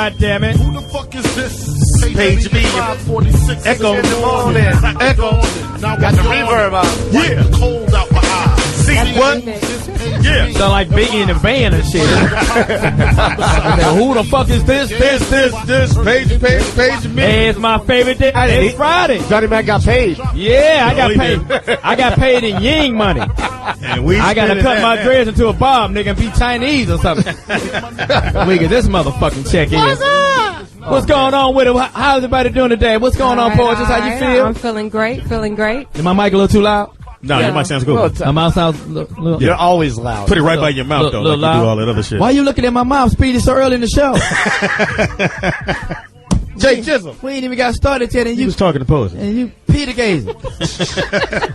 God damn it. Who the fuck is this? Page B. Echo. Echo. Got the reverb out. Yeah. Cold out my eyes. See what? Yeah. Sound like Biggie in the van and shit. Now, who the fuck is this? Page me. Hey, it's my favorite day. It's Friday. Johnny Mack got paid. Yeah, I got paid. I got paid in Ying money. And we I gotta cut my dreads into a bob, nigga, and be Chinese or something. We get this motherfucking check in. What's up? What's going on with it? How's everybody doing today? What's going on, Poetess? How you feel? I'm feeling great, Is my mic a little too loud? No, your mic sounds good. My mouth sounds little. You're always loud. Put it right by your mouth, though, like you do all that other shit. Why you looking at my mouth, Speedy, so early in the show? Jay Chisholm. We ain't even got started yet, and He you was talking to Poetess. and you Peter gazing.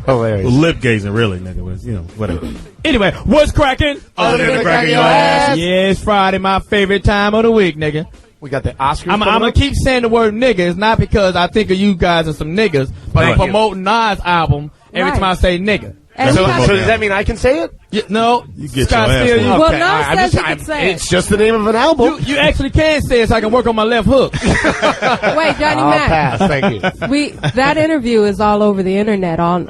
Hilarious. Well, lip gazing, really, nigga. Was, you know, whatever. Anyway, what's cracking? Other than cracking your ass. Yeah, it's Friday, my favorite time of the week, nigga. We got the Oscars. I'm gonna keep saying the word nigga. It's not because I think of you guys as some niggas, but I'm promoting Nas' album every time I say nigga. So does that mean I can say it? No, You get Scott your ass Steele, whooped. Well, Okay, Nas I'm says just- you can say it. It's just the name of an album. you actually can say it so I can work on my left hook. Wait, Johnny I'll Mack. pass. Thank you. That interview is all over the internet on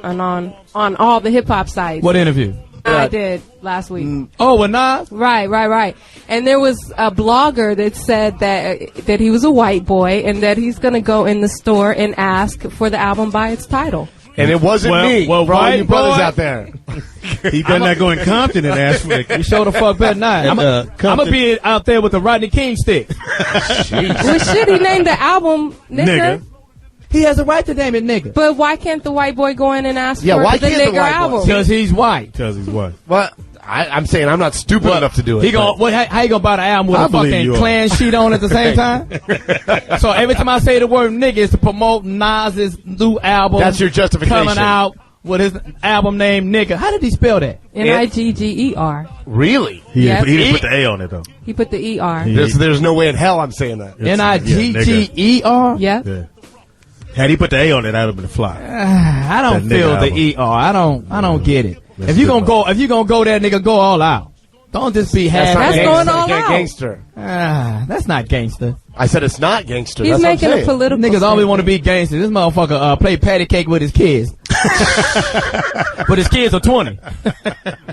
all the hip hop sites. What interview? I did last week. Oh, with Nas? Right. And there was a blogger that said that he was a white boy and that he's going to go in the store and ask for the album by its title. And it wasn't me. well, for all white you brothers boy. out there. He better not go in Compton and ask for it. You sure the fuck better not. I'm gonna be out there with the Rodney King stick. Well, shit, he named the album Nigga. He has a right to name it nigga. But why can't the white boy go in and ask Yeah, for why the can't the Nigger white boy? album? Because he's white. Tells he's what? Well, I'm saying I'm not stupid enough to do it. He how you gonna buy the album with I a believe fucking you are. Klan sheet on at the same time? So every time I say the word nigga, it's to promote Nas's new album. That's your justification. Coming out with his album name Nigga. How did he spell that? Nigger. Really? He Yep. didn't put the A on it, though. He put the ER. There's no way in hell I'm saying that. Nigger. Yep. Yeah. Had he put the A on it, that would have been a fly. I don't That feel nigga the ER. I don't get it. That's If you good, gonna go there, nigga, go all out. Don't just be half. That's going all out. Gangster. That's not gangster. I said it's not gangster. He's That's what I'm making a saying. political Niggas always statement. want to be gangster. This motherfucker play patty cake with his kids. But his kids are 20.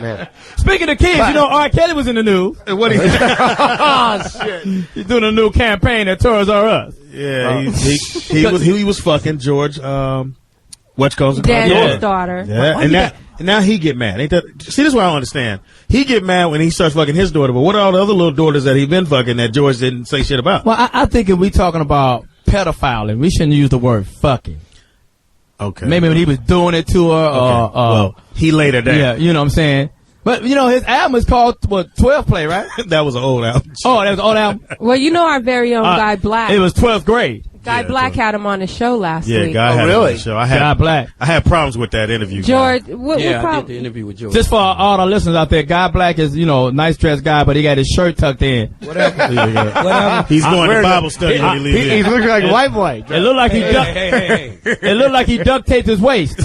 Man. Speaking of kids, you know R. Kelly was in the news. What he Oh, shit. He's doing a new campaign at Toys R Us. Yeah, he was fucking George. Daniel's daughter. Yeah, and now he get mad. Ain't that? See, this is what I don't understand. He get mad when he starts fucking his daughter, but what are all the other little daughters that he been fucking that George didn't say shit about? Well, I think if we talking about pedophiling, we shouldn't use the word fucking. Okay, Maybe when he was doing it to her, well, he laid her down. yeah, you know what I'm saying. But you know his album is called 12 Play, right? That was an old album. Oh, that was an old album. Well, you know our very own Guy Black. It was 12th grade. Guy Black had him on his show last Yeah, week. Guy had really? him on the show. Guy Black. I had problems with that interview. George, what I did problem? the interview with George. Just for all our listeners out there, Guy Black is, nice dressed guy, but he got his shirt tucked in. Whatever. He's going to Bible study when he leaves. He's looking like a white boy. It looked like it looked like he duct taped his waist. You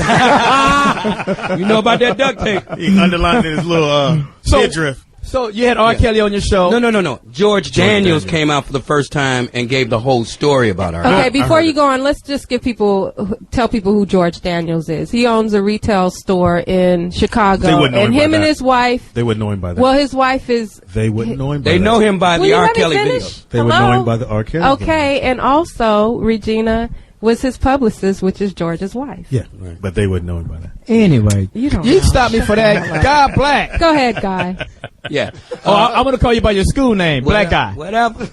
know about that duct tape? He underlined in his little midriff. So you had R. Kelly on your show. No. George Daniels came out for the first time and gave the whole story about her. Okay, before you go on, let's just tell people who George Daniels is. He owns a retail store in Chicago, They wouldn't know and him by him and that. his wife. They wouldn't know him by that. Well, his wife is. They wouldn't know him by They that. know him by Will the you R. let me Kelly finish? videos. They would Hello? know him by the R. Kelly. Okay, and also Regina was his publicist, which is George's wife. Yeah, but they wouldn't know him by that. Anyway, You don't you know. stop me for that. Guy Black. Go ahead, Guy. Yeah. Oh, I'm gonna call you by your school name, Black Guy. Whatever.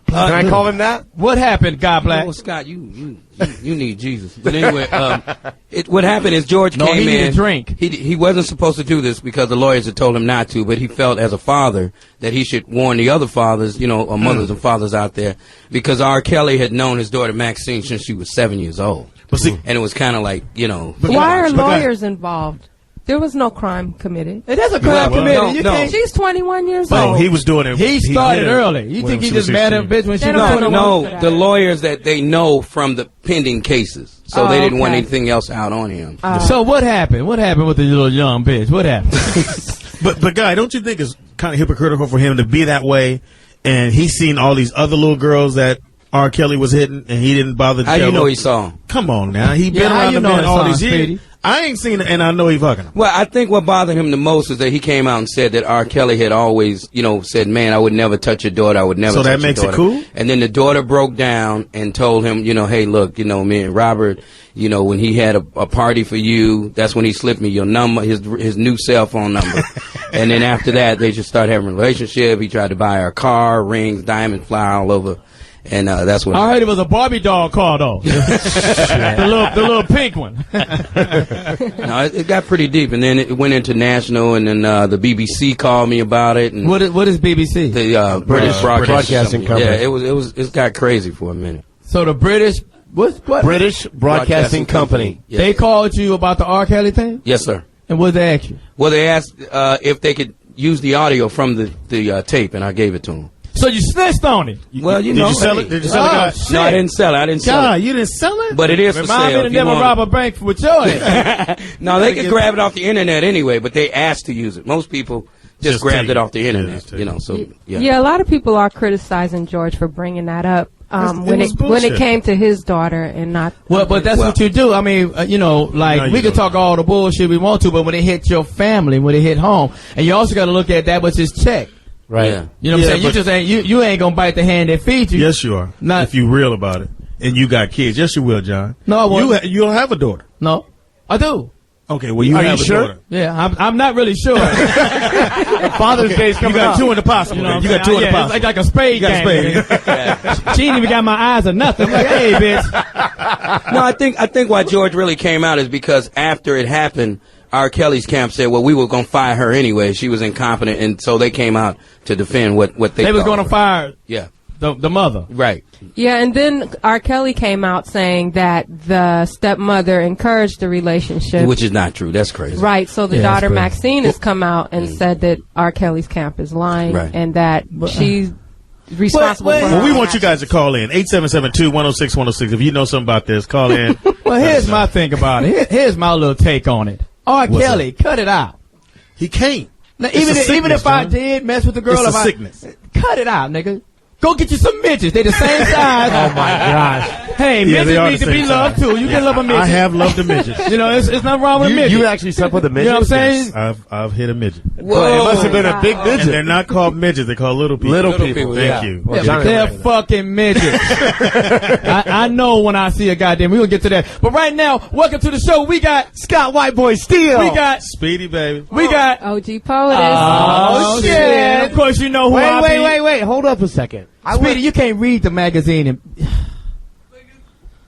Can I call him that? What happened, Guy Black? Well, Scott, you need Jesus. But anyway, what happened is George No, came he in. needed a drink. He wasn't supposed to do this because the lawyers had told him not to, but he felt as a father that he should warn the other fathers, or mothers and fathers out there, because R. Kelly had known his daughter Maxine since she was 7 years old. But see, And it was kind of like, Why are lawyers involved? There was no crime committed. It is a crime committed. no. She's 21 years oh, old. he was doing it. He started did it early. You when think he she was just mad at a 16. bitch when she They was don't have 21? no- No, the lawyers that they know from the pending cases. So Oh, they didn't want okay. anything else out on him. So what happened? What happened with the little young bitch? What happened? But Guy, don't you think it's kind of hypocritical for him to be that way and he's seen all these other little girls that R. Kelly was hitting, and he didn't bother to How tell you know them? he saw him? Come on now. He been how around you the know man he all saw these him, years. Speedy? I ain't seen it, and I know he fucking him. Well, I think what bothered him the most is that he came out and said that R. Kelly had always, said, man, I would never touch your daughter. I would never So touch that makes your it daughter. cool? And then the daughter broke down and told him, hey, look, me and Robert, when he had a party for you, that's when he slipped me your number, his new cell phone number. And then after that, they just started having a relationship. He tried to buy her a car, rings, diamonds fly all over. And that's what I heard it was a Barbie doll car though. the little pink one. No, it got pretty deep, and then it went international, and then the BBC called me about it. And What is BBC? the British Broadcasting Company. Yeah, it got crazy for a minute. So the British what? British Broadcasting Company. Yes. They called you about the R. Kelly thing, Yes, sir. and what they asked you? Well, they asked if they could use the audio from the tape, and I gave it to them. So you snitched on it. Well, Did you sell it? Did you sell it? shit. No, I didn't sell it. I didn't sell God, it. you didn't sell it? But it is for Remind sale. me to if you never want. rob a bank with your ass. No, they could grab it off the internet anyway, but they asked to use it. Most people just grabbed take it off the it. internet, Yeah, just take So yeah. Yeah, a lot of people are criticizing George for bringing that up when was it bullshit. came to his daughter and not. Well, but that's what you do. I mean, No, we you can don't. talk all the bullshit we want to, but when it hit your family, when it hit home, and you also got to look at that was his check. Right. Yeah. You know what Yeah, I'm saying? You but- just ain't you ain't gonna bite the hand that feeds you. Yes, you are. Not- if you real about it. And you got kids. Yes, you will, John. No, I won't. You don't have a daughter. No, I do. Okay, well, you Are have you a sure? daughter. Yeah, I'm not really sure. Father's Day's You coming got up. two in the possible. You know what you I'm got two in the saying? Yeah, possible. it's like a spade You got a game. spade. nigga. She ain't even got my eyes or nothing. I'm like, hey, bitch. No, I think why George really came out is because after it happened, R. Kelly's camp said, well, we were going to fire her anyway. She was incompetent, and so they came out to defend what they They was thought going to her. fire Yeah, the mother. right. Yeah, and then R. Kelly came out saying that the stepmother encouraged the relationship. Which is not true. That's crazy. Right, so the Yeah, that's daughter crazy. Maxine has come out and said that R. Kelly's camp is lying Right. and that she's responsible for her. Well, we want you guys to call in. 877-2-106-106. If you know something about this, call in. Well, here's my thing about it. Here's my little take on it. R. What's Kelly, cut it out. He can't. Now, It's a even sickness, if I John. did mess with the girl, It's a if I- sickness. cut it out, nigga. Go get you some midgets. They the same size. Oh my gosh. Hey, Yeah, they midgets are need the to be same loved size. too. You can love a midget. I have loved a midget. You know, it's nothing wrong with a midget. You actually slept with a midget? You know what I'm saying? I've hit a midget. Well, it must have been a big Wow. And midget. they're not called midgets. They're called little people. Little people, people. Thank yeah. you. Well, Yeah, Johnny they're Mack. fucking midgets. I know when I see a goddamn. We're gonna get to that. But right now, welcome to the show. We got Scott Whiteboy Steele. we got Speedy, baby. we got. OG Poetess. Oh shit! Of course, you know who I be. Wait. Hold up a second. Speedy, you can't read the magazine. And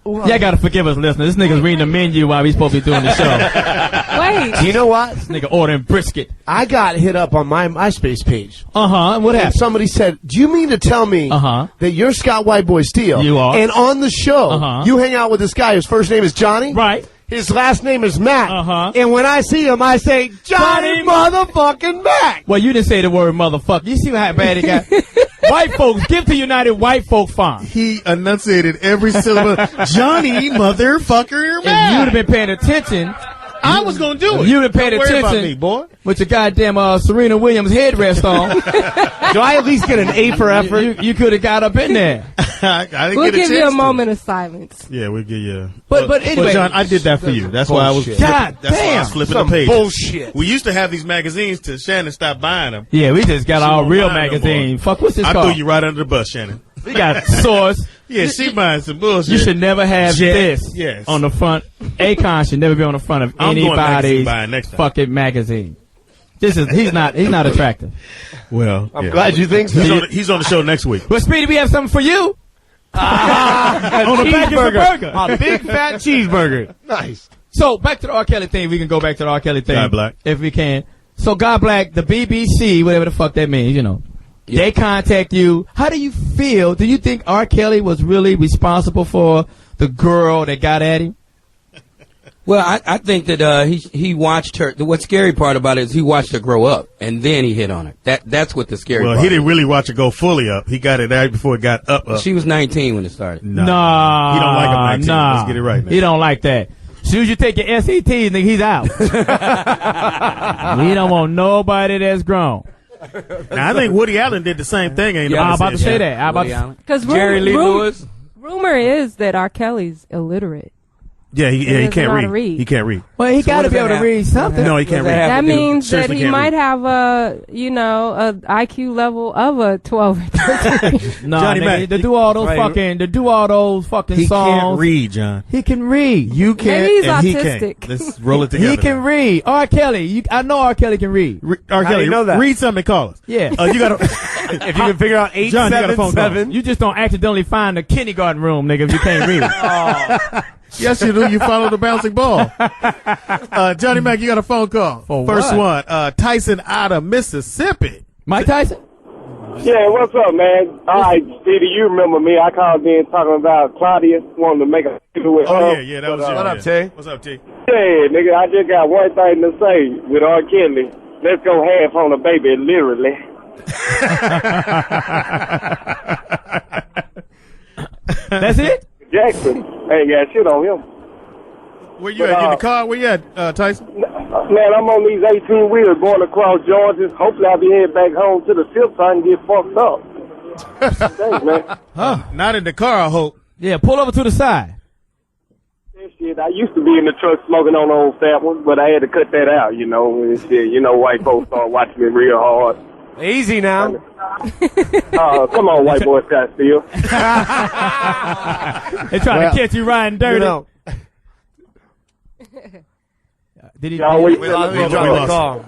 y'all gotta forgive us, listeners. This nigga's reading the menu while we supposed to be doing the show. Wait. You know what? This nigga ordering brisket. I got hit up on my MySpace page. And what And happened? somebody said, do you mean to tell me that you're Scott Whiteboy Steele? You are. And on the show, you hang out with this guy whose first name is Johnny? Right. His last name is Mack. Uh-huh. And when I see him, I say, Johnny motherfucking Mack. Well, you didn't say the word motherfucker. You see how bad it got? White folks, give to United White folk font. He enunciated every syllable. Johnny, motherfucker, If man. you'd have been paying attention, I was going to do it. you'd have paid Don't worry about attention me, boy. with your goddamn Serena Williams headrest on. Do I at least get an A for effort? you could have got up in there. I didn't We'll get a give you a chance to. moment of silence. Yeah, we'll give you. But anyway. John, I did that for you. That's why I was. Bullshit. God That's why I was damn. flipping Some the page. bullshit. We used to have these magazines till Shannon stopped buying them. Yeah, we just got She our won't real buy no magazine. more. Fuck, what's this I called? threw you right under the bus, Shannon. We got Source. Yeah, she buying some bullshit. You should never have Jet, this yes. on the front. Akon should never be on the front of I'm going magazine anybody's buying next time. fucking magazine. He's not attractive. Well, I'm glad you think so. He's on the show next week. But Speedy, we have something for you. On the back is the burger. A big fat cheeseburger. Nice. So back to the R. Kelly thing. We can go back to the R. Kelly thing. God Black. If we can. So God Black, the BBC, whatever the fuck that means, they contact you. How do you feel? Do you think R. Kelly was really responsible for the girl that got at him? Well, I think that he watched her. What's scary part about it is he watched her grow up, and then he hit on her. That's what the scary Well, part he is. didn't really watch it go fully up. He got it right before it got up. She was 19 when it started. Nah. He don't like him 19. Nah. Let's get it right, man. He don't like that. As soon as you take your SATs, nigga, he's out. We don't want nobody that's grown. Now, I think Woody Allen did the same thing. Ain't I was about to say that. that. Because Jerry Lee Lewis. Rumor is that R. Kelly's illiterate. Yeah, he doesn't can't know how to read. read. He can't read. Well, he So got what to does be able that to read something. No, he can't read. That means that Seriously he can't might read. have a IQ level of a 12 or 13. No, Johnny nigga, Mack. to do all those fucking He songs. can't read, John. He can read. You can't, Maybe he's and he autistic. can't. Let's roll it together. He can now. read. R. Kelly. I know R. Kelly can read. R. Kelly, you know that? read something and call us. Yeah. You got to. If you can figure out John, you got a phone call. 877. You just don't accidentally find the kindergarten room, nigga, if you can't read. Yes, you do. You follow the bouncing ball. Johnny Mack, you got a phone call. For First what? one. Tyson out of Mississippi. Mike Tyson? Yeah, what's up, man? All right, Speedy, you remember me. I called in talking about Claudia wanting to make a with her. Oh, yeah, that was you. What up, Tay? What's up, T? Yeah, nigga, I just got one thing to say with R. Kelly. Let's go half on the baby, literally. That's it? Jackson ain't got shit on him. Where you at? You in the car? Where you at, Tyson? Man, I'm on these 18 wheels going across Georgia. Hopefully I'll be heading back home to the tip so I can get fucked up. Thanks, man. Not in the car, I hope. Yeah, pull over to the side. That shit, I used to be in the truck smoking on the old fat one, but I had to cut that out, you know. And shit, you know, white folks start watching me real hard. Easy now. Come on, white boy Scott Steele. They trying to catch you riding dirty. You know, Did he? Y'all wait we till lost the- the call.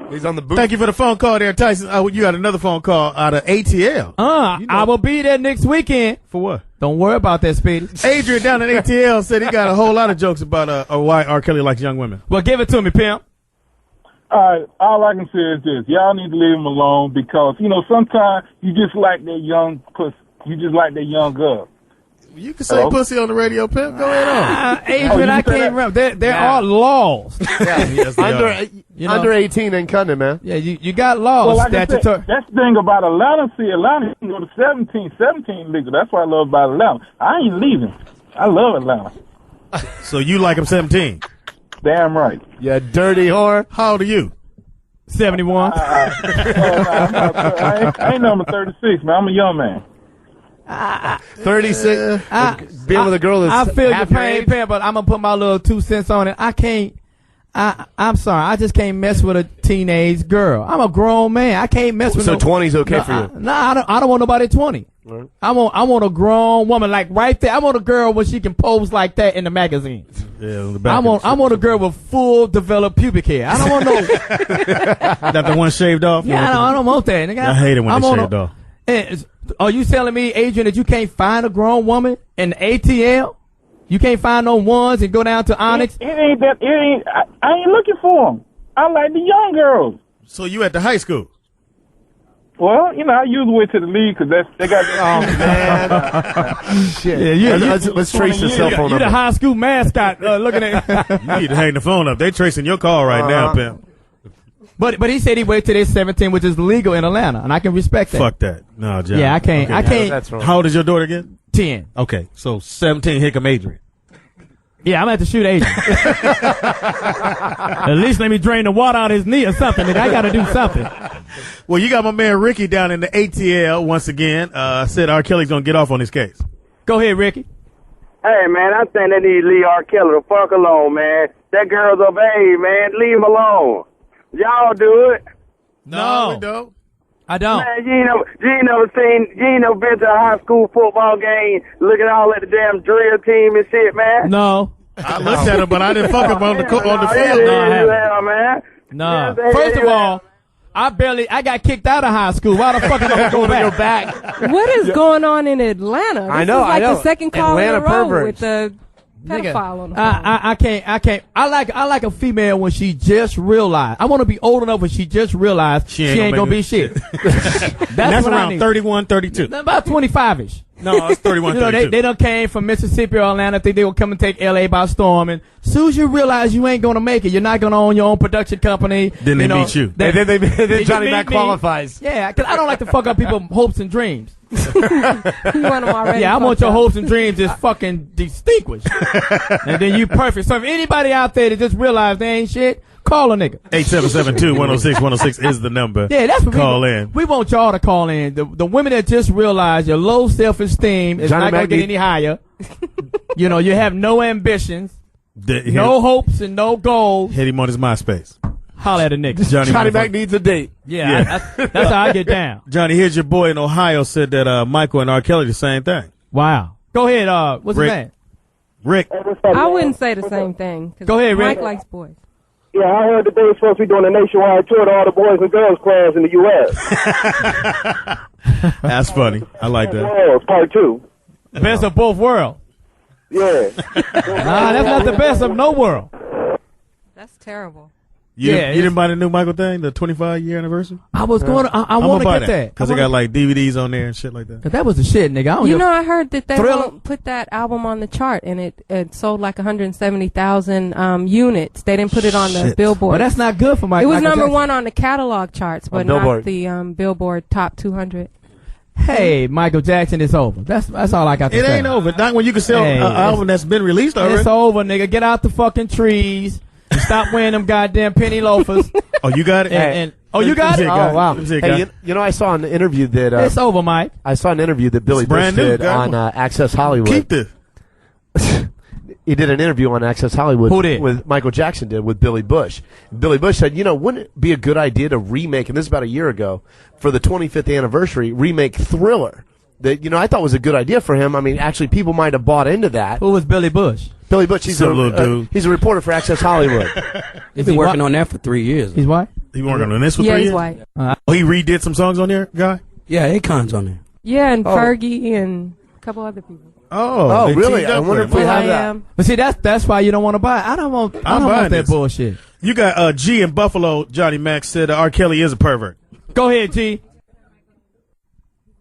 He's on the booth. Thank you for the phone call there, Tyson. You got another phone call out of ATL. I will be there next weekend. For what? Don't worry about that, Speedy. Adrian down at ATL said he got a whole lot of jokes about why R. Kelly likes young women. Well, give it to me, pimp. All I can say is this. Y'all need to leave him alone because, you know, sometimes you just like that young pussy. You just like that young girl. You can say pussy on the radio, pimp. Go ahead on. Adrian, I can't remember. There are laws. Yes, they are. Under 18 ain't cutting it, man. Yeah, you got laws. Well, like I said, statutory. that's the thing about Atlanta. See, Atlanta, you can go to 17 legal. That's what I love about Atlanta. I ain't leaving. I love Atlanta. So you like him 17? Damn right. Yeah, dirty whore. How old are you? 71. I ain't number 36, man. I'm a young man. 36. Being with a girl that's I feel your half your pain, age. Pam, but I'm gonna put my little 2 cents on it. I can't. I'm sorry. I just can't mess with a teenage girl. I'm a grown man. I can't mess with. So no, 20's okay for you. I don't want nobody 20. Right. I want a grown woman like right there. I want a girl where she can pose like that in the magazines. Yeah, on the back. I want a girl with full developed pubic hair. I don't want no. Got the one shaved off? Yeah, I don't want that. Nigga. I hate it when they shaved off. Are you telling me, Adrian, that you can't find a grown woman in the ATL? You can't find no ones and go down to Onyx? It ain't that. It ain't. I ain't looking for them. I like the young girls. So you at the high school? Well, you know, I usually wait to the league because they got. Oh, man. Shit. Yeah, let's trace the cell phone You the number. high school mascot looking at. You need to hang the phone up. They tracing your call right now, pimp. But he said he waited till they're 17, which is legal in Atlanta, and I can respect that. Fuck that. No, John. Yeah, I can't. Okay. I can't. That's wrong. How old is your daughter again? 10. Okay, so 17 Hickam Adrian. Yeah, I'm gonna have to shoot Adrian. At least let me drain the water out of his knee or something. Nigga. I gotta do something. Well, you got my man Ricky down in the ATL once again. Said R. Kelly's gonna get off on his case. Go ahead, Ricky. Hey, man, I think they need to leave R. Kelly the fuck alone, man. That girl's of age, man. Leave him alone. Y'all do it. No, we don't. I don't. Man, you ain't never been to a high school football game looking all at the damn drill team and shit, man. No. I looked at him, but I didn't fuck him on the field. No, I haven't. man. No. First of all, I got kicked out of high school. Why the fuck am I going to go back? What is going on in Atlanta? This I know, is like I know. the second call Atlanta in a row perverts. with the Nigga, pedophile on the phone. I can't. I like a female when she just realized. I want to be old enough when she just realized she ain't gonna be shit. That's what I around need. 31, 32. About 25-ish. No, it's 31, You know, 32. they done came from Mississippi or Atlanta. Think they will come and take LA by storm. And as soon as you realize you ain't gonna make it, you're not gonna own your own production company. Then they meet you. And then Johnny meet Mack me. qualifies. Yeah, because I don't like to fuck up people's hopes and dreams. You want them already Yeah, I want fucked your up. hopes and dreams just fucking distinguished. And then you perfect. So if anybody out there that just realized they ain't shit, Call a nigga. 877-2-106-106 is the number. Yeah, that's what call in. We want y'all to call in. The women that just realize your low self-esteem is not going to get any higher. You know, you have no ambitions, no hopes, and no goals. Hit him on his MySpace. Holla at a nigga. Johnny Mack needs a date. Yeah. That's how I get down. Johnny, here's your boy in Ohio said that Michael and R. Kelly the same thing. Wow. Go ahead. What's his name? Rick. I wouldn't say the same thing. Go ahead, Rick. Mike likes boys. Yeah, I heard that they were supposed to be doing a nationwide tour to all the boys and girls clubs in the U.S. That's funny. I like that. Oh, part 2. Best of both worlds. Yeah. Nah, that's not the best of no world. That's terrible. You didn't buy the new Michael thing, the 25-year anniversary? I was going to, I want to get that. Because they got like DVDs on there and shit like that. That was the shit, nigga. I heard that they won't put that album on the chart, and it sold like 170,000 units. They didn't put it on the Billboard. Well, that's not good for Michael. It was Michael number Jackson. 1 on the catalog charts, but not the Billboard Top 200. Hey, Michael Jackson, it's over. That's all I got to say. It ain't over. Not when you can sell an album that's been released already. It's over, nigga. Get out the fucking trees. And stop wearing them goddamn penny loafers. Oh, you got it? You got it? Oh, wow. Hey, you know, I saw an interview that... it's over, Mike. I saw an interview that Billy Bush did on Access Hollywood. Keep this. He did an interview on Access Hollywood. Who did? With Michael Jackson did with Billy Bush. Billy Bush said, wouldn't it be a good idea to remake, and this is about a year ago, for the 25th anniversary, remake Thriller? That, I thought was a good idea for him. I mean, actually, people might have bought into that. Who was Billy Bush? Billy Bush, he's a little dude. He's a reporter for Access Hollywood. He's been working on that for 3 years. He's white? He working on this for 3 years? Yeah, he's white. He redid some songs on there, guy? Yeah, Akon's on there. Yeah, and Fergie and a couple other people. Oh, really? I wonder if we have that. But see, that's why you don't want to buy it. I don't want that bullshit. You got G in Buffalo. Johnny Mack said R. Kelly is a pervert. Go ahead, G.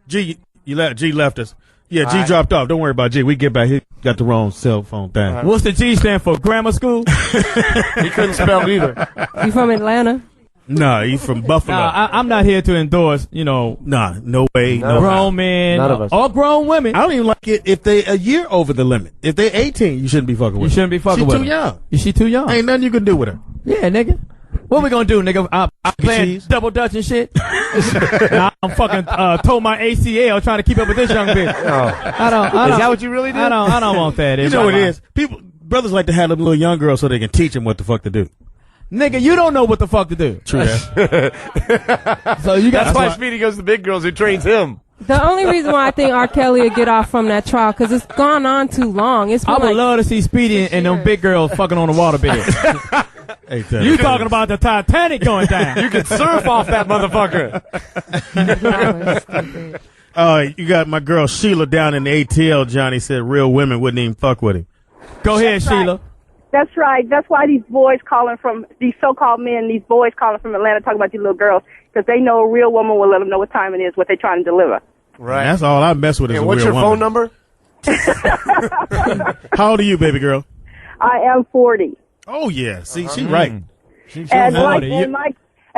G left us. Yeah, G dropped off. Don't worry about G. We get back. He got the wrong cell phone thing. What's the G stand for? Grammar school? He couldn't spell either. You from Atlanta? Nah, he's from Buffalo. I'm not here to endorse, Nah, no way. No grown men or grown women. I don't even like it if they a year over the limit. If they 18, you shouldn't be fucking with her. You shouldn't be fucking with her. She's too young. She too young. Ain't nothing you can do with her. Yeah, nigga. What we gonna do, nigga? I'm playing double dutch and shit. Nah, I'm fucking told my ACL trying to keep up with this young bitch. I don't. Is that what you really do? I don't want that. You know what it is? Brothers like to have them little young girls so they can teach them what the fuck to do. Nigga, you don't know what the fuck to do. True that. So you got. That's why Speedy goes to the big girls who trains him. The only reason why I think R. Kelly would get off from that trial because it's gone on too long. I would love to see Speedy and them big girls fucking on the waterbed. You talking about the Titanic going down? You can surf off that motherfucker. You got my girl Sheila down in the ATL. Johnny said real women wouldn't even fuck with him. Go ahead, Sheila. That's right. That's why these boys calling from, these so-called men, these boys calling from Atlanta talking about these little girls, because they know a real woman will let them know what time it is, what they're trying to deliver. Right. That's all I mess with is a real woman. What's your phone number? How old are you, baby girl? I am 40. Oh, yeah. See, she's right. And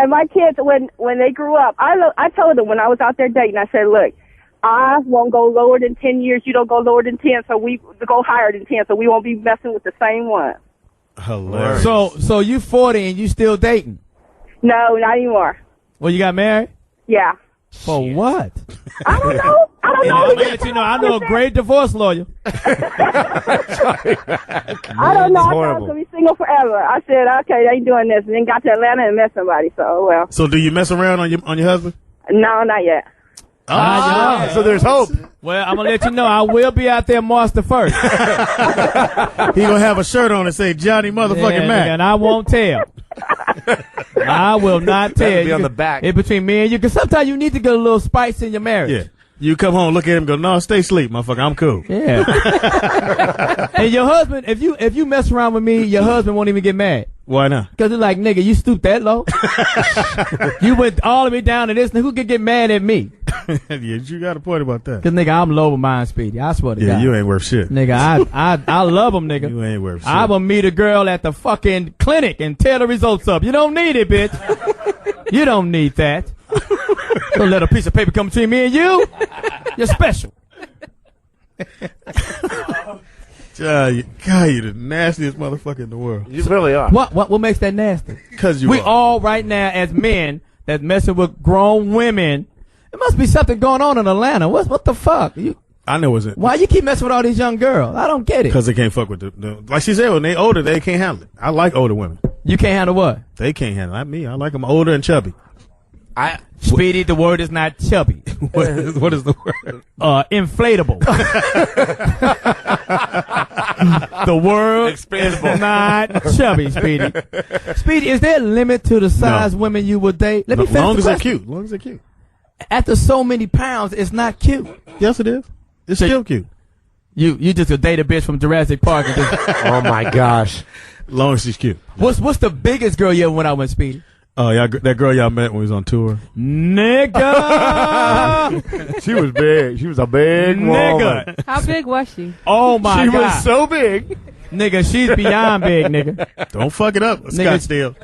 my kids, when they grew up, I told them when I was out there dating, I said, look, I won't go lower than 10 years. You don't go lower than 10, so we go higher than 10, so we won't be messing with the same one. Hilarious. So you 40 and you still dating? No, not anymore. Well, you got married? Yeah. For what? I don't know. I know a great divorce lawyer. I don't know. I thought I was going to be single forever. I said, okay, they ain't doing this. And then got to Atlanta and met somebody, so well. So do you mess around on your husband? No, not yet. So there's hope. Well, I'm going to let you know, I will be out there March the 1st. He going to have a shirt on and say, Johnny motherfucking Mack. And I won't tell. I will not tell. Be on the back. It's between me and you, because sometimes you need to get a little spice in your marriage. Yeah. You come home, look at him, and go, no, stay asleep, motherfucker. I'm cool. Yeah. And your husband, if you mess around with me, your husband won't even get mad. Why not? Because it's like, nigga, you stooped that low. You went all the way down to this, and who could get mad at me? Yeah, you got a point about that. Because, nigga, I'm low with mine, Speedy. I swear to God. Yeah, you ain't worth shit. Nigga, I love him, nigga. You ain't worth shit. I will meet a girl at the fucking clinic and tear the results up. You don't need it, bitch. You don't need that. Don't let a piece of paper come between me and you. You're special. God, you're the nastiest motherfucker in the world. You really are. What makes that nasty? Because we all right now as men that's messing with grown women. There must be something going on in Atlanta. What the fuck? I know it's it. Why you keep messing with all these young girls? I don't get it. Because they can't fuck with the like she said, when they older, they can't handle it. I like older women. You can't handle what? They can't handle it. Not me. I like them older and chubby. Speedy, the word is not chubby. What is the word? Inflatable. The word is not chubby, Speedy. Speedy, is there a limit to the size women you would date? Let me finish long the as they're question. cute. Long as they're cute. After so many pounds, it's not cute. Yes, it is. It's still cute. You just a date a bitch from Jurassic Park. And just, Oh my gosh. Long as she's cute. what's the biggest girl you ever went out with, Speedy? Oh, that girl y'all met when we was on tour. Nigga. She was big. She was a big woman. Nigga. How big was she? Oh my She God. was so big. Nigga, she's beyond big, nigga. Don't fuck it up, Scottsdale.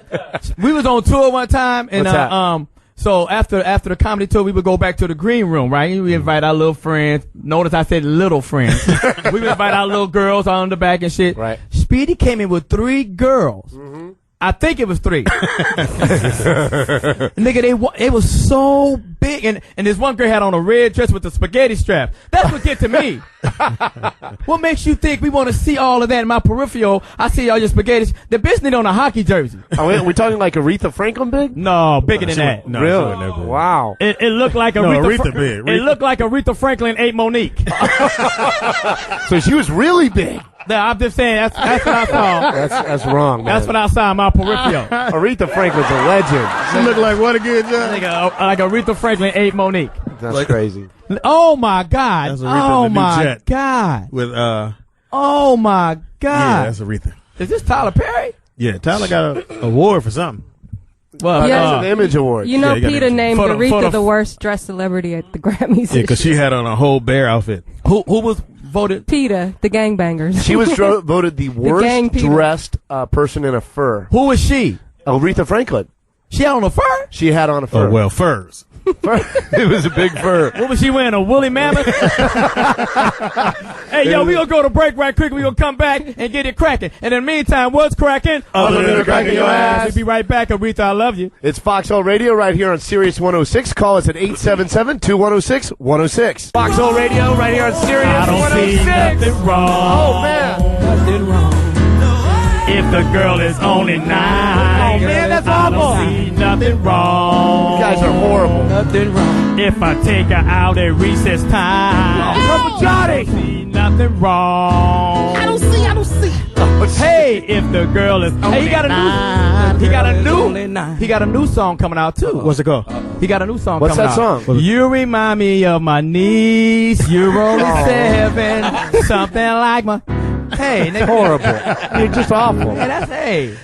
We was on tour one time, and What's that? so after the comedy tour, we would go back to the green room, right? And we invite our little friends. Notice I said little friends. We would invite our little girls on the back and shit. Right. Speedy came in with 3 girls. Mm-hmm. I think it was 3. Nigga, they was so big, and this one girl had on a red dress with the spaghetti strap. That's what get to me. What makes you think we want to see all of that in my peripheral? I see all your spaghetti. The bitch need on a hockey jersey. Are we talking like Aretha Franklin big? No, bigger than that. No, Really? she wasn't that big. Wow. It looked like Aretha big. It looked like Aretha Franklin ate Monique. So she was really big. No, I'm just saying that's what I saw. That's wrong, man. That's what I saw in my peripheral. Aretha Franklin's a legend. She looked like what again, John? Nigga, like Aretha Franklin ate Monique. That's crazy. Oh my God. That's Aretha Oh in the new my jet. God. With Oh my yeah, God. that's Aretha. Is this Tyler Perry? Yeah, Tyler got an award for something. Well, Yeah. That's an image award. You know, you got Peter it. named For the- Aretha the worst dressed celebrity at the Grammys. Yeah, because she had on a whole bear outfit. who was voted? Peter, the gangbangers. She was voted the worst gang Peter. dressed person in a fur. Who was she? Aretha Franklin. She had on a fur? She had on a fur. Oh, well, furs. It was a big fur. What was she wearing? A woolly mammoth? Hey, yo, we gonna go to break right quick. We gonna come back and get it cracking. And in the meantime, what's cracking? Other than the crack in your ass. We'll be right back. Aretha, I love you. It's Foxxhole Radio right here on Sirius 106. Call us at 877-210-610. Foxxhole Radio right here on Sirius I don't 106. see nothing wrong. Oh, man. Nothing wrong. If the girl is only 9. Oh, man, that's I awful. don't see nothing wrong. You guys are horrible. Nothing wrong. If I take her out at recess time. Oh, Johnny. I don't see nothing wrong. I don't see. Hey, if the girl is only he got a new song coming out too. What's it called? He got a new song What's coming that out. song? You remind me of my niece. You're only 7. Something like my. Hey, nigga. Horrible. You're just awful. Hey, that's hey.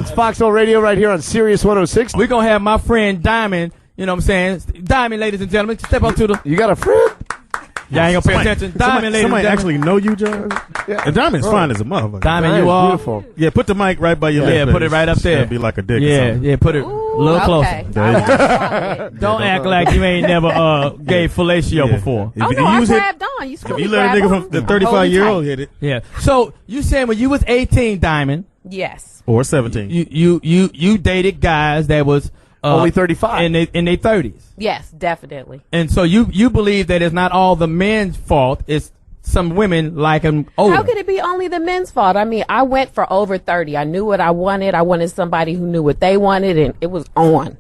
It's Foxxhole Radio right here on Sirius 106. We're gonna have my friend Diamond. You know what I'm saying? Diamond, ladies and gentlemen, step up to the. You got a friend? Y'all ain't gonna pay attention. Diamond, ladies and Somebody gentlemen. actually know you, John? Yeah. And Diamond's fine as a motherfucker. Diamond, Nice, you are. beautiful. Yeah, put the mic right by your lip. Yeah, put it right up there. It'll be like a dick or Yeah, something. yeah, put it a little closer. There you go. Don't act like you ain't never gave fellatio Yeah. before. If Oh you no, I use it, grabbed on. You if screw you me, let a grab nigga on. from the I'm holding 35-year-old tight. hit it, Yeah. So you saying when you was 18, Diamond, Yes. or 17. you dated guys that was Only 35. in their 30s, Yes, definitely. and so you believe that it's not all the men's fault. It's some women like them older. How could it be only the men's fault? I mean, I went for over 30. I knew what I wanted. I wanted somebody who knew what they wanted, and it was on.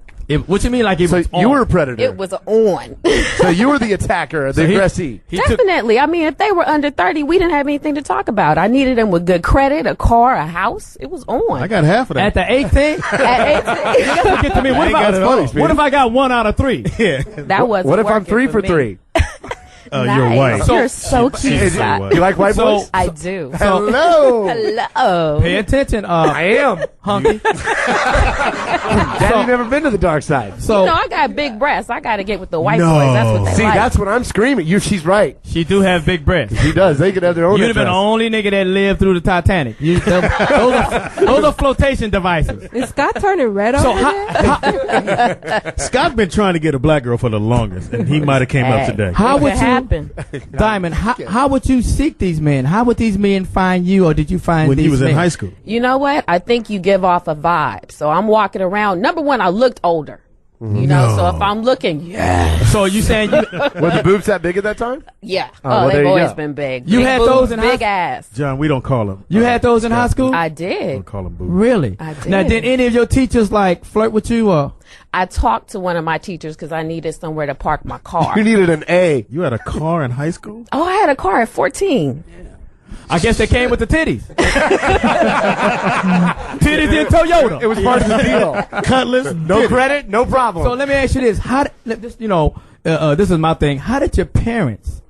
What you mean? Like it So was you on? were a predator. It was on. So you were the attacker, the So he- aggressee. He took. Definitely. I mean, if they were under 30, we didn't have anything to talk about. I needed them with good credit, a car, a house. It was on. I got half of At that. the 18, At 18. that's what get to me. What ain't if got it all, what if I got 1 out of 3? Yeah. That wasn't What if I'm working 3 for me. 3? You're Nice. white. You're so cute. Is it- Scott. you like white So- boys? I do. Hello. Hello. Pay attention, I am. hunky. Daddy never been to the dark side. So You know, I got big breasts. I got to get with the white No. boys. That's what they See, like. that's what I'm screaming. She's right. she do have big breasts. He does. They could have their own You'd have been the interest. only nigga that lived through the Titanic. Those are flotation devices. Is Scott turning red So over there? Scott's been trying to get a black girl for the longest, and he might have came up Hey. today. How would It you? could Diamond, how would you seek these men? How would these men find you, or did you find when these he was men? in high school? You know what? I think you give off a vibe. So I'm walking around. Number one, I looked older. You know, so if I'm looking, So you saying you Were the boobs that big at that time? yeah. well, there they've you always go. been big. You Big had boobs, those in big high- ass. John, we don't call him. you had those in high school? I We did. don't call him boo. Really? I did. Now, did any of your teachers like flirt with you, or? I talked to one of my teachers because I needed somewhere to park my car. You needed an A. You had a car in high school? Oh, I had a car at 14. I guess they came with the titties. Titties in Toyota. It was part of the deal. Cutlass? No credit, no problem. So let me ask you this: this is my thing. How did your parents?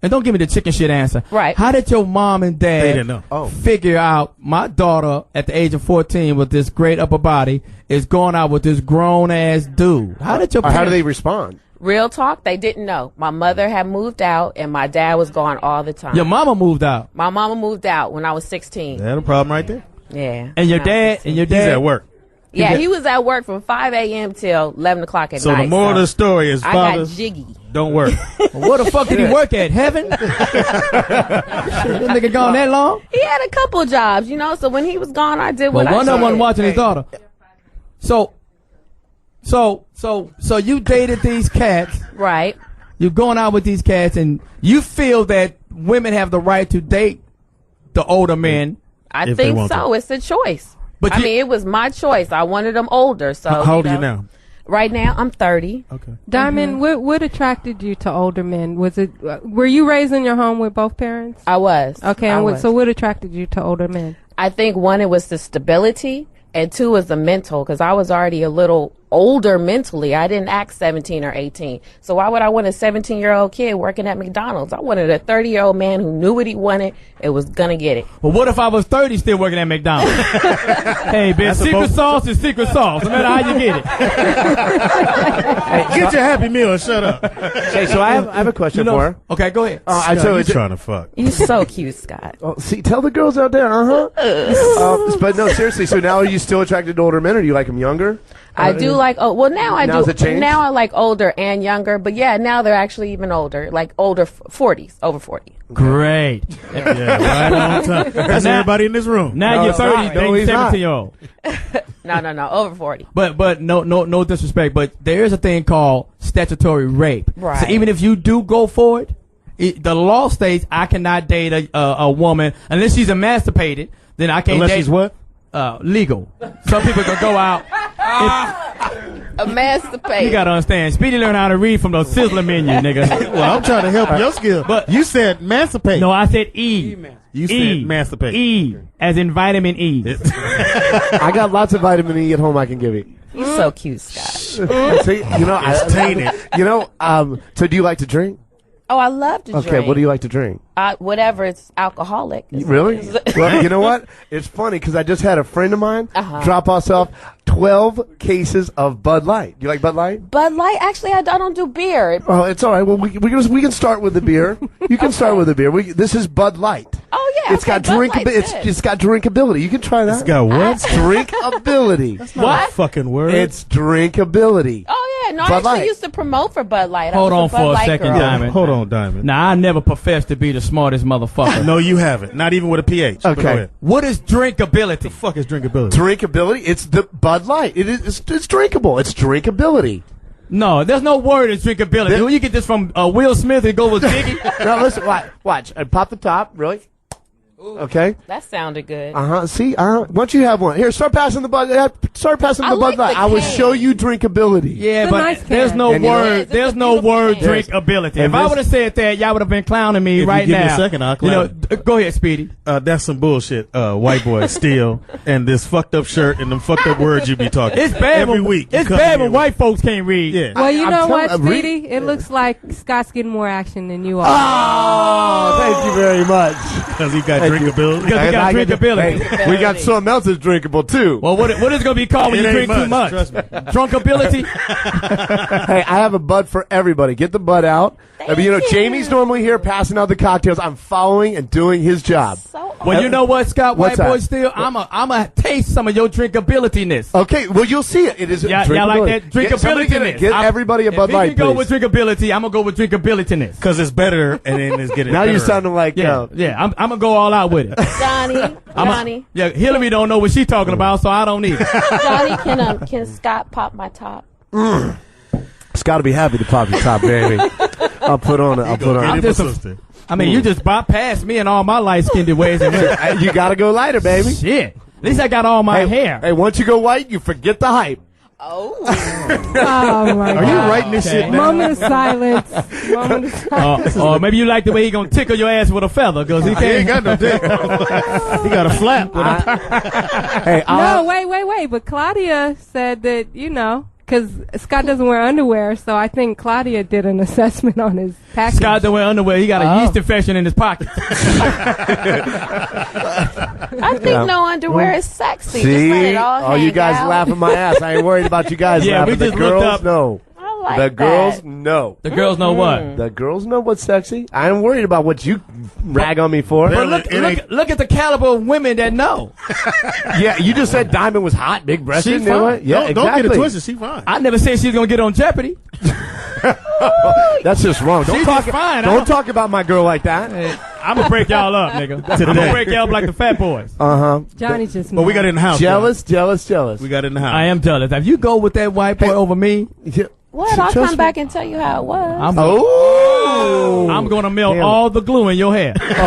And don't give me the chicken shit answer. Right. How did your mom and dad They didn't know. figure out my daughter at the age of 14 with this great upper body is going out with this grown ass dude? How did your Or parents? how do they respond? Real talk, they didn't know. My mother had moved out and my dad was gone all the time. Your mama moved out, My mama moved out when I was 16. They had a problem right there. Yeah. and your when I was dad 16. and your He's dad at work. Yeah, he was at work from 5 a.m. till 11 o'clock at So night. the moral of the story is I got fathers jiggy. don't work. Where the fuck did he work at? Heaven? Shit, that nigga gone that long? He had a couple jobs, you know, so when he was gone, I did Well, what I one of them wasn't did. watching his daughter. So you dated these cats. Right. You're going out with these cats, and you feel that women have the right to date the older men. I If they think want so. It's a choice. But I you- mean, it was my choice. I wanted them older. So How old are you know. now? Right now, I'm 30. Okay. Diamond, what attracted you to older men? Was it were you raised in your home with both parents? I was. Okay, I and was. so what attracted you to older men? I think one, it was the stability, and two was the mental, because I was already a little older mentally. I didn't act 17 or 18. So why would I want a 17-year-old kid working at McDonald's? I wanted a 30-year-old man who knew what he wanted and was going to get it. Well, what if I was 30 still working at McDonald's? Hey, bitch, secret sauce is secret sauce, no matter how you get it. Get your Happy Meal and shut up. Hey, so I have a question for her. Okay, go ahead. So you trying to fuck. You're so cute, Scott. Oh, see, tell the girls out there, but no, seriously. So now, are you still attracted to older men, or do you like them younger? I do like, now I Now's do. it changed? Now I like older and younger, but yeah, now they're actually even older, like older 40s, over 40. Great. Yeah, right on time. That's everybody in this room. Now No, you're it's 30, not. No, dating he's not. 17-year-old. No, over 40. But no disrespect, but there is a thing called statutory rape. Right. So even if you do go for it, the law states I cannot date a woman unless she's emancipated. Then I can't Unless date. she's what? Legal. Some people can go out. Emancipate. You gotta understand. Speedy learned how to read from the Sizzler menu, nigga. Well, I'm trying to help your skill. But- You said emancipate. No, I said E. You said emancipate. E, as in vitamin E. I got lots of vitamin E at home I can give you. You're so cute, Scott. See, you know, It's tainted. You know, so do you like to drink? Oh, I love to drink. Okay, what do you like to drink? Whatever, it's alcoholic. Really? Well, you know what? It's funny because I just had a friend of mine Uh-huh. drop us off 12 cases of Bud Light. You like Bud Light? Bud Light, actually, I don't do beer. Oh, it's all right. Well, we can start with the beer. You can start with the beer. This is Bud Light. Oh, yeah. It's got Bud Light's drinkability. good. It's got drinkability. You can try that. It's got what? Drinkability. That's not a fucking word. It's drinkability. Oh, yeah. No, I Bud actually Light. used to promote for Bud Light. Hold I on was for Bud a Light second, girl. Diamond. Hold on, Diamond. Now, I never professed to be the smartest motherfucker. No, you haven't. Not even with a PH. But Okay. go ahead. What is drinkability? The fuck is drinkability? Drinkability. It's the Bud Light. It's drinkable. It's drinkability. No, there's no word in drinkability. There- When you get this from Will Smith, it goes with Biggie. Now listen. Watch. Pop the top. Really? Okay. That sounded good. See, why don't you have one? Here, start passing the Bud. Start passing I the like Bud Light. the I will can. show you drinkability. Yeah, It's a but nice there's can. no And you know- word. It is. There's It's a no beautiful word can. drinkability. And If I this- would have said that, y'all would have been clowning me If you right give me now. a second, I'll You know, clown go ahead, Speedy. That's some bullshit. White boy steal and this fucked up shirt and them fucked up words you be talking. It's bad every when, week. you It's come bad here when with- white folks can't read. Yeah. Well, you I'm know telling- what, read- Speedy? It looks like Scott's getting more action than you are. Oh, thank you very much. Because he got Thank you. drinkability. Because he got drinkability. Hey, we got something else that's drinkable too. Well, what is it going to be called when It you ain't drink too much? Trust me. Drunkability? Hey, I have a Bud for everybody. Get the Bud out. You know, Jamie's normally here passing out the cocktails. I'm following and doing his job. Well, you know what, Scott? What's White boy that? still, I'm a taste some of your drinkability-ness. Okay, well, you'll see it. It is Y'all like that drinkability-ness? Get everybody a Bud Light, If you go please. with drinkability, I'm gonna go with drinkability-ness. Because it's better, and then it's getting Now better. you're sounding like Yeah, I'm gonna go all out with it. Johnny, Yeah, Hillary don't know what she's talking about, so I don't need it. Johnny, can Scott pop my top? Scott will be happy to pop your top, baby. I'll put on it. I mean, you just bypassed me and all my light-skinned ways. And You gotta go lighter, baby. shit. At least I got all my hair. Hey, once you go white, you forget the hype. Oh my God. Are you writing this shit down? Moment of silence. Moment of silence. Or maybe you like the way he gonna tickle your ass with a feather, because he He ain't can't. got no dick. He got a flap. Hey, No, wait. But Claudia said that, because Scott doesn't wear underwear, so I think Claudia did an assessment on his package. Scott don't wear underwear. He got a yeast infection in his pocket. I think no underwear is sexy. Just see? let it all Oh, you hang guys out. laughing my ass. I ain't worried about you guys Yeah, laughing. we The just looked girls up. know. I like The girls that. know. The girls know what. The girls know what's sexy. I ain't worried about what you rag on me for. But look at the caliber of women that know. Yeah, you just said Diamond was hot, big breasted. She fine. Yeah, Don't get it exactly. twisted. She fine. I never said she was gonna get on Jeopardy. That's just wrong. Don't She's talk. just fine. Don't talk about my girl like that. I'm gonna break y'all up, nigga. I'm gonna break y'all up like the fat boys. Johnny just But we got it in the house. Jealous. We got it in the house. I am jealous. If you go with that white boy over me, What? I'll come back and tell you how it was. I'm gonna melt Damn. all the glue in your hair. Oh, shit.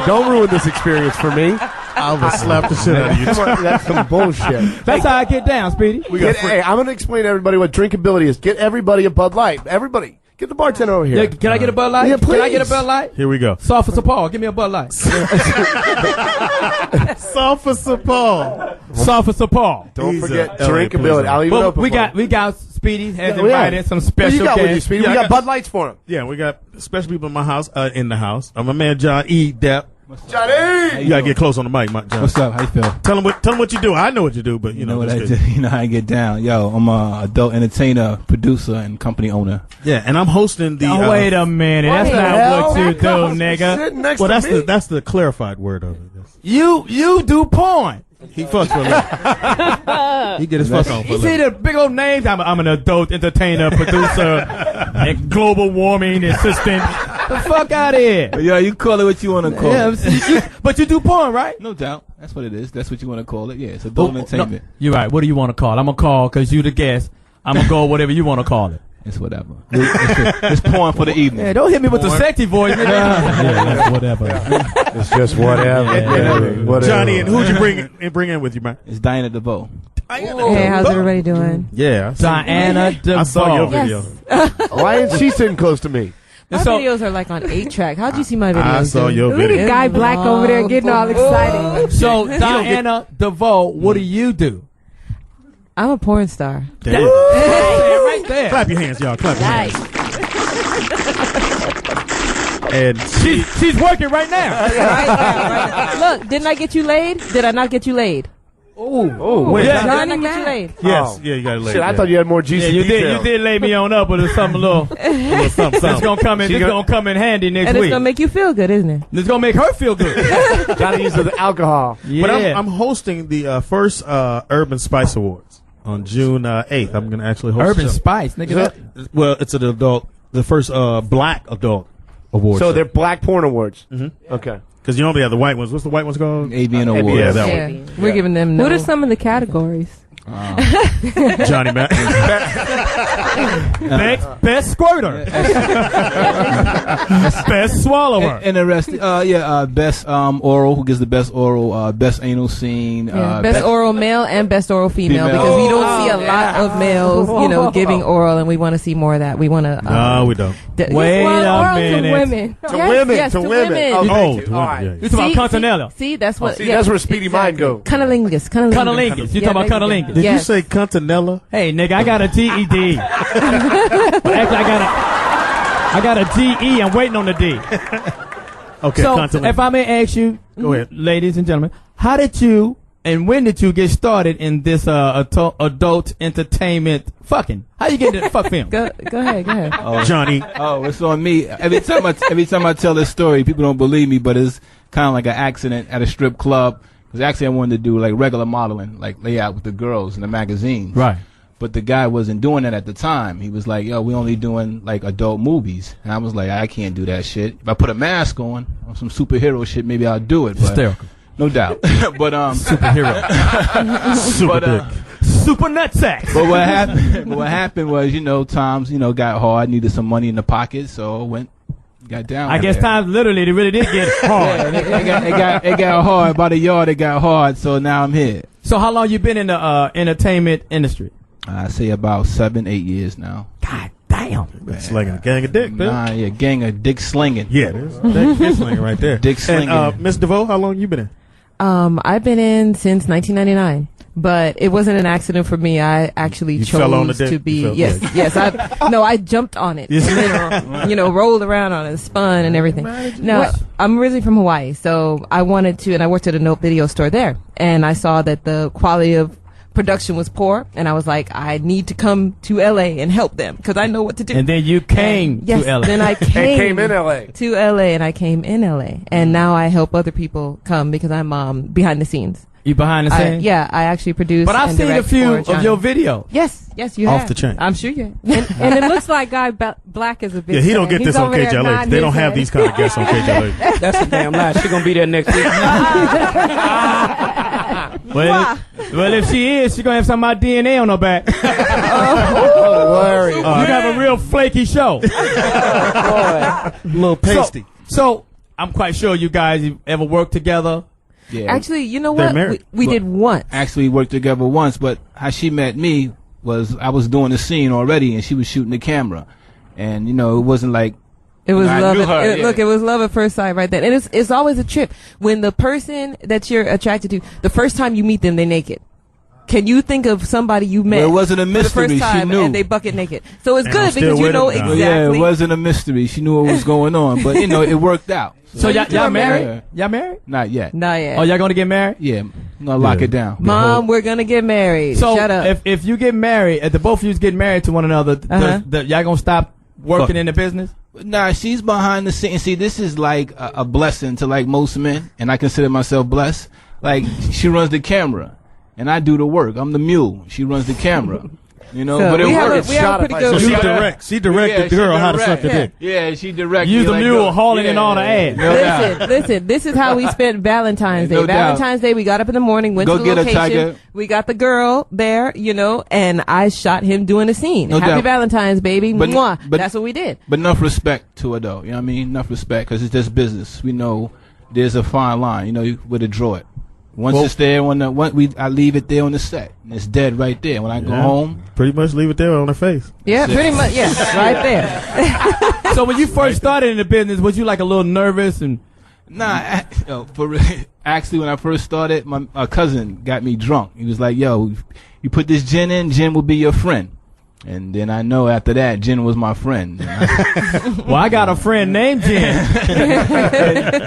Hey, don't ruin this experience for me. I will slap the shit out of you. That's some bullshit. That's how I get down, Speedy. Hey, I'm going to explain to everybody what drinkability is. Get everybody a Bud Light. Everybody. Get the bartender over here. Yeah, can I get a Bud Light? Yeah, Can I get a please. Bud Light? Here we go. Soft as a paw. Give me a Bud Light. Soft as a paw. Soft as a paw. Don't He's forget a LA drinkability. policeman. I'll even But open we got Speedy has Yeah, invited some What special you got with you, guests. Speedy? Yeah, We I got got- Bud Lights for him. Yeah, we got special people in my house. In the house. My man John E. Depp. Johnny! You gotta get close on the mic, John. What's up? How you feel? Tell him what you do. I know what you do, but you know what I just do? kidding. You know how I get down. Yo, I'm a adult entertainer, producer, and company owner. Yeah, and I'm hosting the. Oh, wait a minute. That's not what you do, nigga. Sitting next Well, to me. that's the clarified word of it. You do porn. He fucks for a living. He get his fuck on for a You see living. the big old names? I'm an adult entertainer, producer, and global warming assistant. The fuck out of here. But, yo, you call it what you want to call it. But you do porn, right? No doubt. That's what it is. That's what you want to call it. Yeah, it's adult entertainment. No, you're right. What do you want to call it? I'm going to call because you the guest. I'm going to go whatever you want to call it. It's whatever. It's porn for the evening. Yeah, don't hit me with the sexy voice, nigga. Yeah, whatever. It's just whatever. Whatever. Johnny, and who'd you bring in with you, man? It's Diana Devoe. Hey, how's everybody doing? Yeah, Diana Devoe. I saw your video. Why isn't she sitting close to me? My videos are like on 8-track. How'd you see my videos? I saw your Look at video. Guy Black over there getting all excited. So, Diana Devoe, what do you do? I'm a porn star. There you go. Right there. Clap your hands, y'all. Clap your hands. And She's working right now. Look, didn't I get you laid? Did I not get you laid? Oh, wait. Yeah. Did I Johnny not get you Mack. laid? yes, yeah, you got to lay Shit, it I down. thought you had more juicy Yeah, you details. did lay me on up with something little something. It's gonna come in. It's gonna come in handy next And it's week. gonna make you feel good, isn't it? It's gonna make her feel good. Johnny uses the alcohol. Yeah. But I'm hosting the first Urban Spice Awards on June 8th. I'm going to actually host Urban the show. Spice, nigga. Well, it's an adult, the first black adult award. So show. they're Black Porn Awards. Mm-hmm. Okay. Because you normally have the white ones. What's the white ones called? ABN Awards. Yeah, that one. We're giving them What are some of the categories? Johnny Mack. Best squirter. Best swallower. Interesting. Best oral. Who gives the best oral? Best anal scene. best oral male and best oral female, because we don't see a lot of males, giving oral, and we want to see more of that. We want to. No, we don't. Wait a minute. To women. To women. yes, to to women. women. Oh, Oh, thank to you. All women, right. yeah. You talking about Continella? See, that's what. See, that's where Speedy mind goes. Cunnilingus. Cunnilingus. You talking about cunnilingus? Did you Yes. say Continella? Hey, nigga, I got a GED. Actually, I got a DE. I'm waiting on the D. Okay, So, Continella. if I may ask you, Go ahead. ladies and gentlemen, how did you and when did you get started in this adult entertainment fucking? How you get into the fuck film? Go ahead. Oh, Johnny. Oh, it's on me. Every time I tell this story, people don't believe me, but it's kind of like an accident at a strip club. Because actually I wanted to do like regular modeling, like lay out with the girls in the magazines. Right. But the guy wasn't doing that at the time. He was like, yo, we only doing like adult movies. And I was like, I can't do that shit. If I put a mask on some superhero shit, maybe I'll do it. But Hysterical. No doubt. But superhero. Super nutsack. But what happened was, times, got hard, needed some money in the pocket, so got down. I guess times literally they really did get hard. It got hard. About a yard, it got hard. So now I'm here. So how long you been in the entertainment industry? I say about 7-8 years now. God damn. It's like a gang of dick, man. Nah, yeah, gang of dick slinging. Yeah, there's dick slinging right there. Dick slinging. And Miss Devoe, how long you been in? I've been in since 1999. But it wasn't an accident for me. I actually chose to be. Yes. I jumped on it. Rolled around on it. It's fun and everything. No, I'm originally from Hawaii, so I wanted to, and I worked at a note video store there, and I saw that the quality of production was poor, and I was like, I need to come to LA and help them because I know what to do. And then you came to LA. Then I came in LA to LA, and I came in LA, and now I help other people come because I'm behind the scenes. You behind the scenes? I actually produce. But I've seen a few of your videos. Yes, you have. Off the chain. I'm sure you have. And it looks like Guy Black is a big Yeah, he don't fan. get this on KJLA. They don't have these kind of guests on KJLA. That's a damn lie. She's gonna be there next week. Well, if she is, she's gonna have some of my DNA on her back. Hilarious. You have a real flaky show. A little pasty. So I'm quite sure you guys ever worked together. Yeah. Actually, you know what? We did once. Actually, worked together once, but how she met me was I was doing the scene already, and she was shooting the camera, and it wasn't like it was I love. knew her, Look, it was love at first sight right there, and it's always a trip when the person that you're attracted to, the first time you meet them, they're naked. Can you think of somebody you met? Well, it wasn't a mystery. For the first time she knew, and they bucket naked. So it's And good I'm still because you with know him now. exactly. Yeah, it wasn't a mystery. She knew what was going on, but it worked out. So y'all married? Yeah. Y'all married? Not yet. Not yet. Oh, y'all gonna get married? Yeah, I'm gonna lock it down. Mom, we're gonna get married. So Shut up. if you get married, if the both of you get married to one another, y'all gonna stop working in the business? Nah, she's behind the scenes. See, this is like a blessing to like most men, and I consider myself blessed. Like she runs the camera, and I do the work. I'm the mule. She runs the camera. So but it we have works. a pretty good. So she directed the girl how to suck the dick. Yeah, she directed. Use the mule hauling in all the ass. Listen, this is how we spent Valentine's Day. No doubt. Valentine's Day, we got up in the morning, went Go to the get a location. tiger. We got the girl there, and I shot him doing a scene. No Happy doubt. Valentine's, baby. But- Mwah. but- That's what we did. But enough respect to her, though. You know what I mean? Enough respect, because it's just business. We know there's a fine line. Where to draw it. Once it's there, I leave it there on the set, and it's dead right there. When I go home, pretty much leave it there on her face. Yeah, pretty much. Yeah, right there. So when you first started in the business, was you like a little nervous and? Nah, actually, when I first started, my cousin got me drunk. He was like, "Yo, you put this gin in, gin will be your friend." And then I know after that, Jen was my friend. Well, I got a friend named Jen.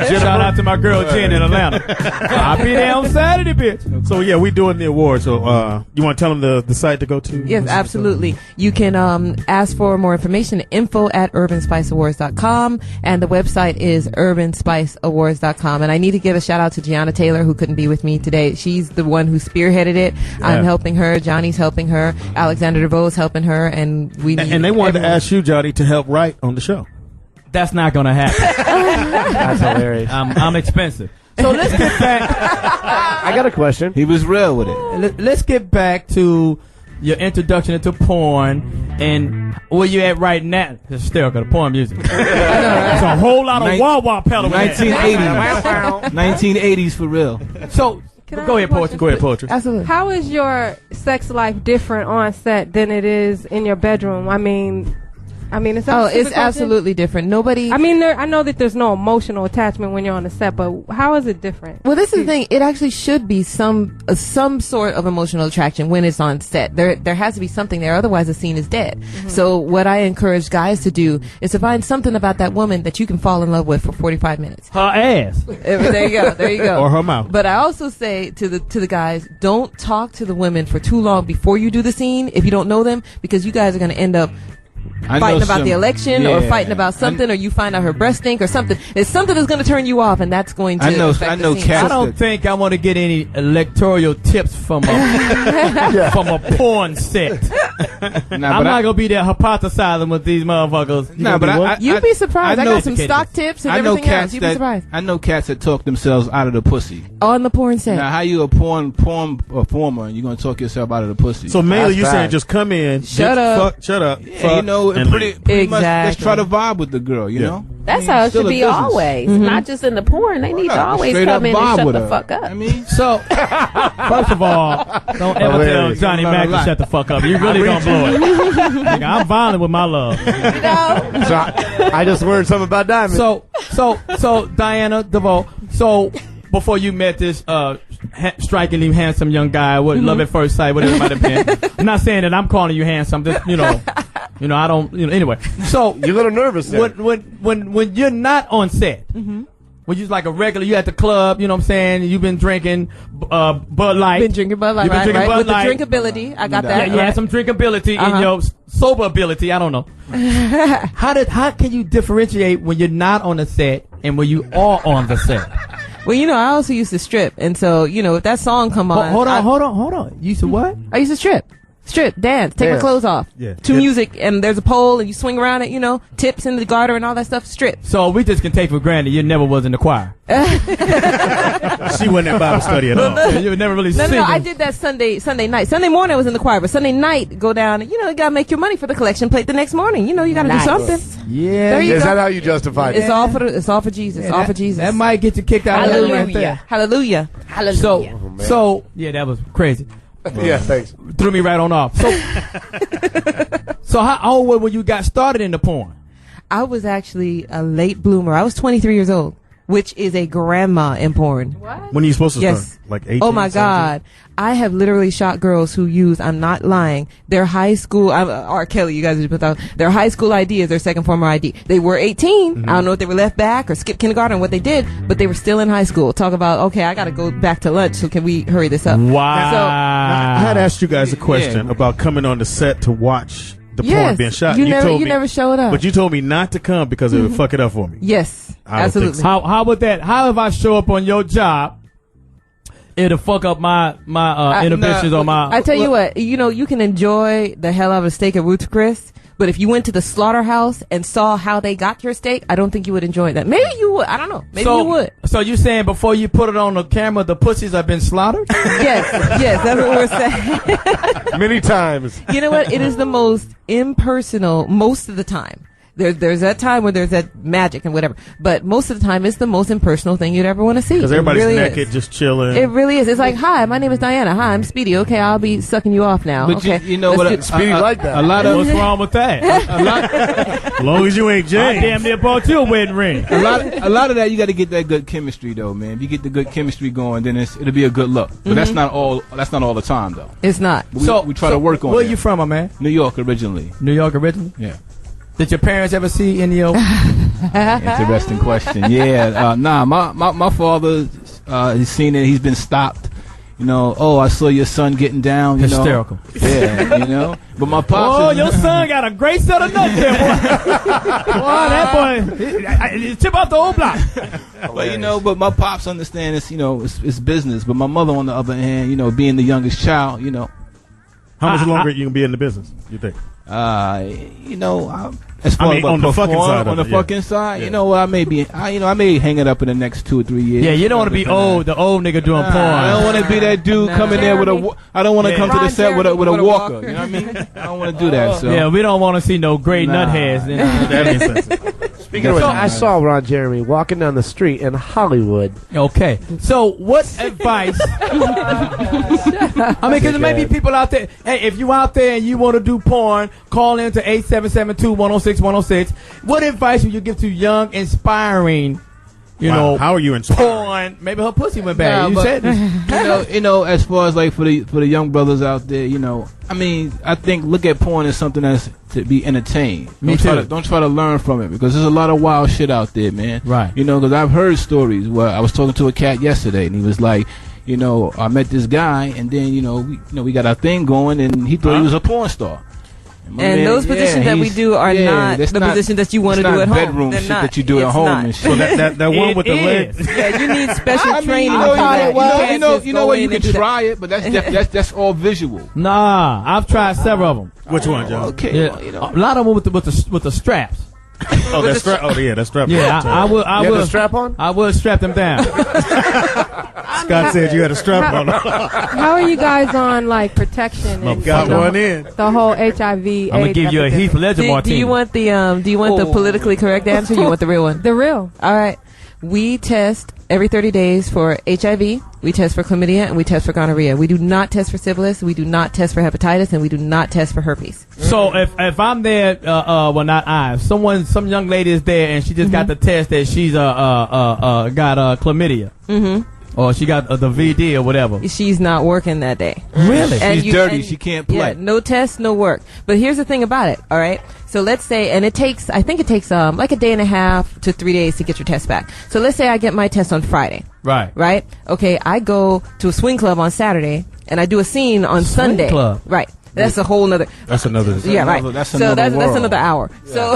Shout out to my girl Jen in Atlanta. I'll be there on Saturday, bitch. So yeah, we doing the awards. So you want to tell them the site to go to? Yes, absolutely. You can ask for more information, info@urbanspiceawards.com, and the website is urbanspiceawards.com. And I need to give a shout out to Gianna Taylor, who couldn't be with me today. She's the one who spearheaded it. Yeah. I'm helping her. Johnny's helping her. Alexander Devoe is helping her, and we need and they wanted to ask you, Johnny, to help write on the show. That's not gonna happen. That's hilarious. I'm expensive. So let's get back. I got a question. He was real with it. Let's get back to your introduction into porn and where you at right now. It's hysterical, the porn music. It's a whole lot of wah-wah pedal. 1980s. 1980s for real. So go ahead, Poetry. Go ahead, Poetry. Absolutely. How is your sex life different on set than it is in your bedroom? I mean, I mean, it's absolutely different. Nobody. I mean, I know that there's no emotional attachment when you're on the set, but how is it different? Well, this is the thing. It actually should be some sort of emotional attraction when it's on set. There has to be something there, otherwise the scene is dead. Mm-hmm. So what I encourage guys to do is to find something about that woman that you can fall in love with for 45 minutes. Her ass. There you go. Or her mouth. But I also say to the guys, don't talk to the women for too long before you do the scene if you don't know them, because you guys are going to end up fighting about the election or fighting about something, or you find out her breast stink or something. It's something that's going to turn you off, and that's going to affect the scene. I don't think I want to get any electoral tips from a porn set. I'm not going to be there hypothesizing with these motherfuckers. You'd be surprised. I got some stock tips and everything else. You'd be surprised. I know cats that talk themselves out of the pussy. On the porn set. Now, how you a porn performer and you going to talk yourself out of the pussy? So mainly you saying just come in, shut up, yeah, you know, and pretty much let's try to vibe with the girl, you know? That's how it should be always. Mm-hmm. Not just in the porn. They need to always come in and shut the fuck up. I mean, so, first of all, don't ever tell Johnny Mack to shut the fuck up. You really gonna blow it. Nigga, I'm violent with my love. So I just learned something about Diamond. So Diana Devoe, so before you met this strikingly handsome young guy with love at first sight, whatever it might have been. I'm not saying that I'm calling you handsome. Just, I don't. Anyway, so you're a little nervous there. When you're not on set, when you're like a regular, you at the club. You know what I'm saying? You've been drinking Bud Light. Been drinking Bud Light, right? With the drinkability, I got that. Yeah, you had some drinkability in your sober ability. I don't know. How can you differentiate when you're not on the set and when you are on the set? Well, I also used to strip, and so if that song come on, hold on. You used to what? I used to strip, dance, take my clothes off, to music, and there's a pole, and you swing around it, tips in the garter and all that stuff. Strip. So we just can take for granted you never was in the choir. She wasn't in Bible study at all. You would never really sing. No, I did that Sunday night. Sunday morning I was in the choir, but Sunday night go down. And, you gotta make your money for the collection plate the next morning. You gotta do something. Yeah. Is that how you justify it? It's all for Jesus. All for Jesus. That might get you kicked out. Hallelujah. Hallelujah. Hallelujah. So yeah, that was crazy. Yeah, thanks. Threw me right on off. So how old were you got started in the porn? I was actually a late bloomer. I was 23 years old, which is a grandma in porn. What? When are you supposed to start? start? Like 18? Oh my 17? God. I have literally shot girls who use, I'm not lying, their high school, R. Kelly, you guys just put out, their high school ID is their second form of ID. They were 18. I don't know if they were left back or skipped kindergarten or what they did, but they were still in high school. Talk about, okay, I got to go back to lunch, so can we hurry this up? Wow. So, I had asked you guys a question about coming on the set to watch the porn being shot. You never showed up. But you told me not to come because it would fuck it up for me. Yes, absolutely. So. How would that? How if I show up on your job? It'll fuck up my inhibitions or my. I tell you what, you can enjoy the hell out of a steak at Ruth's Chris, but if you went to the slaughterhouse and saw how they got your steak, I don't think you would enjoy that. Maybe you would. I don't know. Maybe you would. So you saying before you put it on the camera, the pussies have been slaughtered? Yes, that's what we're saying. Many times. You know what? It is the most impersonal most of the time. There's that time where there's that magic and whatever, but most of the time it's the most impersonal thing you'd ever want to see. Because everybody's really naked, just chilling. It really is. It's like, hi, my name is Diana. Hi, I'm Speedy. Okay, I'll be sucking you off now. But okay, you know what? Speedy like that. A lot of what's wrong with that? As long as you ain't James. I damn near bought you a wedding ring. A lot of that you got to get that good chemistry though, man. If you get the good chemistry going, then it'll be a good look. But that's not all. That's not all the time though. It's not. We try to work on. Where you from, my man? New York originally. New York originally? Yeah. Did your parents ever see any of? Interesting question. Yeah, my father, he's seen it. He's been stopped. I saw your son getting down. Hysterical. Yeah, But my pops. Oh, your son got a great set of nuts there, boy. Boy, that boy, tip off the old block. But but my pops understand it's business. But my mother, on the other hand, being the youngest child, How much longer you can be in the business, you think? As far as on the fucking side, on the fucking side, I may be, I may hang it up in the next 2 or 3 years. Yeah, you don't want to be the old nigga doing porn. I don't want to be that dude coming there with a. I don't want to come to the set with a walker. You know what I mean? I don't want to do that. So yeah, we don't want to see no great nut heads. That makes sense. Speaking of which, I saw Ron Jeremy walking down the street in Hollywood. Okay. So what advice? I mean, because there may be people out there. Hey, if you out there and you want to do porn, call in to 877-2-106-106. What advice would you give to young, inspiring, how are you inspired? porn? Maybe her pussy went bad. Nah, You said as far as like for the young brothers out there, I mean, I think look at porn as something that's to be entertained. Don't try to learn from it, because there's a lot of wild shit out there, man. Right. Because I've heard stories where I was talking to a cat yesterday, and he was like, I met this guy, and then we got our thing going, and he thought he was a porn star. And those positions that we do are not the positions that you want to do at home. Bedroom shit that you do at home and shit. So that one with the legs. Yeah, you need special training. You know what? You can try it, but that's all visual. Nah, I've tried several of them. Which one, John? Okay, Yeah. A lot of them with the straps. Oh, that strap. Oh, yeah, that strap. Yeah, I will. You have a strap on? I will strap them down. Scott said you had a strap on. How are you guys on like protection? And, Got one in. The whole HIV. I'm gonna give you a Heath Ledger martini. Do you want the politically correct answer? Or you want the real one? The real. All right. We test every 30 days for HIV. We test for chlamydia, and we test for gonorrhea. We do not test for syphilis. We do not test for hepatitis, and we do not test for herpes. So if I'm there, not I. If some young lady is there and she just got the test that she's got chlamydia. Mm-hmm. Or she got the VD or whatever. She's not working that day. Really? And she's dirty. She can't play. Yeah, no test, no work. But here's the thing about it, all right? So let's say, and I think it takes like a day and a half to 3 days to get your test back. So let's say I get my test on Friday. Right. Right? Okay, I go to a swing club on Saturday, and I do a scene on Sunday. Club. Right. That's a whole nother. That's another. Yeah, right. That's another hour. Yeah. So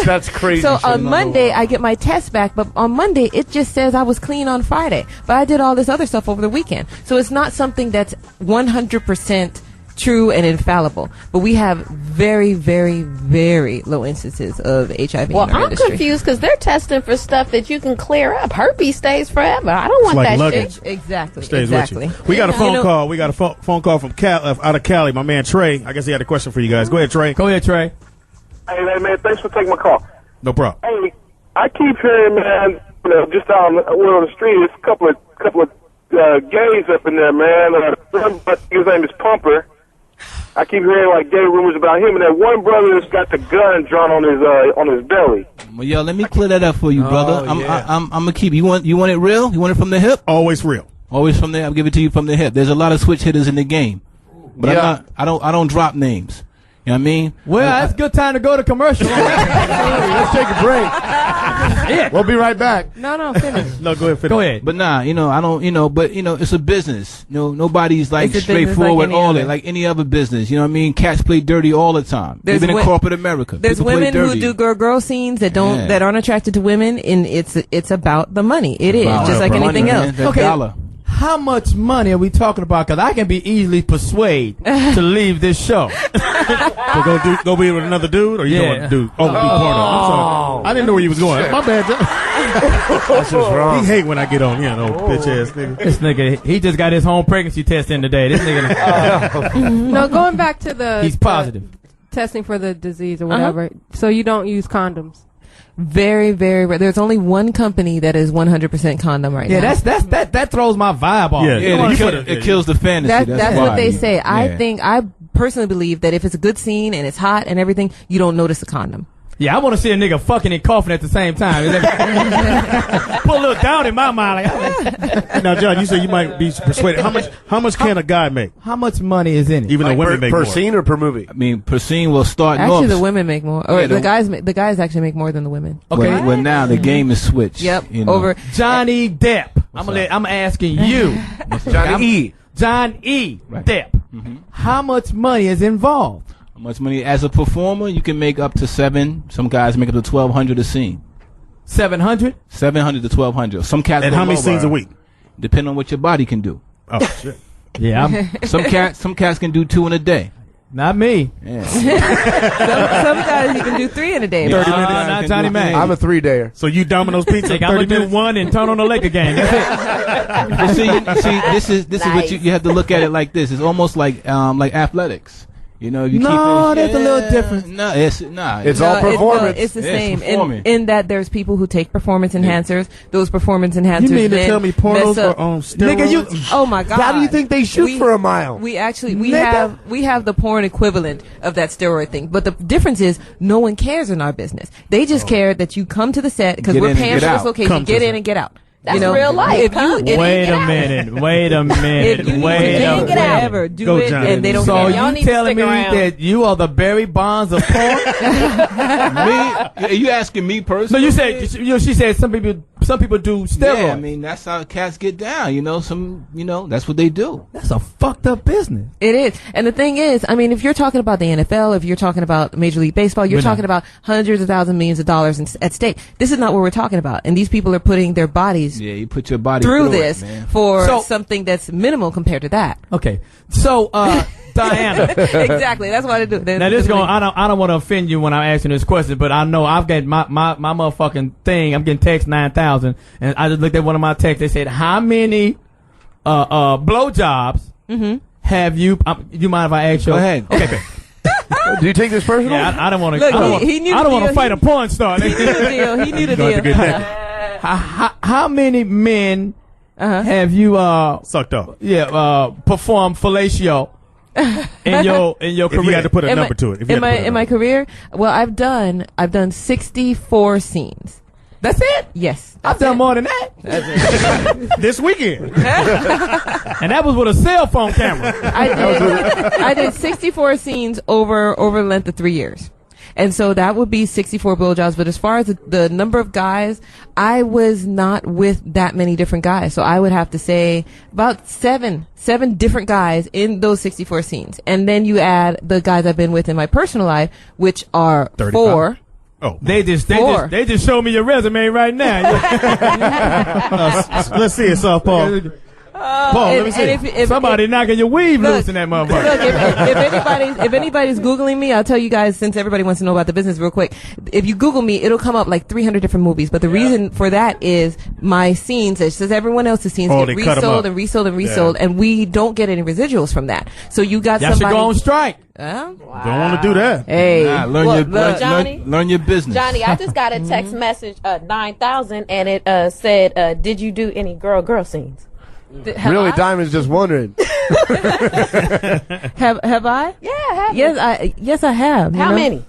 that's crazy. So on Monday I get my test back, but on Monday it just says I was clean on Friday, but I did all this other stuff over the weekend. So it's not something that's 100% true and infallible. But we have very, very, very low instances of HIV in our industry. I'm confused because they're testing for stuff that you can clear up. Herpes stays forever. I don't want that luggage. shit. Exactly. Stays exactly. with you. We got a phone call. We got a phone call from out of Cali. My man Trey. I guess he had a question for you guys. Go ahead, Trey. Go ahead, Trey. Hey, man, thanks for taking my call. No problem. Hey, I keep hearing, man, just on the street, there's a couple of gays up in there, man. His name is Pumper. I keep hearing like gay rumors about him, and that one brother has got the gun drawn on his belly. Well, yo, let me clear that up for you, brother. I'm gonna keep. You want it real? You want it from the hip? Always real. Always from there. I'll give it to you from the hip. There's a lot of switch hitters in the game, but I don't drop names. You know what I mean? Well, that's a good time to go to commercial. Let's take a break. We'll be right back. No, finish. No, go ahead, finish. Go ahead. But I don't, but it's a business. Nobody's like straightforward like all it, like any other business. You know what I mean? Cats play dirty all the time. Even in corporate America. There's People women play who do girl scenes that aren't attracted to women, and it's about the money. It is just like anything else. Okay. Dollar. How much money are we talking about? Because I can be easily persuaded to leave this show. So go be with another dude, or you going to do? Oh, be part of it. I'm sorry. I didn't know where you was going. My bad. That's just wrong. He hate when I get on. Bitch ass nigga. This nigga, he just got his home pregnancy test in today. This nigga. No, going back to he's positive. Testing for the disease or whatever. So you don't use condoms. Very, very rare. There's only one company that is 100% condom right now. Yeah, that throws my vibe off. It kills the fantasy. That's what they say. I personally believe that if it's a good scene and it's hot and everything, you don't notice a condom. Yeah, I want to see a nigga fucking and coughing at the same time. Put a little doubt in my mind. Now, John, you said you might be persuaded. How much can a guy make? How much money is in it? Even though women make more. Per scene or per movie? I mean, per scene will start. Actually, the women make more. Or the guys actually make more than the women. Okay. Well, now the game is switched. Yep. Over Johnny Depp. I'm asking you, John E. Depp. Mm-hmm. How much money is involved? Much money as a performer, you can make up to $700. Some guys make up to $1,200 a scene. 700? 700 to 1,200. Some cats. And how many scenes a week? Depending on what your body can do. Oh shit. Yeah. Some cats can do 2 in a day. Not me. Yeah. some guys you can do 3 in a day. 30 minutes. Not Johnny Mack. I'm a 3-dayer. So you Domino's pizza? I'm gonna do 1 and turn on the Laker game. That's it. see, this is what you have to look at it like this. It's almost like athletics. You know, if you No, that's a little different. No, it's all performance. It's the same performing. in that there's people who take performance enhancers. Those performance enhancers. You mean to then tell me pornos mess up- are on steroids? Nigga, Oh my God! How do you think they shoot for a mile? We actually Nigga. we have the porn equivalent of that steroid thing, but the difference is no one cares in our business. They just care that you come to the set because Get we're in and paying get for this out. location. Come to Get the in and get out. That's you know, real life, If huh? you, Wait a minute. Wait a minute. If you Wait do a get out. whatever, do Go, it, Johnny. and they don't So care. Y'all you need to telling stick me around. that you are the Barry Bonds of porn? me. Are you asking me No, personally? you said she said some people do steroids. Yeah, I mean that's how cats get down. You know, that's what they do. That's a fucked up business. It is. And the thing is, I mean, if you're talking about the NFL, if you're talking about Major League Baseball, you're We're talking not. about hundreds of thousands, millions of dollars at stake. This is not what we're talking about. And these people are putting their bodies Yeah, you put your body through it, this man. for So- something that's minimal compared to that. Okay, so Diana. Exactly. That's why they do. Now this going. I don't want to offend you when I'm asking this question, but I know I've got my motherfucking thing. I'm getting text 9,000, and I just looked at one of my texts. They said, "How many blowjobs have you?" You mind if I ask you? Go ahead. Okay. babe. Do you take this personal? Yeah, I don't want to. Look, I don't want to fight a porn star. He knew the deal. He knew the deal. How many men have you Sucked off. performed fellatio in your career? If you had to put a In number my- to it. If you had to put a in my number. career, well, I've done 64 scenes. That's it. Yes, I've done more than that. This weekend. And that was with a cell phone camera. I did 64 scenes over the length of 3 years. And so that would be 64 blowjobs. But as far as the number of guys, I was not with that many different guys. So I would have to say about seven different guys in those 64 scenes. And then you add the guys I've been with in my personal life, which are 35. 4. Oh, They just showed me your resume right now. let's see it, Paul. Paul, let me see. if Somebody knocking your weave loose in that motherfucker. Look, if anybody's Googling me, I'll tell you guys, since everybody wants to know about the business real quick, if you Google me, it'll come up like 300 different movies. But the reason for that is my scenes, just as everyone else's scenes, get they cut 'em resold up. and resold and resold, and we don't get any residuals from that. So you got Y'all should somebody. go on strike. don't want to do that. Hey, Nah, Johnny. learn your business. Johnny, I just got a text message 9,000, and it said, "Did you do any girl scenes?" Really, Diamond's just wondering. have I? Yeah, Yes, I have. How many?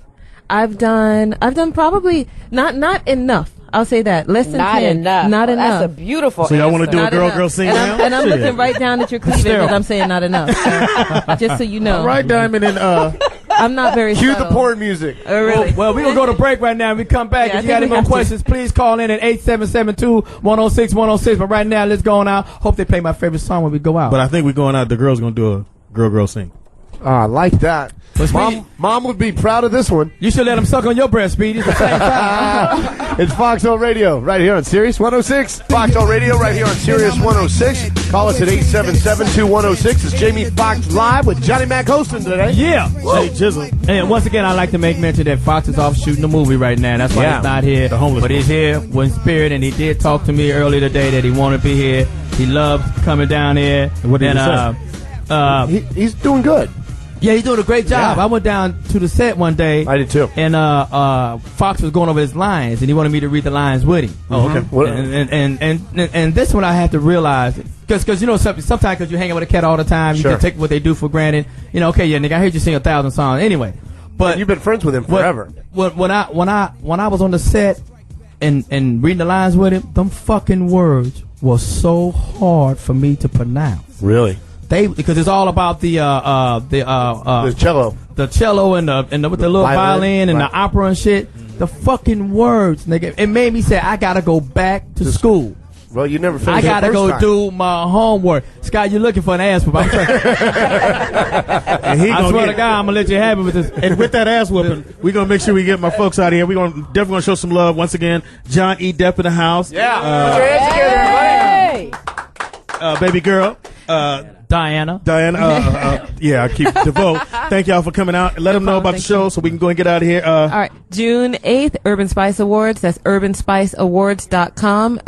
I've done probably not enough. I'll say that. Less than Not 10. enough. Not enough. That's a beautiful. So y'all want to do a Not girl enough. scene and now? I'm Shit. looking right down at your cleavage and I'm saying not enough. Just so you know. All right, Diamond, and I'm not very Cue the subtle. porn music. Really. Well, we're going to go to break right now. When we come back, Yeah, if you got I any think we more have to. questions, please call in at 8772-106-106. But right now, let's go on out. Hope they play my favorite song when we go out. but I think we're going out. The girl's going to do a girl scene. Oh, I like that. Mom would be proud of this one. You should let them suck on your breast, Speedy, at the same time. It's Foxxhole Radio right here on Sirius 106. Foxxhole Radio right here on Sirius 106. Call us at 877-2106. It's Jamie Foxx live with Johnny Mack hosting today. Yeah. Hey, Jizzle. And once again, I'd like to make mention that Fox is off shooting a movie right now. That's why Yeah. he's not here. The homeless but he's here in spirit, and he did talk to me earlier today that he wanted to be here. He loves coming down here. What did he say? He's doing good. Yeah, he's doing a great job. Yeah. I went down to the set one day. I did too. And Fox was going over his lines, and he wanted me to read the lines with him. Oh, okay. What- And this one I had to realize, because you know sometimes because you hang out with a cat all the time, Sure. you can take what they do for granted. You know, okay, yeah, nigga, I heard you sing 1,000 songs anyway. But You've been friends with him forever. When I was on the set and reading the lines with him, them fucking words were so hard for me to pronounce. Really? Because it's all about the cello. the cello and the with the little violin and right. the opera and shit. The fucking words, nigga. It made me say I gotta go back to school. Well, you never I finished gotta the go first time. do my homework. Scott, you're looking for an ass whoop. I'm trying. And he I gonna swear get- to God, I'm gonna let you have it with this. And with that ass whooping, we're going to make sure we get my folks out of here. We're definitely going to show some love once again. John E. Depp in the house. Yeah. Put your hands together, everybody. Baby girl. Diana. Yeah, I keep Devoe. Thank y'all for coming out. Let them know about the show so we can go and get out of here. All right. June 8th, Urban Spice Awards. That's urbanspiceawards.com.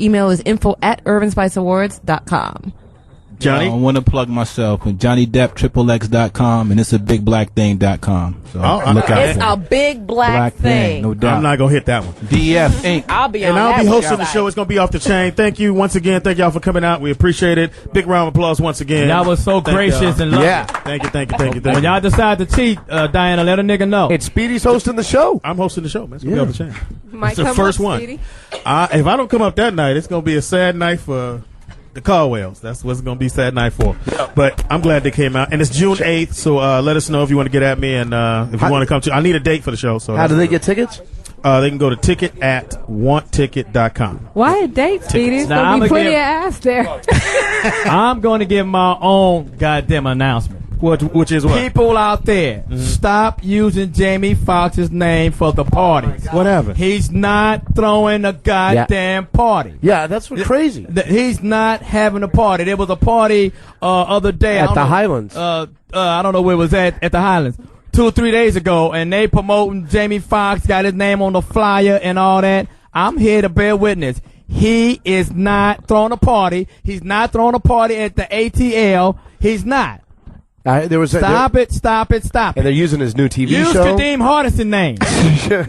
Email is info@urbanspiceawards.com. Johnny? I want to plug myself at JohnnyDeppXXX.com, and it's a bigblackthing.com. So look out It's for a it. big black thing. No doubt. I'm not going to hit that one. DF Inc. I'll be on And I'll that be hosting website. the show. It's going to be off the chain. Thank you once again. Thank y'all for coming out. We appreciate it. Big round of applause once again. Y'all was so Thank gracious y'all. and lovely. Yeah. Thank you. When y'all decide to cheat, Diana, let a nigga know. It's Speedy's hosting the show. I'm hosting the show, man. It's going to be off the chain. Might It's the come first up, one. Speedy. If I don't come up that night, it's going to be a sad night for the Caldwells. That's what's going to be a sad night for. But I'm glad they came out. And it's June 8th, so let us know if you want to get at me and if you want to come to. I need a date for the show. So How do they get tickets? They can go to ticket@wantticket.com. Why a date, Speedy? It's Now, gonna be I'ma plenty give- of ass there. I'm going to give my own goddamn announcement. Which is what? People out there, stop using Jamie Foxx's name for the parties. Whatever. He's not throwing a goddamn party. Yeah, that's what crazy. He's not having a party. There was a party other day At the Highlands. I don't know where it was at the Highlands. 2 or 3 days ago, and they promoting Jamie Foxx, got his name on the flyer and all that. I'm here to bear witness. He is not throwing a party. He's not throwing a party at the ATL. He's not. There was Stop it. And they're using his new TV Use show. Kadeem Hardison name.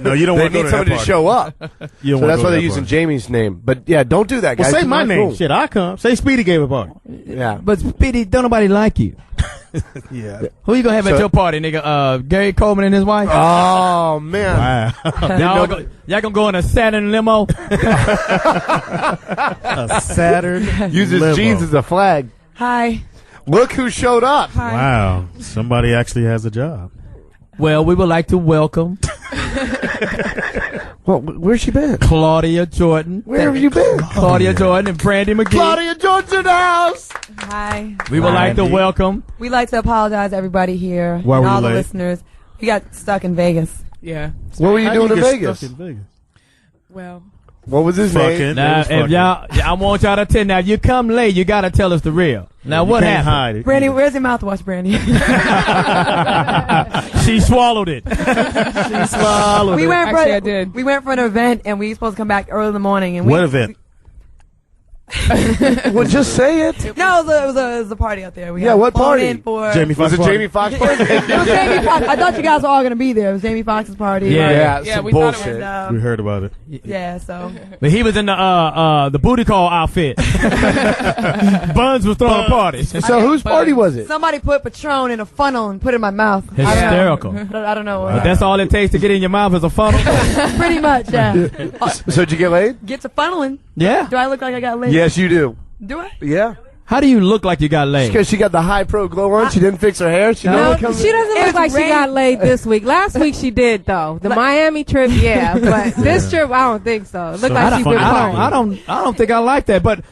No, you don't They want to go need to somebody that to show up. You don't So wanna that's go why to they're that using party. Jamie's name. But yeah, don't do that, Well, guys. say It's my not name. cool. Shit, I come. Say Speedy gave a party. Yeah. But Speedy, don't nobody like you. Yeah. Who you gonna have at So- your party, nigga? Gary Coleman and his wife? Oh man. Wow. Y'all gonna go in a Saturn limo? A Saturn. Use his limo. jeans as a flag. Hi. Look who showed up. Wow. Somebody actually has a job. Well, we would like to welcome Well, where's she been? Claudia Jordan. Where have you been? Claudia Jordan and Brandi Magee. Claudia Jordan's in the house. Hi. We would like to welcome. We'd like to apologize to everybody here Why and were you all the late? listeners. We got stuck in Vegas. Yeah. What were you How doing you in get Vegas? stuck in Vegas? Well. What was his Fucking. name? Now, It was if fucking. y'all, I want y'all to tell. Now, you come late, you gotta tell us the real. Now, You what can't happened? hide it. Brandy, where's your mouthwash, Brandy? She swallowed it. She swallowed we it. went Actually, I did. We went for an event, and we were supposed to come back early in the morning. And What event? Well, just say it. No, it was a party out there. We Yeah, had what flown party? in for Jamie Foxx Was it party? Jamie Foxx? It was Jamie Foxx. I thought you guys were all gonna be there. It was Jamie Foxx's party. Yeah. Yeah, some we thought it bullshit. And, We heard about it. yeah, so But he was in the booty call outfit. Buns was throwing parties. So whose party was it? somebody put Patron in a funnel and put it in my mouth. Hysterical. I don't know. But that's all it takes to get in your mouth is a funnel. Pretty much, yeah. So did you get laid? Get to funneling. Yeah. Do I look like I got laid? Yes, you do. Do I? Yeah. How do you look like you got laid? Because she got the high pro glow on. She didn't fix her hair. She No, normally she comes doesn't It look was like she rain- got laid this week. Last week she did though. The Miami trip, yeah, but this trip I don't think so. It looked like she been partying. I don't think I like that. But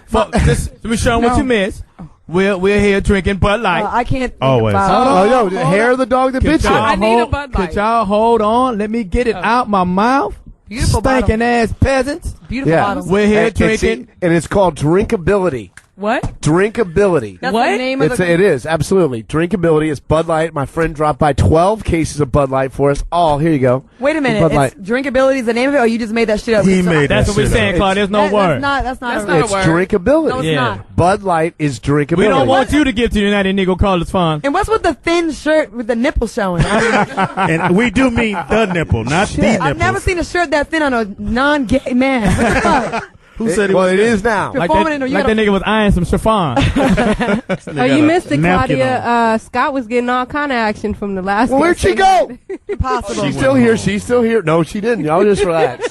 just let me show them what you missed. We're here drinking Bud Light. I can't. think Always. about- Oh, no. The hair of the dog that bit you. I need a Bud Light. Could y'all hold on? Let me get it out my mouth. Beautiful Stinking bottle. ass peasants. Beautiful Yeah. bottles. We're here And- drinking. and it's called drinkability. What? Drinkability. That's What? the name of the. It is, absolutely. Drinkability. It's Bud Light. My friend dropped by 12 cases of Bud Light for us. Oh, here you go. Wait a minute. Bud Light. It's drinkability is the name of it, or you just made that shit up? He made That's that what we're shit saying, up. Claude. There's no word. That's not That's a not a It's word. drinkability. No, it's Yeah. not. Bud Light is drinkability. We don't want you to give to the United Negro College Fund. And what's with the thin shirt with the nipple showing? And we do mean the nipple, not the nipple. I've never seen a shirt that thin on a non-gay man. What the fuck? Who said it Well, was it is now. Like Performing in a- that, you like that gotta- nigga was eyeing some chiffon. Oh, you missed it, napkin Claudia. Scott was getting all kind of action from the last. Well, where'd guest she we had. go? Impossible. She's still here. She's still here. No, she didn't. Y'all just relax.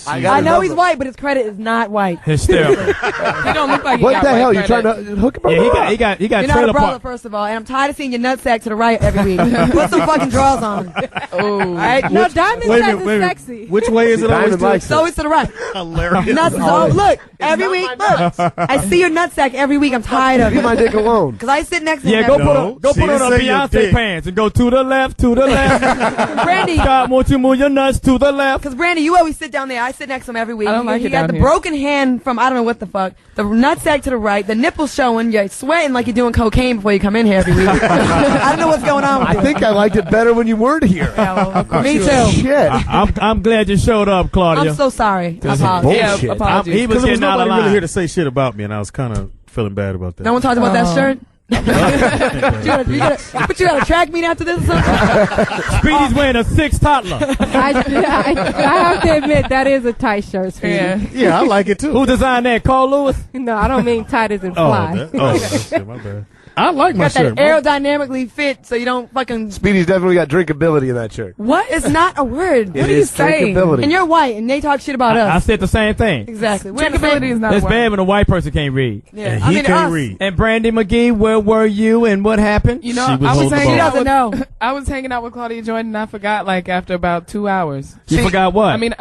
I know he's white, but his credit is not white. Hysterical. He don't look like he What got the white hell? You credit. trying to hook him up? Yeah, he got You're not a trailer brother, park. first of all, and I'm tired of seeing your nutsack to the right every week. Put some fucking drawers on. Oh, All right? no, Diamond Wait a says minute, wait a it's minute. sexy. Which way is it always Diamond to? likes It's always to the right. Hilarious. Nuts is all, look, every week, look. I see your nutsack every week. I'm tired of Leave my it. dick alone. Because I sit next to Yeah, him. go every put No. on go See, put on this a ain't your Beyonce dick. pants and go to the left, to the left. Brandy, God, won't you move your nuts to the left? because Brandy, you always sit down there. I sit next to him every week. I don't like he it got down the here. broken hand from I don't know what the fuck. The nutsack to the right. The nipples showing. You're sweating like you're doing cocaine before you come in here every week. I don't know what's going on with I you. think I liked it better when you weren't here. Yeah, well, me too. Shit. I'm glad you showed up, Claudia. I'm so sorry. I This is apologize. bullshit. Yeah, apologies. He was Because there was getting out of nobody really line. here to say shit about me, and I was kind of feeling bad about that. No one talked about that shirt. But you gotta track me after this or something? Speedy's wearing a 6 toddler. I have to admit, that is a tight shirt, Speedy. Yeah, I like it too. Who designed that? Carl Lewis? No, I don't mean tight as in fly. Shit, my bad. I like my Got shirt. that aerodynamically fit so you don't fucking. Speedy's definitely got drinkability in that shirt. What? It's not a word. It What are you is saying? drinkability. And you're white, and they talk shit about I us. said the same thing. Exactly. Drinkability is not a It's word. bad when a white person can't read. Yeah. And I he mean, can't us. read. And Brandi Magee, where were you and what happened? You know, She was I was holding the hanging ball. out She doesn't with, I was hanging out with Claudia Jordan, and I forgot like after about 2 hours. You forgot what? I mean,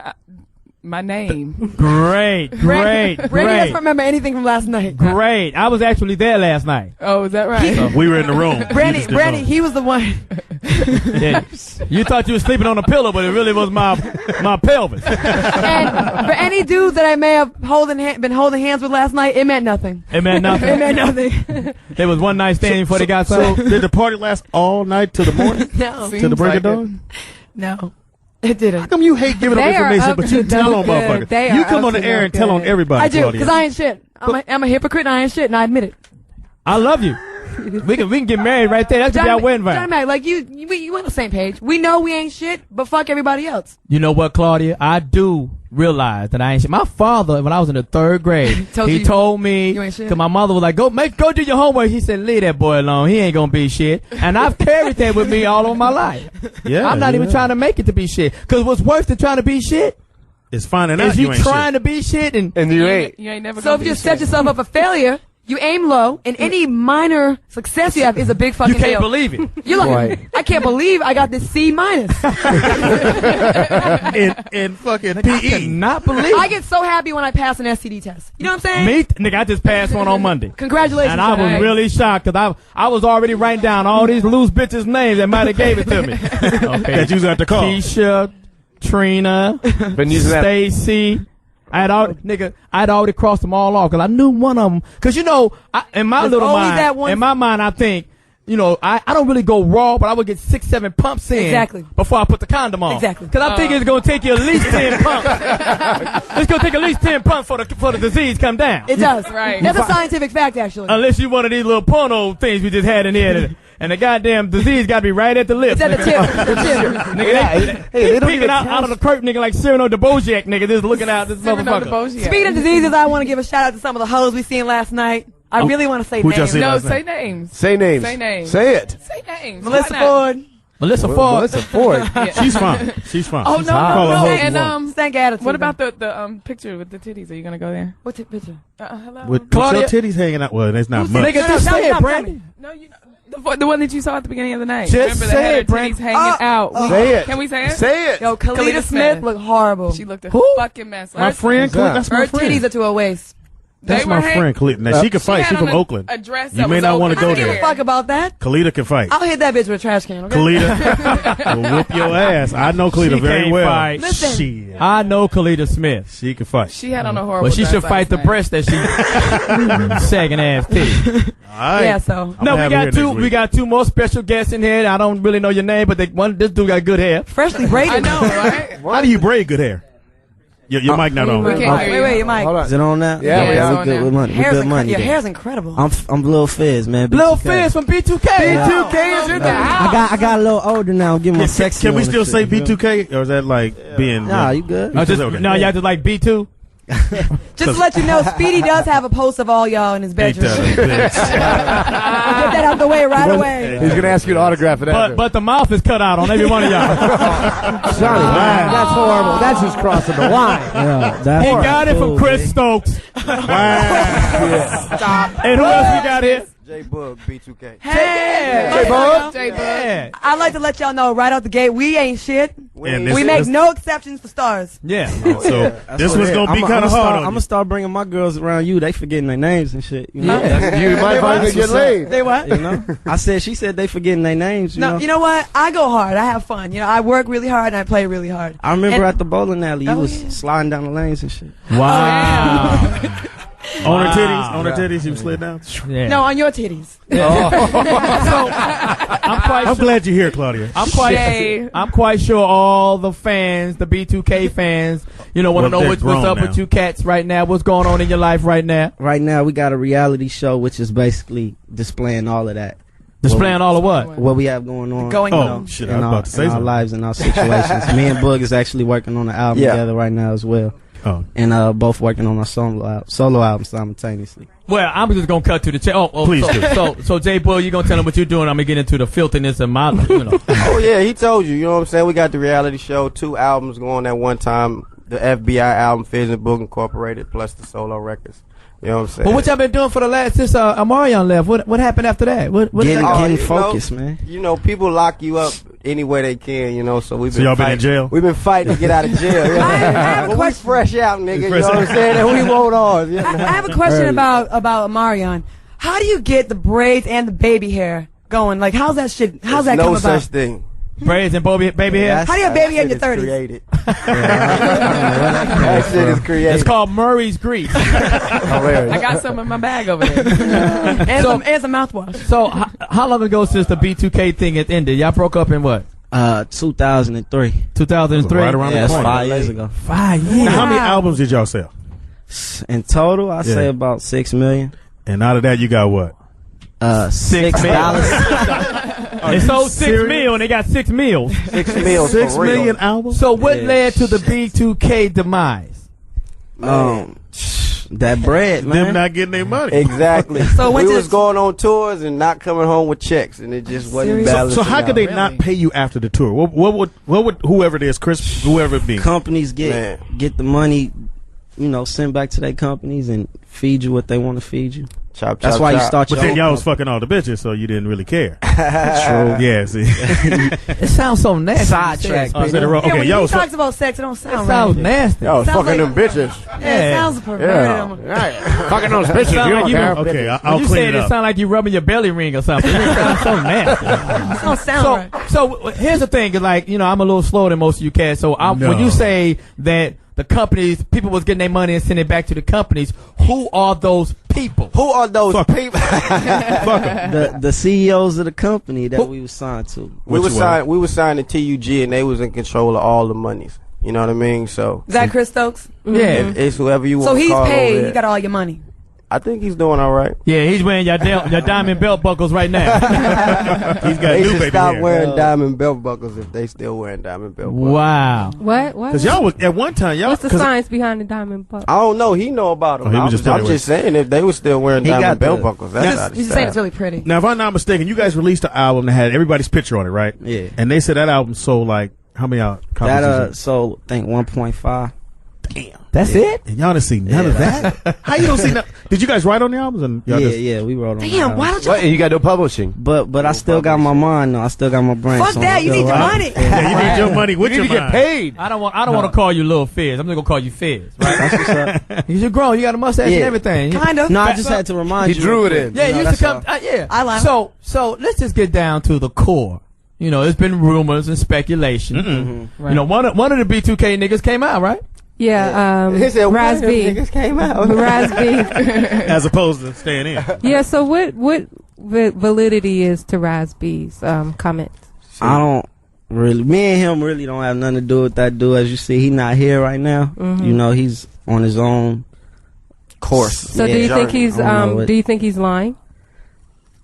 my name. Great. Randy doesn't remember anything from last night. Great. I was actually there last night. Oh, is that right? We were in the room. Brandy, he was the one. Yeah. You thought you were sleeping on a pillow, but it really was my pelvis. And for any dude that I may have been holding hands with last night, it meant nothing. It meant nothing. It meant nothing. There was one night standing before they got So signed. did the party last all night till the morning? No. To the break of dawn? No. It didn't. How come you hate giving up They are information, up but you to tell no on good. motherfuckers? They You are come up on the to air no and tell on good. everybody, I do, Claudia. because I ain't shit. I'm a hypocrite and I ain't shit, and I admit it. I love you. We can get married right there. That could be our wedding vow. Johnny Mack, like you on the same page. We know we ain't shit, but fuck everybody else. You know what, Claudia? I do realize that I ain't shit. My father, when I was in the 3rd grade, he told me, you ain't shit? because my mother was like, go do your homework. He said, leave that boy alone. He ain't gonna be shit. And I've carried that with me all of my life. Yeah, I'm not even trying to make it to be shit. Because what's worse than trying to be shit It's finding out is you you ain't trying shit. to be shit and You ain't. You ain't never So if you just set yourself up for failure, you aim low, and any minor success you have is a big fucking you can't deal. believe it. You're like, Right. I can't believe I got this C minus. in fucking I PE. cannot believe I it. get so happy when I pass an STD test. You know what I'm saying? Me, nigga, I just passed one on Monday. Congratulations. And I was Johnny. really shocked because I was already writing down all these loose bitches' names that might have gave it to me. Okay. That you got to call. Keisha, Trina, Been using that. Stacy. I'd already crossed them all off because I knew one of them. Because in my There's little always mind, that one- in my mind, I think, I don't really go raw, but I would get 6-7 pumps in Exactly. before I put the condom on. Exactly. Because I think it's gonna take you at least 10 pumps. It's gonna take at least 10 pumps for the disease come down. It does. Right. That's a scientific fact, actually. Unless you one of these little porno things we just had in here, and the goddamn disease got to be right at the lips. It's at the tip. The tip. Nigga, they don't peeking even out of the curtain, nigga, like Cyrano de Bojac, nigga, just looking out this motherfucker. Speaking of diseases, I want to give a shout out to some of the hoes we seen last night. I really want to say Who'd y'all names. see No, last say night? names. Say names. Say names. Say it. Say names. Melissa Why not? Ford. Melissa Ford. Melissa Ford. She's fine. She's fine. Oh She's no, fine. Call her no, hoe no. if you And want. Stank attitude. what about the picture with the titties? Are you gonna go there? What's the picture? Hello. With Claudia- your titties hanging out. Well, that's not much. Nigga, just No, say it, no, Brandi. No, you know, the one that you saw at the beginning of the night. Just Remember say that had it, her titties Brandi. hanging out. Say it. Can we say it? Say it. Yo, Khalida Khalida Smith Smith. looked horrible. She looked a Who? fucking mess. My friend, that's Her my friend. titties are to her waist. That's They my were friend, Khalida. Now, she can fight. She's from Oakland. A dress You that may was not want to open go I don't give there. a fuck about that. Khalida can fight. I'll hit that bitch with a trash can, okay? Khalida will whoop your ass. I know Khalida She very can't well. fight. Listen. Shit. I know Khalida Smith. She can fight. She had on a horrible Well, she dress should fight last the night. breast that she sagging ass titty. All right. Yeah, so. No, have we her here got two. next week. We got two more special guests in here. I don't really know your name, but this dude got good hair. Freshly braided. I know, right? How do you braid good hair? Your mic not on. We can't hear you. Wait, your mic. Hold on. Is it on now? Yeah, it's we on good now. with money. We Hair's good money. your then. hair's incredible. I'm Lil Fizz, man. Lil B2K. Fizz from B2K. B2K is in the house. I got a little older now. I'm getting my sexy. Can we on still and say shit, you feel me? B2K? Or is that like being. Nah, you good? No, Okay. no, y'all just like B2. Just to let you know, Speedy does have a post of all y'all in his Ain't bedroom. that a bitch? Get that out the way right away. He's going to ask you to autograph it after. But the mouth is cut out on every one of y'all. Johnny, that's horrible. That's just crossing the line. Yeah, that's He got it from cool, Chris man. Stokes. Stop. And who else we got here? J Bug, B2K. Hey, J-Bug. Yeah. I'd like to let y'all know right out the gate, we ain't shit. And We make no exceptions for stars. Yeah. So this was going to be kind of hard on I'm you. gonna start bringing my girls around you. They forgetting their names and shit. You know? You might finally get laid. They what? You know? She said they forgetting their names. You No, know? you know what? I go hard. I have fun. You know, I work really hard and I play really hard. I remember And- at the bowling alley, you Oh, was yeah. sliding down the lanes and shit. Wow. On her titties? On her titties, you slid down? Yeah. No, on your titties. I'm glad you're here, Claudia. I'm quite sure all the fans, the B2K fans, want to know what's up with you cats right now. What's going on in your life right now? Right now, we got a reality show, which is basically displaying all of that. Displaying all of what? What we have going on. Shit, I was about to say in our lives and our situations. Me and Boog is actually working on an album together right now as well. Oh. And both working on our solo album simultaneously. Well, I'm just gonna cut to the chase. Please do. So Jay Bull, you gonna tell him what you're doing? I'm gonna get into the filthiness of my, Oh yeah, he told you. You know what I'm saying? We got the reality show, 2 albums going at one time. The FBI album, Fizz and Boog Incorporated, plus the solo records. You know what I'm saying? But what y'all been doing for the last since Amarion left? What happened after that? Getting focused, man. People lock you up any way they can. So we've been. So y'all fighting. been in jail? We've been fighting to get out of jail. I have a question. We fresh out, nigga. You know what I'm saying? And we want ours. I have a question about Amarion. How do you get the braids and the baby hair going? Like, how's that come about? No such thing. Braids and baby hair? How do you have baby hair in your 30s? Created. That shit is created. It's called Murray's Grease. I got some in my bag over there. and some mouthwash. So, how long ago since the B2K thing had ended? Y'all broke up in what? 2003. 2003? Right around the corner. 5 years ago. 5 years. Now, how many albums did y'all sell? In total, I say about 6 million. And out of that, you got what? $6. They sold 6 mil and they got 6 meals. 6 meals. 6 million albums? So what led to the B2K demise? That bread, man. Them not getting their money. Exactly. So we was going on tours and not coming home with checks, and it just wasn't balanced. So how could they not pay you after the tour? What would whoever it is, Chris, whoever it be? Companies get the money, sent back to their companies and feed you what they want to feed you. That's why you start your But then own y'all was fucking all the bitches, so you didn't really care. True. Yeah, see. It sounds so nasty. Sidetrack. Okay, when y'all he was talks about sex, it don't sound It sounds right. nasty. Y'all was Sounds fucking like- them bitches. It sounds perverted. Right. Fucking those bitches. Sound You like don't you care. Okay, When I'll you clean say it it up. sounds like you rubbing your belly ring or something. It sounds so nasty. It don't sound right. So here's the thing, I'm a little slower than most of you cats. So when you say that the companies, people was getting their money and sending it back to the companies, who are those people? Who are those people? Fuck 'em. The CEOs of the company that we was signed to. We were signed to TUG, and they was in control of all the monies. You know what I mean? So Is that Chris Stokes? Yeah. it's whoever you want. So he's to call paid. over He got all your money. I think he's doing all right. Yeah, he's wearing your diamond belt buckles right now. He's got They new should baby stop hair. wearing diamond belt buckles if they still wearing diamond belt buckles. Wow. What? Because y'all was, at one time, y'all. What's the science behind the diamond buckle? I don't know. He know about them. Oh, he was I'm just saying if they were still wearing He diamond got belt the- buckles, that's out of He's just style. saying it's really pretty. Now, if I'm not mistaken, you guys released an album that had everybody's picture on it, right? Yeah. And they said that album sold like how many copies? That sold, I think 1.5. Damn. That's it? And y'all didn't see none of that? How you don't see none? Did you guys write on the albums? And y'all Yeah, we wrote on Damn, the why album. don't you? And you got no publishing. But I still got my mind though. I still got my brain. Fuck so that! I'm You still need your right. money. Yeah, you need your money with You your need to get mind. paid. I don't want to call you Lil Fizz. I'm just gonna call you Fizz. Right? That's what's up. Because you're grown. You got a mustache and Yeah. everything. Kind of. No, I just had to remind He you. drew real it quick. in. Yeah, You know, you used to that's come. all. Yeah. I like So let's just get down to the core. There's been rumors and speculation. Mm-hmm. Right. One of the B2K niggas came out, right? Yeah, He said, one of them Raspy. niggas came out. Raspy. As opposed to staying in. Yeah, so what validity is to Raspy's comments? I don't really. Me and him really don't have nothing to do with that dude. As you see, he's not here right now. Mhm. He's on his own course. So do you think he's do you think he's lying?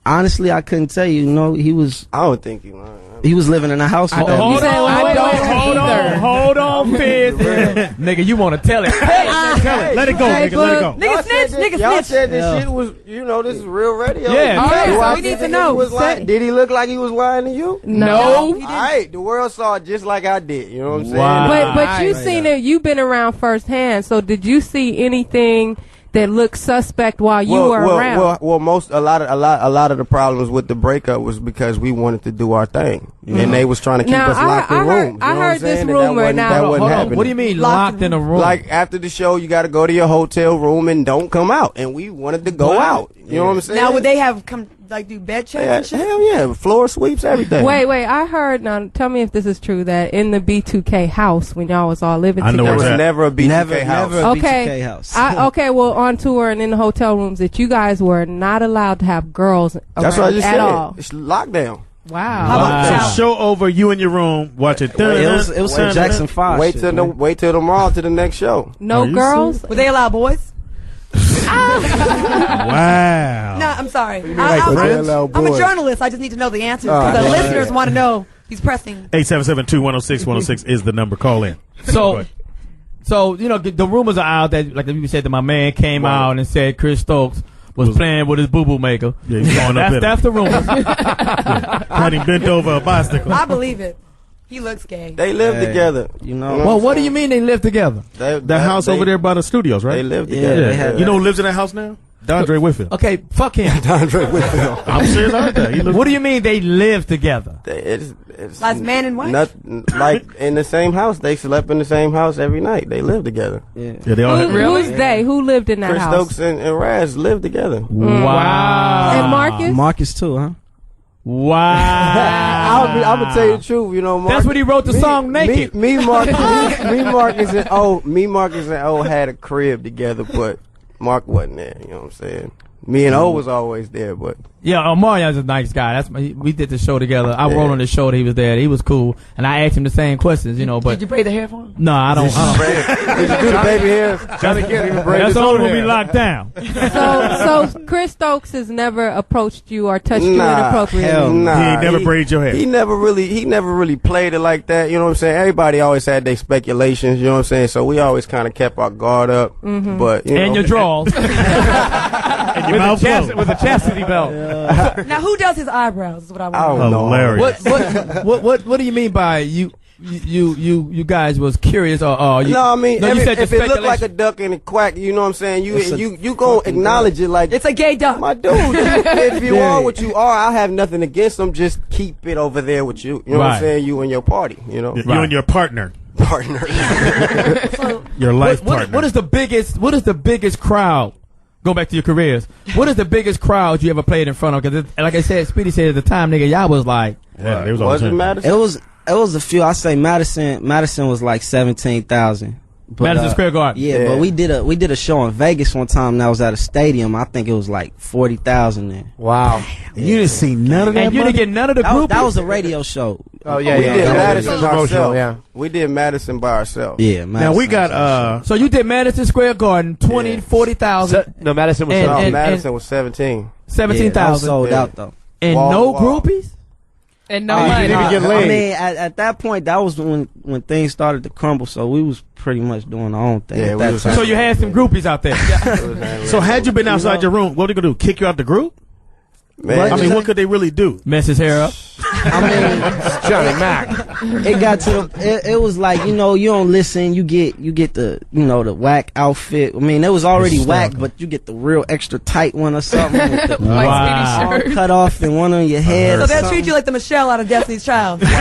Honestly, I couldn't tell you. He was. I don't think he lying. He was living in a house. Hold on, Fizz. Nigga, you want to tell it. Tell it. Let it go, nigga. Let it go. Nigga snitch. Nigga Y'all snitch. said this shit was, this is real radio. Yeah. All right, Do so I we need think to he know. was lying? Did he look like he was lying to you? No. All right, the world saw it just like I did. You know what I'm saying? Wow. But you seen it. You've been around firsthand. So did you see anything that looked suspect while you were around? Well, a lot of the problems with the breakup was because we wanted to do our thing, and they was trying to keep Now, us locked in rooms. I heard this rumor. Now, that wasn't happening. What do you mean locked in a room? Like after the show, you got to go to your hotel room and don't come out, and we wanted to go out. You know what I'm saying? Now would they have come? like do bed checks and shit? Hell yeah, floor sweeps, everything. Wait, I heard, now tell me if this is true, that in the B2K house, when y'all was all living together. There was never a B2K house. Never a B2K house. Okay, well, on tour and in the hotel rooms, that you guys were not allowed to have girls That's what I just at said. all. It's lockdown. Wow. So show over, you in your room, watch it. It was some Jackson 5 Wait shit, till man. wait till tomorrow to the next show. No girls? Would they allow boys? Wow. No, I'm sorry. like I'm friends? a journalist. I just need to know the answers Oh, because the yeah. listeners want to know. He's pressing. 877-210-610 is the number. Call in. So you know, the rumors are out that, like you said, that my man came out and said Chris Stokes was playing with his boo-boo maker. Yeah, he's going up That's the rumor. Had him bent over a bicycle. I believe it. He looks gay. They live together. You know. Well, what do you mean they live together? The house over there by the studios, right? They live together. Yeah. You know who lives in that house now? Dondre Whitfield. Okay, fuck him. Dondre Whitfield. I'm serious about that. What do you mean they live together? It's Like man and wife? like in the same house. They slept in the same house every night. They live together. Yeah. They all have, Who's they? Who lived in that Chris house? Stokes and Raz live together. Wow. And Marcus? Marcus too, huh? Wow. I'm gonna tell you the truth. You know, That's when he wrote the song Naked. Marcus and O had a crib together, but Mark wasn't there. You know what I'm saying? Me and O was always there, but Yeah, Mario's a nice guy. We did the show together. I wrote on the show that he was there. He was cool, and I asked him the same questions, you know. But Did you braid the hair for him? no, I don't. did you do the baby hairs? Johnny can't even braid That's his all own will be hair. locked down. So Chris Stokes has never approached you or touched you inappropriately. hell no. Nah, he ain't never braided your hair. He never really played it like that. You know what I'm saying? Everybody always had their speculations. You know what I'm saying? So we always kind of kept our guard up. Mm-hmm. But you And know, your drawers. And your mouth closed. With a chastity belt. Now, who does his eyebrows? Is what I want. I don't know. Hilarious. What do you mean by you guys was curious or you? No, I mean, you said if the it looked like a speculation. duck and a quack, you know what I'm saying? You gonna acknowledge it like It's a gay duck. my dude. If you are what you are, I have nothing against them. Just keep it over there with you. You know what I'm Right. saying? You and your party. You know, You and your partner. Your life partner. What is the biggest crowd? Go back to your careers. What is the biggest crowd you ever played in front of? Because like I said, Speedy said at the time, nigga, y'all was like, Yeah, they was all was the it time. Madison? It was a few. I say Madison was like 17,000. Madison Square Garden. Yeah, but we did a show in Vegas one time that was at a stadium. I think it was like 40,000 there. Wow. You didn't see none of that. And you didn't get none of the group. That was a radio show. Oh, yeah, we yeah. did yeah. Madison by Promotional, ourselves. yeah. We did Madison by ourselves. Yeah, Now we got So you did Madison Square Garden, 40,000, No, Madison was And- seven. and- Madison was 17. 17,000, sold Yeah. out though. and Wall no to wall. groupies. And no You money. didn't even get I laid. mean, at that point, that was when things started to crumble. So we was pretty much doing our own thing Yeah, at we that was- time. So you had some groupies out there. So had you been outside your room, what are they gonna do? Kick you out the group? Man, I mean, what could they really do? Mess his hair up. I mean, Johnny Mack. it got to it was like, you know, you don't listen, you get the, you know, the whack outfit. I mean, it was already whack, but you get the real extra tight one or something with the White Wow. Speedy shirt. cut off and one on your head. So or they'll something. treat you like the Michelle out of Destiny's Child. you get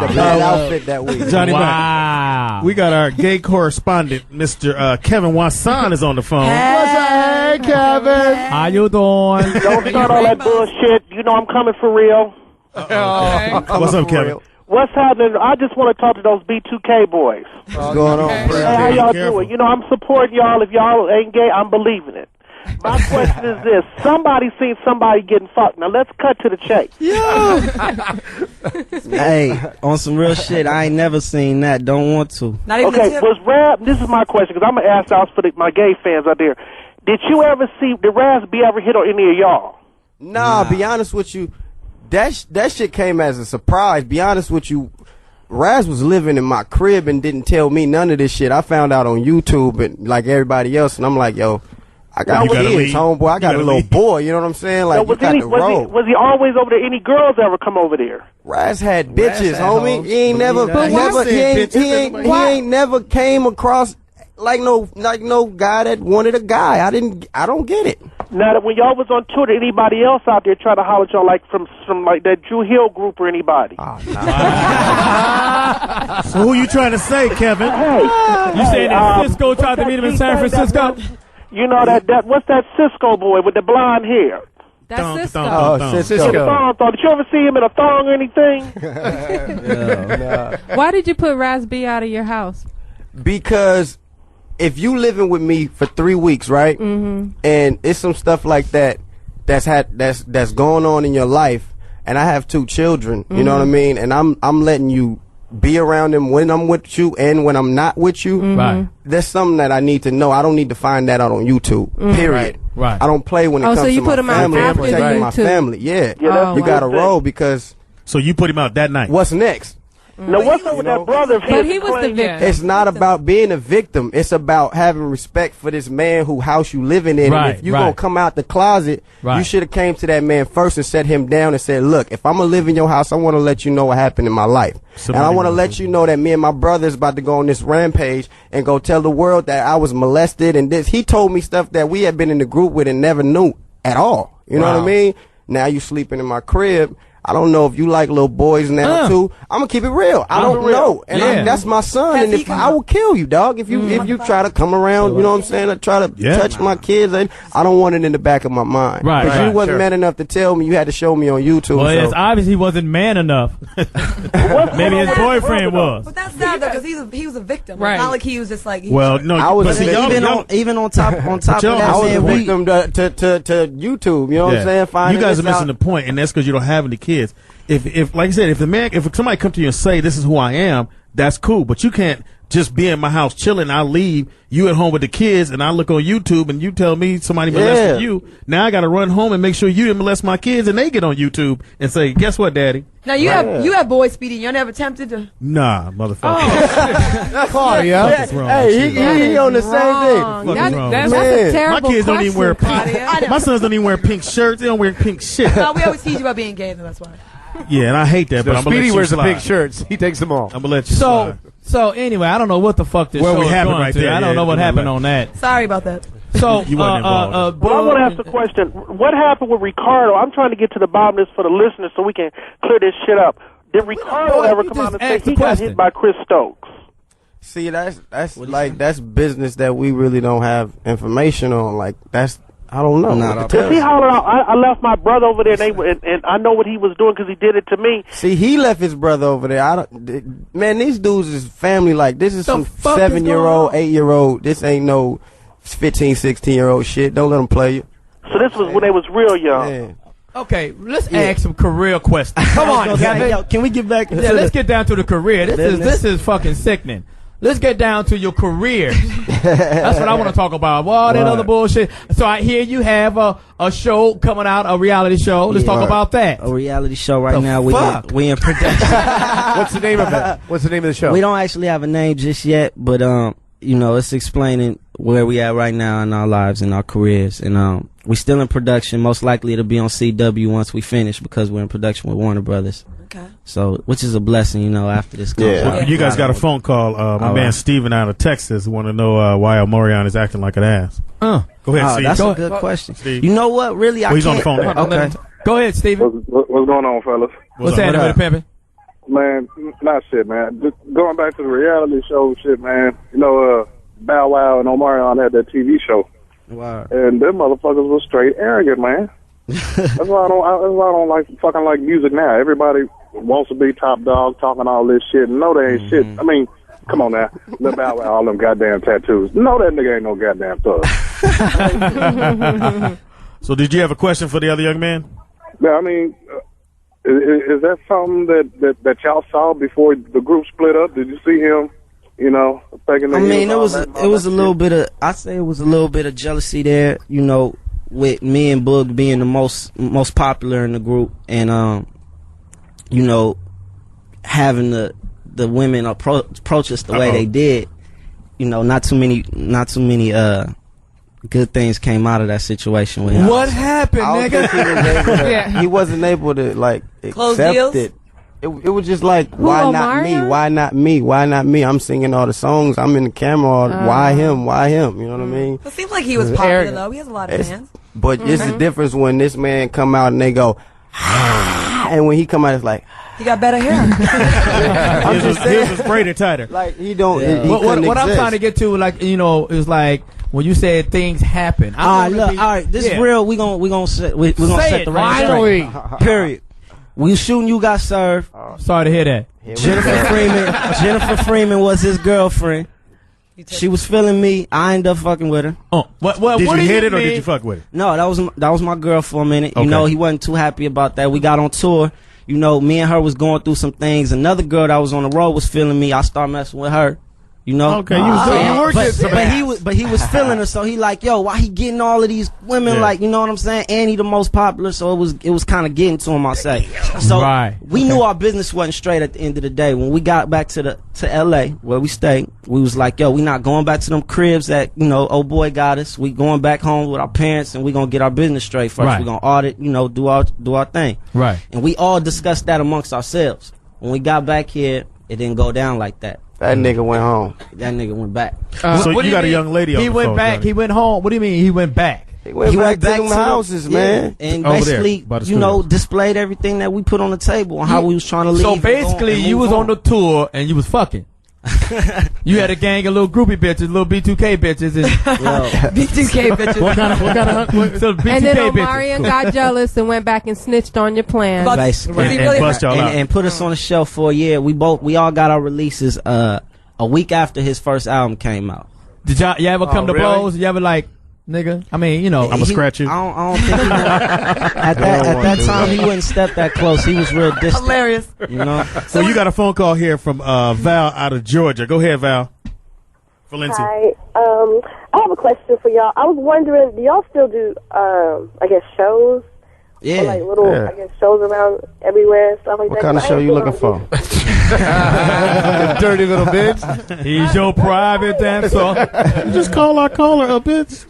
the bad outfit that week. Johnny Mack. Wow. We got our gay correspondent, Mr. Kevin Wasson, is on the phone. Hey, Kevin. How you doing? Don't start all that bullshit. You know I'm coming for real. What's up, Kevin? What's happening? I just want to talk to those B2K boys. What's going on? Hey, how y'all doing? You know, I'm supporting y'all. If y'all ain't gay, I'm believing it. My question is this. Somebody seen somebody getting fucked. Now, let's cut to the chase. Hey, on some real shit, I ain't never seen that. Don't want to. Not even Okay, the tip. was Rab, this is my question, because I'm going to ask out for my gay fans out there. Did you ever see, did Raspy ever hit on any of y'all? Nah, be honest with you, that shit came as a surprise. Be honest with you, Raz was living in my crib and didn't tell me none of this shit. I found out on YouTube and like everybody else, and I'm like, yo, I got You gotta kids, leave. homeboy. I got a gotta little leave. boy. You know what I'm saying? Like, So you got to roll. was he always over there? Any girls ever come over there? Raz had bitches, had homie. hoes. He ain't never, But he why never, said he bitches? ain't never came across like no guy that wanted a guy. I don't get it. Now, that when y'all was on tour, did anybody else out there try to holler at y'all, like from like that Drew Hill group or anybody? So who you trying to say, Kevin? Hey, You saying that Cisco tried to meet him in San Francisco? You know that what's that Cisco boy with the blonde hair? That's Cisco. Cisco. Did you ever see him in a thong or anything? Why did you put Raspy out of your house? Because if you living with me for 3 weeks, right, and it's some stuff like that's going on in your life, and I have 2 children, you know what I mean, and I'm letting you be around them when I'm with you and when I'm not with you. Right. There's something that I need to know. I don't need to find that out on YouTube. Period. Right. I don't play when it comes so you to put my him out family. I'm after protecting my YouTube. family. Yeah. Yeah, You got to roll because. So you put him out that night. What's next? Now, what's up with that brother of his? But he was the victim. It's not about being a victim. It's about having respect for this man who house you living in. Right, And if you gonna come out the closet, you should have came to that man first and set him down and said, "Look, if I'm gonna live in your house, I want to let you know what happened in my life, and I want to let you know that me and my brother is about to go on this rampage and go tell the world that I was molested and this." He told me stuff that we had been in the group with and never knew at all. You know what I mean? Now you sleeping in my crib. I don't know if you like little boys now too. I'm gonna keep it real. I don't know, and that's my son. And if I will kill you, dog, if you try to come around, you know what I'm saying, or try to touch my kids, and I don't want it in the back of my mind. Right. Because you wasn't man enough to tell me. You had to show me on YouTube. Well, so. it's obvious he wasn't man enough. Maybe his boyfriend was. But that's sad though, because he was a victim. Right. It's not like he was just like. Well, no, I was but see, even on top of that, I was a man, victim to YouTube. You know what I'm saying? Finding you guys are this missing out. the point, and that's because you don't have any kids. If like I said, if somebody come to you and say this is who I am, that's cool. But you can't just be in my house chilling. I leave you at home with the kids, and I look on YouTube, and you tell me somebody molested you. Now I got to run home and make sure you didn't molest my kids, and they get on YouTube and say, "Guess what, Daddy?" Now you have boys, Speedy. You're never tempted to. Nah, motherfucker. Claudia. Hey, he on the same thing. That's a terrible My kids don't even wear pink. Claudia. My sons don't even wear pink shirts. They don't wear pink shit. No, we always tease you about being gay, so that's why. Yeah, and I hate that, but I'm gonna let Speedy you wears the slide. pink shirts. He takes them all. I'm gonna let you slide. So anyway, I don't know what the fuck this Well, show we is have it going right to. there, I don't yeah, know what you happened know on that. Sorry about that. So You wasn't involved. Well, I want to ask the question: what happened with Ricardo? I'm trying to get to the bottom of this for the listeners, so we can clear this shit up. Did Ricardo ever come out and say he got hit by Chris Stokes? See, that's business that we really don't have information on. Like I don't know. Because he hollered out, I left my brother over there, and I know what he was doing because he did it to me. See, he left his brother over there. Man, these dudes is family. Like, this is some 7-year-old, 8-year-old. This ain't no 15, 16-year-old shit. Don't let them play you. So this was when they was real young. Yeah. Okay, let's ask some career questions. Come on, Kevin. Can we get back? Let's get down to the career. This is fucking sickening. Let's get down to your career. That's what I want to talk about. All that other bullshit. So I hear you have a show coming out, a reality show. Let's talk about that. A reality show right now. We in production. What's the name of it? What's the name of the show? We don't actually have a name just yet, but it's explaining where we at right now in our lives and our careers, and we still in production. Most likely it'll be on CW once we finish because we're in production with Warner Brothers. Okay. So, which is a blessing, after this comes out. Well, you guys got a phone call. My man Steven out of Texas want to know why Omarion is acting like an ass. Go ahead, Steve. That's a good question. Steve. You know what? Really, he's on the phone now. Okay. Go ahead, Steven. What's going on, fellas? What's happening with the pimpin'? Man, not shit, man. Just going back to the reality show shit, man. Bow Wow and Omarion had that TV show. Wow. And them motherfuckers was straight arrogant, man. That's why I don't like music now. Everybody wants to be top dog, talking all this shit. No, they ain't shit. I mean, come on now. Let Bow Wow all them goddamn tattoos. No, that nigga ain't no goddamn thug. So, did you have a question for the other young man? Yeah, I mean, is that something that y'all saw before the group split up? Did you see him? Taking. I mean, it was a little bit of. I say it was a little bit of jealousy there. With me and Boog being the most popular in the group, and having the women approach us the way they did. Not too many good things came out of that situation with him. What happened, nigga? He wasn't able to Close accept deals? it. It was just like, why not me? Why not me? Why not me? I'm singing all the songs. I'm in the camera. Why him? Why him? You know what I mean? It seems like he was popular though. He has a lot of fans. But it's the difference when this man come out and they go, and when he come out, it's like, He got better hair. His was braided tighter. Like he don't. Yeah. He what I'm trying to get to, like, you know, is like when you said things happen. All right, look. All right, this is real. We gonna set the right straight. Period. We shooting. You got served. Sorry to hear that. Jennifer Freeman was his girlfriend. She was feeling me. I ended up fucking with her. Oh, did you hit it or did you fuck with it? No, that was my girl for a minute. Okay. You know, he wasn't too happy about that. We got on tour. You know, me and her was going through some things. Another girl that was on the road was feeling me. I started messing with her. You know, okay, you were getting some ass. But he was feeling her, so he like, yo, why he getting all of these women? Like, you know what I'm saying? And he the most popular, so it was kind of getting to him. I say, so we knew our business wasn't straight at the end of the day. When we got back to LA where we stayed, we was like, yo, we not going back to them cribs that, you know, old boy got us. We going back home with our parents, and we gonna get our business straight first. Right. We gonna audit, you know, do our thing. Right. And we all discussed that amongst ourselves. When we got back here, it didn't go down like that. That nigga went home. That nigga went back. So you got a young lady on He the went phone, back. Johnny. He went home. What do you mean? He went back. He went back to them houses, man. And Over there, basically, by the you know, studio. displayed everything that we put on the table and how we was trying to leave. So and basically, and you move was on the tour and you was fucking. You had a gang of little groupie bitches, little B2K bitches, and B2K bitches. What kind of so B2K And then bitches. Omarion got jealous and went back and snitched on your plan. Basically. and bust y'all out. And put us on the shelf for a year. We all got our releases a week after his first album came out. Did you ever come to really? blows? You ever like, nigga? I mean, you know, I'm gonna scratch you. I don't think he at that time he wouldn't step that close. He was real distant. Hilarious. You know. So you got a phone call here from Val out of Georgia. Go ahead, Val. Valencia. Hi. I have a question for y'all. I was wondering, do y'all still do, I guess, shows? Yeah. Or like little, I guess, shows around everywhere and stuff like that? What kind of show you looking for? Dirty little bitch. He's your private dancer. You just call our caller a bitch.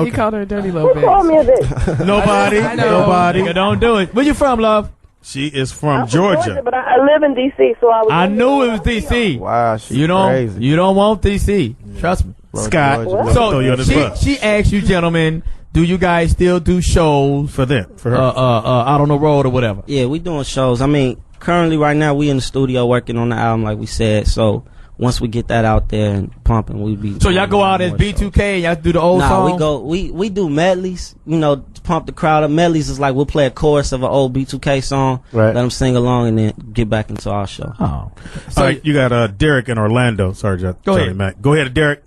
He called her a dirty little Who called me a bitch? Nobody. Nigga, don't do it. Where you from, love? She is from I'm Georgia. But I live in D.C., so I knew it was D.C. Wow, she's You crazy. don't want D.C. Trust me. Scott. So you on this bus. she asked you, gentlemen, do you guys still do shows For them. For her. out on the road or whatever? Yeah, we doing shows. I mean, currently right now we in the studio working on the album, like we said. So once we get that out there and pumping, we be. So y'all go out as B2K and y'all do the old song? We do medleys. You know, to pump the crowd up. Medleys is like we'll play a chorus of an old B2K song, Right. let them sing along, and then get back into our show. Oh, So all right, you got Derek in Orlando. Sorry, Go Johnny ahead. Mack. Go ahead, Derek.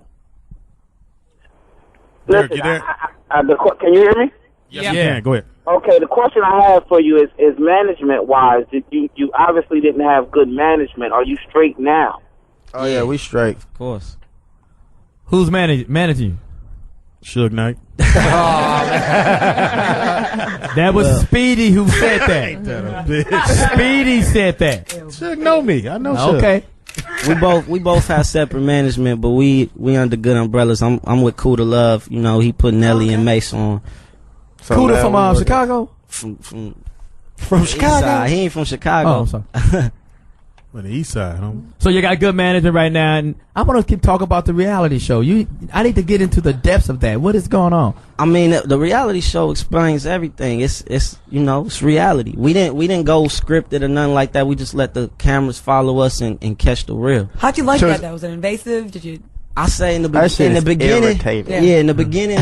Derek, Listen, you there? can you hear me? Yes, you can. Go ahead. Okay, the question I have for you is management wise. Did you obviously didn't have good management? Are you straight now? Oh yeah, we straight. Of course. Who's managing you? Suge Knight. That was Speedy who said that. Speedy said that. Suge know me. I know Suge. Okay. We both have separate management, but we under good umbrellas. I'm with Cool to Love. You know, he put Nelly and Mace on. So Cuda now from we Chicago? From Chicago? Eastside. He ain't from Chicago. Oh, sorry. On the east side, huh? So you got good management right now, and I want to keep talking about the reality show. I need to get into the depths of that. What is going on? I mean, the reality show explains everything. It's you know, it's reality. We didn't go scripted or nothing like that. We just let the cameras follow us and catch the real. How'd you like that though? Was it invasive? Did you? I say in the That shit is beginning, irritating. yeah, in the beginning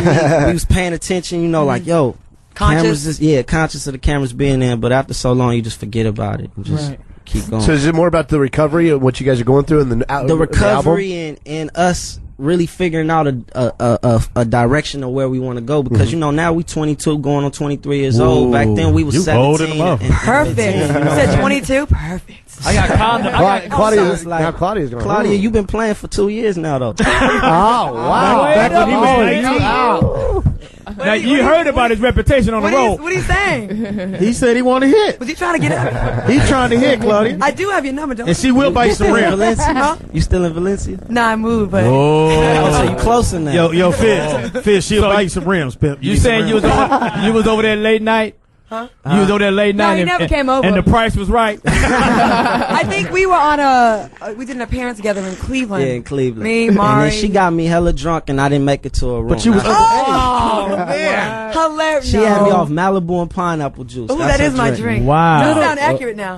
we was paying attention. You know, like yo, Conscious? cameras conscious of the cameras being there. But after so long, you just forget about it and just keep going. So is it more about the recovery of what you guys are going through and the recovery and us really figuring out a direction of where we want to go, because you know, now we 22 going on 23 years old. Back then we was 17 and perfect. 15, you know? You said 22. Perfect. I got condom. Claudia's like, now Claudia's going. Claudia, you've been playing for 2 years now, though. Oh wow! Back when he was 19. Now you heard about his reputation on the road. What are you saying? He said he wanted to hit. Was he trying to get it? He's trying to hit, Claudia. I do have your number, don't And she will buy you some rims. Valencia? Huh? You still in Valencia? Nah, I moved, but Oh, so you closer now. Yo, Fizz, she'll buy you some rims, pimp. You need some saying you rims? was over there late night? Huh? You was over there late No, night. he and, never came over. And the price was right. I think we were on we did an appearance together in Cleveland. Yeah, in Cleveland. Me, And Mari. then she got me hella drunk, and I didn't make it to a room. But you was Oh, man. Hilarious. She had me off Malibu and pineapple juice. Ooh, That's that is her my drink. drink. You sound accurate now.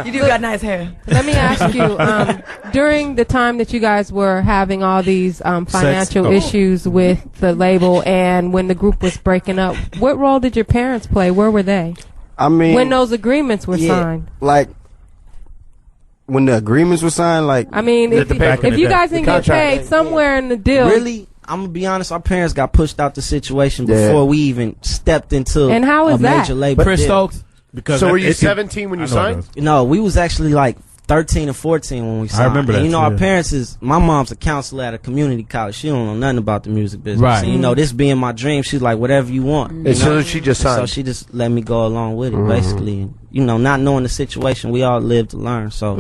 You do got nice hair. Let me ask you, during the time that you guys were having all these financial issues with the label and when the group was breaking up, what role did your parents play? Where were they? I mean, when those agreements were signed? Like, when the agreements were signed, like... I mean, if you guys didn't get paid somewhere in the deal... Really? I'm gonna be honest. Our parents got pushed out the situation before we even stepped into and how is a major label. Chris Stokes. Because so were you 17 when you signed? No, we was actually like 13 or 14 when we signed. I remember that. And, you know, our parents is. My mom's a counselor at a community college. She don't know nothing about the music business. Right. So, you know, this being my dream, she's like, whatever you want. And so she just signed. So she just let me go along with it, basically. And, you know, not knowing the situation, we all live to learn. So,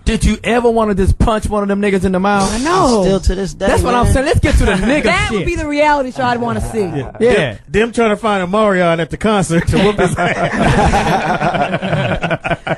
did you ever want to just punch one of them niggas in the mouth? I know. Still to this day. That's what I'm saying. Let's get to the nigga That shit. would be the reality show I'd want to see. Yeah. Them trying to find a Marion at the concert to whoop his ass.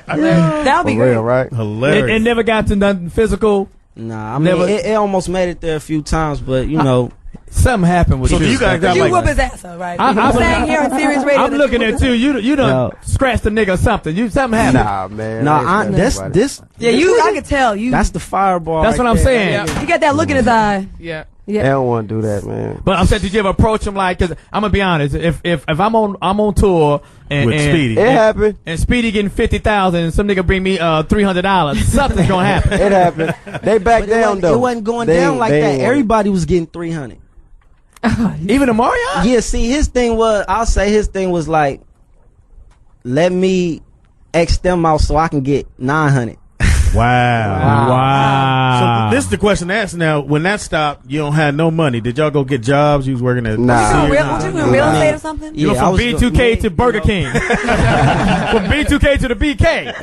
That would be For great. real, right? Hilarious. It never got to nothing physical. Nah, I mean, it almost made it there a few times, but, you know. Something happened with So you guys got You like... whoop his ass up, right? I'm saying here on Sirius Radio. I'm looking at you done scratched the nigga or something. Something happened. Nah, man. Nah, this. Yeah, I could tell. That's the fireball. That's right what I'm there. saying. You got that look in his eye. Yeah. They don't want to do that, man. But I'm saying, did you ever approach him like? Cause I'm gonna be honest. If I'm on tour and With Speedy. It happened. and Speedy getting 50,000 and some nigga bring me $300, something's gonna happen. It happened. They backed down, though. It wasn't going They down ain't- like they that. ain't want it. Everybody was getting 300. Even the Mario? Yeah, see, his thing was, I'll say his thing was like, let me X them out so I can get 900. Wow. So this is the question to ask now. When that stopped, you don't have no money. Did y'all go get jobs? You was working at... Nah. Was you in real estate or something? You Yeah, went from B2K to Burger King. From B2K to the BK.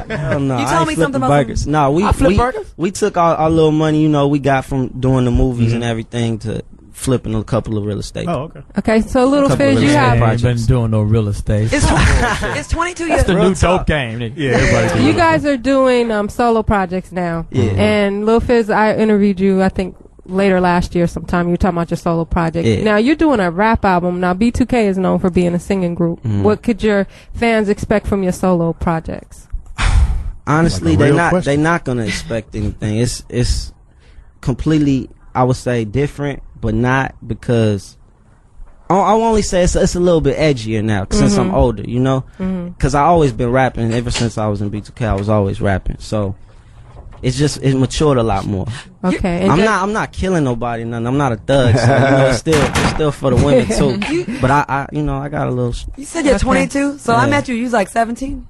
Hell no, You I told ain't me flip something the about burgers. No, I flip burgers? we took our little money, you know, we got from doing the movies and everything to flipping a couple of real estate. Oh, okay. Okay, so Little Couple Fizz, of you real have I ain't been doing no real estate. It's 22 years. That's the new dope game, nigga. Yeah, everybody. you guys are doing solo projects now. Yeah. And Lil Fizz, I interviewed you, I think, later last year sometime. You were talking about your solo project. Yeah. Now, you're doing a rap album. Now, B2K is known for being a singing group. What could your fans expect from your solo projects? Honestly, Like a real they're question. not gonna expect anything. It's completely, I would say, different, but not because I'll only say it's a little bit edgier now since I'm older, you know, because I always been rapping ever since I was in B2K. I was always rapping, so it matured a lot more. Okay. And I'm not killing nobody, nothing. I'm not a thug, so you know, it's still for the women too. But I got a little. You said you're 22, so I met you. You was like 17.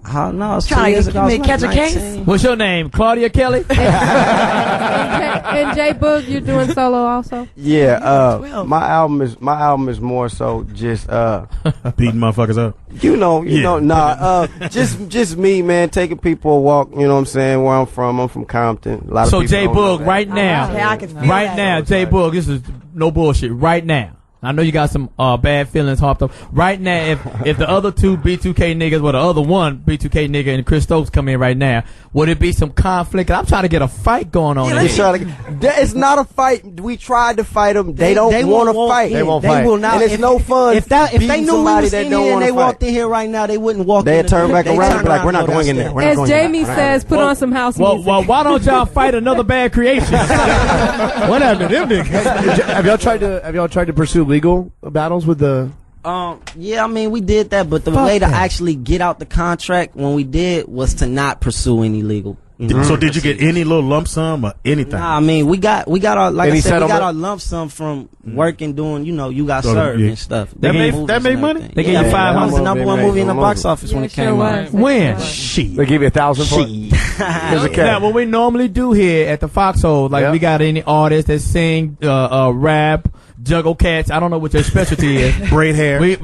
I don't know. It's 2 Trying years to ago. I was make catch a 19. case. What's your name? Claudia Kelly? and J Boog, you're doing solo also? Yeah, my album is more so just Beating motherfuckers up. just me, man, taking people a walk, you know what I'm saying, where I'm from. I'm from Compton. A lot of So people J don't know Boog, that. right now, Okay, I can feel right that. now, J Boog, this is no bullshit. Right now, I know you got some bad feelings hopped up. Right now, if the other two B2K niggas, or the other one B2K nigga and Chris Stokes come in right now, would it be some conflict? I'm trying to get a fight going on. It's not a fight. We tried to fight them. They don't want to fight. They won't fight. Will not. And it's no fun. If they knew we was in here and they walked in here right now, they wouldn't walk in. They'd turn back around and be like, we're not going in there. As Jamie says, put on some house music. Well, why don't y'all fight another bad creation? What happened to them niggas? Have y'all tried to pursue legal battles with the? Yeah, I mean, we did that, but the way to actually get out the contract when we did was to not pursue any legal. So did you get any little lump sum or anything? Nah, I mean, we got our, like Any I said, we got settlement? our lump sum from working, doing, you know, You Got Served and stuff. That made money? They gave you $500. That was the number one movie in the box office when it came out. When? Shit. They gave you $1,000 for it. Now, what we normally do here at the Foxxhole, like we got any artists that sing, rap, juggle cats. I don't know what your specialty is. Braid hair. We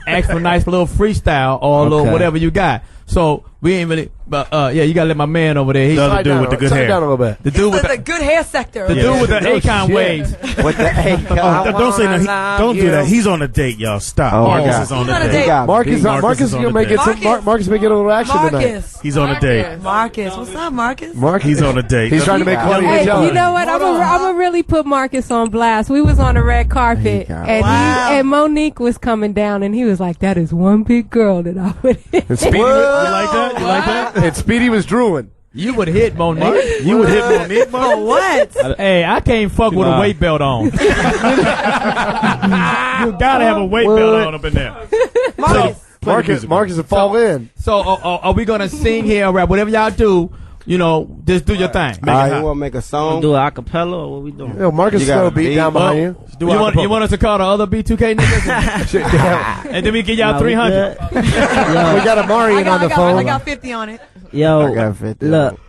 ask for a nice little freestyle or a little whatever you got. So We ain't really, but yeah, you gotta let my man over there. He's the other dude with the good hair. Down a little bit. The dude with the good hair sector. The dude with the Akon waves. With the Akon. Don't say no. Don't do that. He's on a date, y'all. Stop. Marcus is on a date. Marcus is gonna make it. Marcus may get a little action tonight. He's on a date. Marcus, what's up, Marcus? He's on a date. He's trying to make Claudia Hey, jealous. you know what? I'm gonna really put Marcus on blast. We was on the red carpet, and Monique was coming down, and he was like, "That is one big girl that I would hit." And Speedy, you like that? You like that? And Speedy was drooling. You would hit Monique. You would hit Monique. For what? Hey, I can't fuck with a weight belt on. You gotta have a weight belt on up in there. Marcus will fall in. So, are we gonna sing here or rap? Whatever y'all do, you know, just do your thing. You want to make a song? Do a acapella or what we doing? Yo, Marcus throw a beat down behind you. You want us to call the other B2K niggas? And then we give y'all 300. We got a Marion on the phone. I got 50 on it. Yo, I got 50 look.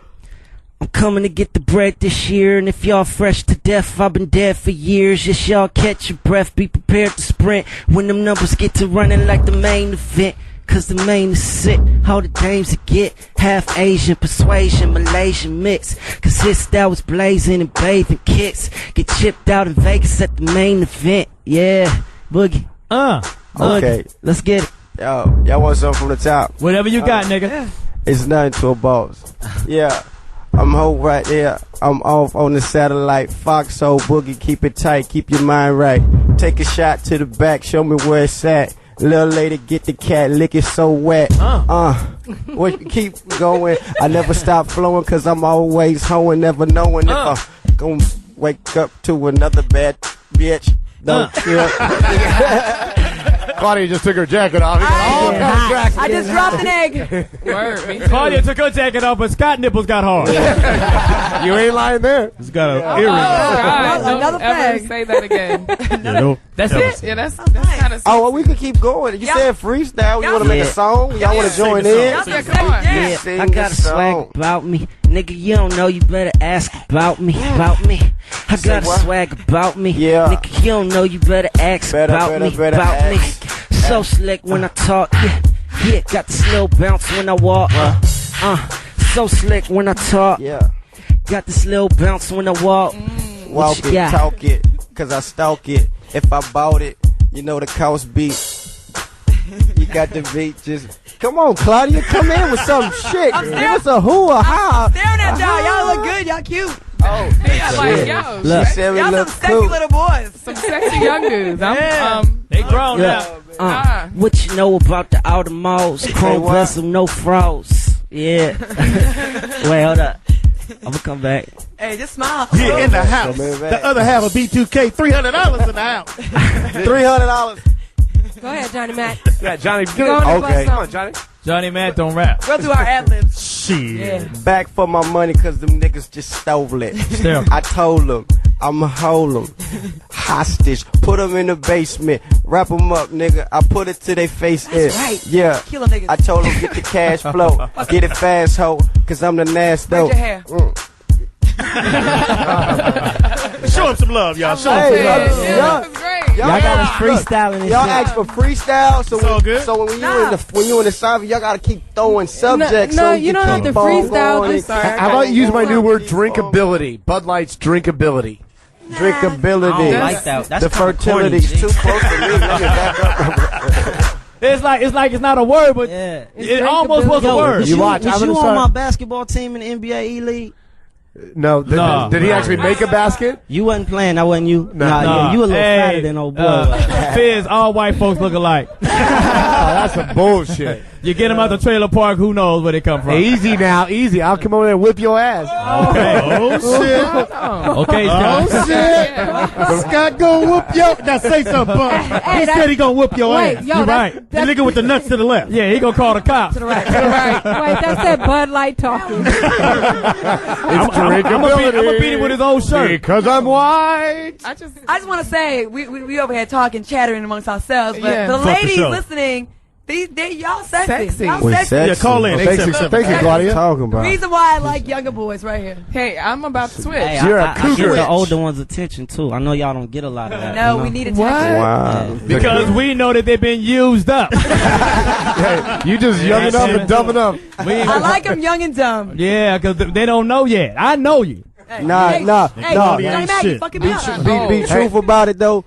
I'm coming to get the bread this year, and if y'all fresh to death, I've been dead for years. Just y'all catch your breath, be prepared to sprint when them numbers get to running like the main event. Cause the main is sick, all the dames to get. Half Asian, persuasion, Malaysian mix. Cause his style was blazing and bathing kicks. Get chipped out in Vegas at the main event. Yeah, Boogie. Okay. Let's get it. Yo, y'all want something from the top? Whatever you got, nigga. It's nothing to a boss. Yeah. I'm home right there. I'm off on the satellite. Foxxhole Boogie, keep it tight, keep your mind right. Take a shot to the back, show me where it's at. Little lady, get the cat, lick it so wet. What keep going? I never stop flowing, cause I'm always hoeing, never knowing if I'm gonna wake up to another bad bitch. Don't feel. Claudia just took her jacket off. I just dropped an egg. Word, me too. Claudia took her jacket off, but Scott nipples got hard. You ain't lying there. He's got an earring. God, don't Another ever flag. say that again. That's it. Yeah, that's kind of. Oh, well, we can keep going. You said freestyle. You want to make a song? Y'all want to join in? Yeah, Sing I got a the song. swag about me. Nigga, you don't know, you better ask about me. About me. I got a swag about me. Yeah. Nigga, you don't know, you better ask about me. About me. So slick when I talk. Yeah, got this little bounce when I walk. So slick when I talk. Yeah. Got this little bounce when I walk. Walk it, talk it, cause I stalk it. If I bought it, you know the cost beat. You got the beat, just come on, Claudia, come in with some shit. Give us a who, a how. Staring at y'all. Y'all look good. Y'all cute. Oh, Yeah, like, yo, Look. she said we Y'all look some sexy cool. little boys. some sexy young dudes. They grown now. What you know about the outer malls? Chrome what? vessel, no froze. Yeah. Wait, hold up. I'm gonna come back. Hey, just smile. Yeah, in the house. The other half of B2K, $300 in the house. $300. Go ahead, Johnny Mack. Yeah, Johnny. Go on and bust Okay. Come on, Johnny. Johnny Mack don't rap. We'll do our ad-libs. Shit. Back for my money, cause them niggas just stole it. Still. I told them, I'ma hold them hostage, put them in the basement, wrap them up, nigga. I put it to their face. That's right. Yeah. Kill them niggas. I told them get the cash flow, get it fast, ho, cause I'm the nasty. Braid your hair. Show him some love, y'all. Show him some Hey, love. Yeah, that was great. Y'all got us freestyling and Y'all shit. asked for freestyle, so It's all good. so when you in the cypher, y'all gotta keep throwing subjects. No, so you don't have keep to on freestyle. going. I'm sorry. How about you use my new word, drinkability? Bud Light's drinkability. Drinkability. I don't like that. That's the kinda fertility's corny, too close to me. Let me back up. It's like it's not a word, but Yeah. it almost was a Yo, word. was You you, watch, was I'm you gonna on start- my basketball team in the NBA E-League? No, No. did he actually make a basket? You wasn't playing, that wasn't you. Nah, Nah. you a little Hey, fatter than old boy. Fizz, all white folks look alike. Oh, that's some bullshit. You get them out the trailer park, who knows where they come from? Easy now, easy. I'll come over there and whip your ass. Okay. Oh, shit. Okay, Oh, Scott. shit. Scott gonna whoop your... Now say something, Buck. He said he gonna whoop your Wait, ass. yo, You're that's- right. The nigga with the nuts to the left. Yeah, he gonna call the cops. Wait, that's that Bud Light talking. I'm gonna beat him with his old shirt. Because I'm white. I just I just want to say, we over here talking, chattering amongst ourselves, but Yeah. the Fuck the ladies show. listening, Y'all sexy. Y'all We sexy. Yeah, call in. Thank you, Claudia. Talking about. The reason why I like younger boys right here. Hey, I'm about to switch. Hey, You're a I get cougar. the older ones' attention too. I know y'all don't get a lot of that. No, you know? we need attention. Wow. Because we know that they've been used up. Hey, you just young enough and dumb enough. I like them young and dumb. Yeah, because they don't know yet. I know you. Nah. Hey, Johnny Mack, you fucking me up. Be truthful about it though.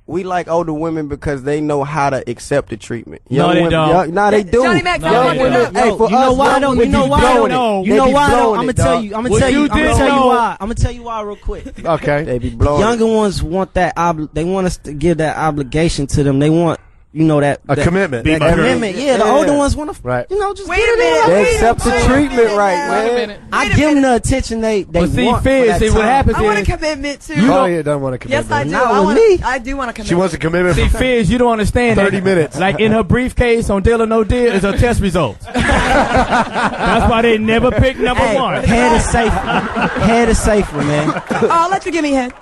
We like older women because they know how to accept the treatment. No, they don't. Nah, they do. Johnny Mack, Young women. Hey, for You know us, why young though? women You know be why blowing though? it. You They know be why though? blowing I'm it, gonna tell dog. you. I'm gonna What tell you you. I'm did gonna tell you know- why. I'm gonna tell you why real quick. Okay. They be The blowing. younger ones want that. They want us to give that obligation to them. They want. You know that commitment. That commitment. Yeah, the older ones want to. Right. You know, just Wait a minute. They accept the treatment right, Wait a man. minute. I give them the attention they But see, want. Fizz, for that see what time. happens I want a is, commitment too. Claudia doesn't want a commitment. Yes, I do. Not with me. I do want a commitment. She wants a commitment. see, Fizz, you don't understand 30 that. minutes. Like in her briefcase on Deal or No Deal is her test results. That's why they never pick number Hey, one. head is safer. Head is safer, man. Oh, I'll let you give me head.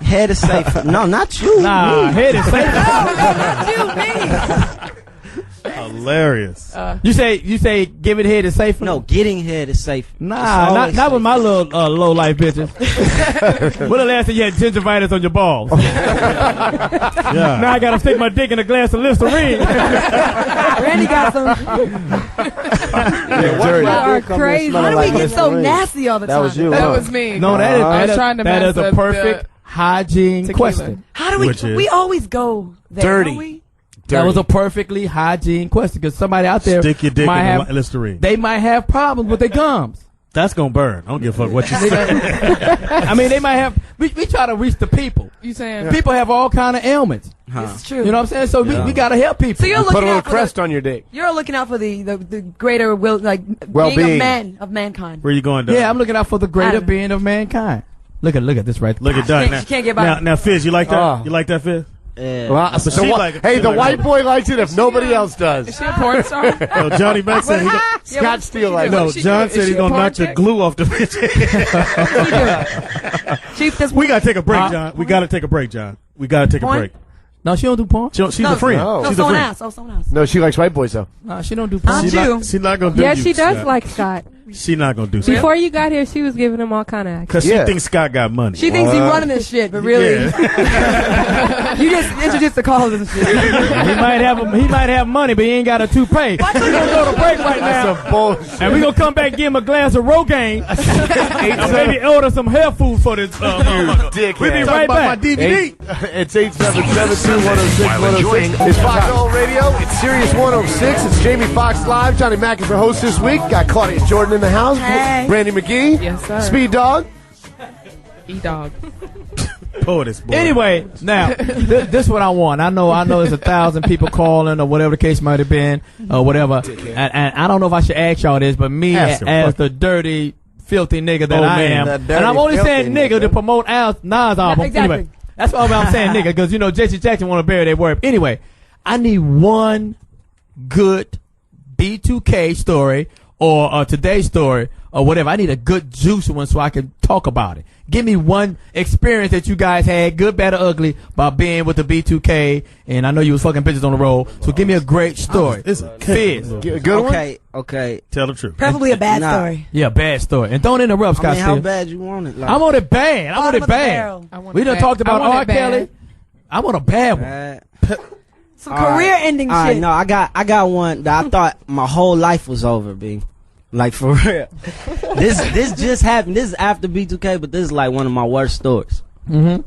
Head is safer. No, not you. Nah, me. head is safe. Not you, me. Hilarious. You say give it head is safer? No, getting head is safer. Nah, It's not with always my little low life bitches. When the last time you had gingivitis on your balls? Yeah. Now I gotta stick my dick in a glass of Listerine. Randy got some. Dirty. You are crazy. How do we get so nasty all the time? That was you. That huh? was me. No, that is I was that is- trying to that mess is a up perfect the hygiene tequila. question. How do we? Which is- We always go there, Dirty. don't we? That was a perfectly hygiene question because somebody out there Stick your dick might in have, the Listerine. they might have problems with their gums. That's gonna burn. I don't give a fuck what you say. I mean, they might have. We try to reach the people. You saying? People have all kind of ailments. This is true. You know what I'm saying? So we gotta help people. So you're Put a looking little out for crest on your dick. You're looking out for the greater will, like Well-being. being of man of mankind. Where you going, Doug? Yeah, I'm looking out for the I greater don't know. being of mankind. Look at this right. Look at Doug. She can't get by. Now, Fizz, you like that? Oh. You like that, Fizz? Yeah. Well, But so she what- like it. hey, She the like white it. boy likes it if nobody else Is does. she a porn star? No, Johnny Mack said he Scott Steele like No, What she John do? said Is he's she a gonna porn knock the chick? glue off the bitch. Chief, this We gotta take a break, John. We gotta take a break, John. We gotta take a Porn? break. No, she don't do porn. She's No, a friend. no. She's a someone friend. else. Oh, someone else. No, she likes white boys though. No, she don't do porn. Not She's you. not, she's not gonna do Yeah, you, she does Scott. like Scott. She's not gonna do Scott. Before you got here, she was giving him all kind of action. Because Yeah. she thinks Scott got money. She thinks he's running this shit, but really, you just introduced the callers and shit. He might have money, but he ain't got a toupee. We're gonna go to break right now, That's a bullshit. and we're gonna come back and give him a glass of Rogaine, and maybe order some hair food for this. Dickhead. We'll be Talk right about my back. DVD. It's 877-210-6106. It's Foxxhole Radio. It's Sirius 106. It's Jamie Foxx Live. Johnny Mack is your host this week. Got Claudia Jordan in the house. Hey. Brandi Magee. Yes, sir. Speed Dog. E-dog. Poetess boy. Anyway, now this is what I want. I know there's 1,000 people calling or whatever the case might have been or whatever. And I don't know if I should ask y'all this, but me Ask him. as the dirty, filthy nigga that Oh, I man. am, The and dirty, I'm only filthy saying nigga to promote Nas album. exactly. Anyway, that's why I'm saying nigga because J.C. Jackson want to bury their word. Anyway, I need one good B2K story or today's story or whatever. I need a good juicy one so I can talk about it. Give me one experience that you guys had, good, bad, or ugly, by being with the B2K. And I know you was fucking bitches on the road. So give me a great story. It's a Fizz. A good one? Okay. Tell the truth. Preferably a bad Nah. story. Yeah, bad story. And don't interrupt, I Scott mean, how Steele. bad you want it? Like, I want it bad. I want Bottom it of the bad. barrel. I want We it done bad. talked about I want R. it bad. Kelly. I want a bad one. bad. Some career-ending All right, shit. no, I got one that I thought my whole life was over, B. Like for real. This just happened. This is after B2K, but this is like one of my worst stories. Mm-hmm.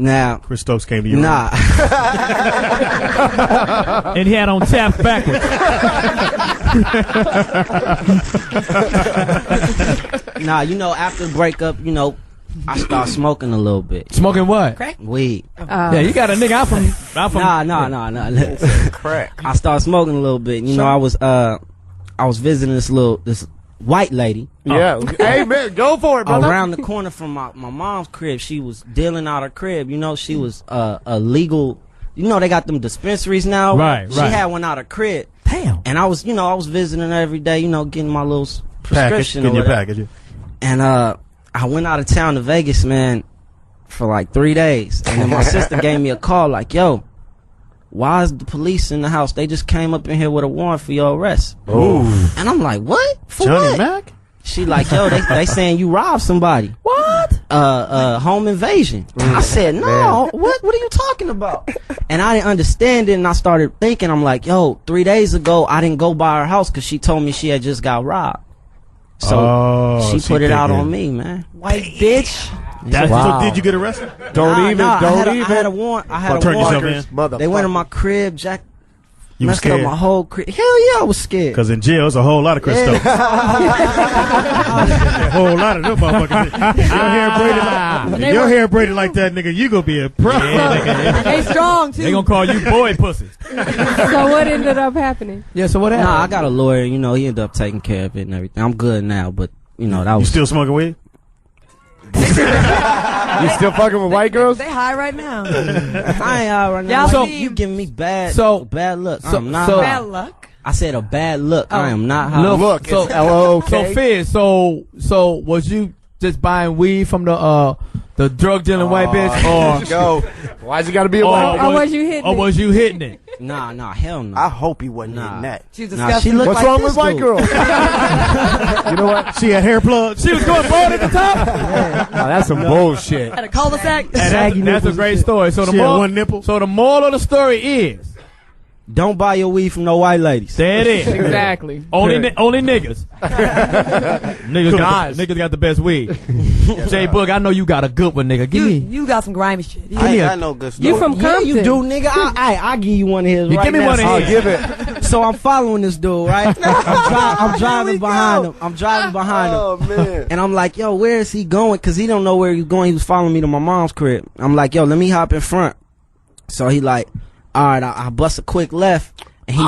Now, Chris Stokes came to you. nah. And he had on taps backwards. Nah, after the breakup, I start smoking a little bit. Smoking what? Crack? Weed. Yeah, you got a nigga. I'm from. Nah. Listen. Crack. I started smoking a little bit. I was visiting this white lady. Yeah. Hey, man, go for it, brother. Around the corner from my mom's crib. She was dealing out her crib. She was a legal. They got them dispensaries now. Right. She had one out her crib. Damn. And I was visiting her every day. Getting my little prescription. Getting your or whatever. package. And I went out of town to Vegas, man, for like 3 days. And then my sister gave me a call like, yo, why is the police in the house? They just came up in here with a warrant for your arrest. Ooh. And I'm like, what? For Johnny what? Mack? She like, yo, they saying you robbed somebody. What? Home invasion. I said, no, what are you talking about? And I didn't understand it, and I started thinking, I'm like, yo, 3 days ago, I didn't go by her house because she told me she had just got robbed. So she put it out on me, man. White bitch. So did you get arrested? I had a warrant. Turn yourself in. They went in my crib, Jack. You was messed up scared? my whole crib. Hell yeah, I was scared. Because in jail, there's a whole lot of Chris Stokes. A whole lot of them motherfuckers. Your hair braided like that, nigga, you gonna be a pro. They strong, too. They gonna call you boy pussy. So what ended up happening? Yeah, so what happened? Nah, I got a lawyer, he ended up taking care of it and everything. I'm good now, but, that was... You still smoking weed? You still fucking with white girls? They high right now. I ain't high right now. So you giving me bad luck. I'm not bad high. luck? I said a bad look. I am not high. Look, so it's L-O-O-K. So Fizz, so was you just buying weed from the drug dealing white bitch, or go? Why's it got to be a white bitch? Or was you hitting or was you hitting it? Nah, hell no. I hope he wasn't hitting that. She's disgusting. She looked What's like wrong this with white dude. girls? You know what? She had hair plugs. She was going forward at the top. Oh, that's some bullshit. At a cul-de-sac. That's a great story. So She had one nipple. So the moral of the story is, don't buy your weed from no white ladies. there it is. Exactly. Only niggas. niggas got the best weed. J Boog, I know you got a good one, nigga. Give me. You got some grimy shit. I ain't got no good story. You from Compton? Yeah, you do, nigga. I give you one of his. Right give me now. one of I'll his. give it. So I'm following this dude, right? I'm driving behind him. Oh, man. And I'm like, yo, where is he going? Because he don't know where he's going. He was following me to my mom's crib. I'm like, yo, let me hop in front. So he like, all right, I bust a quick left. And he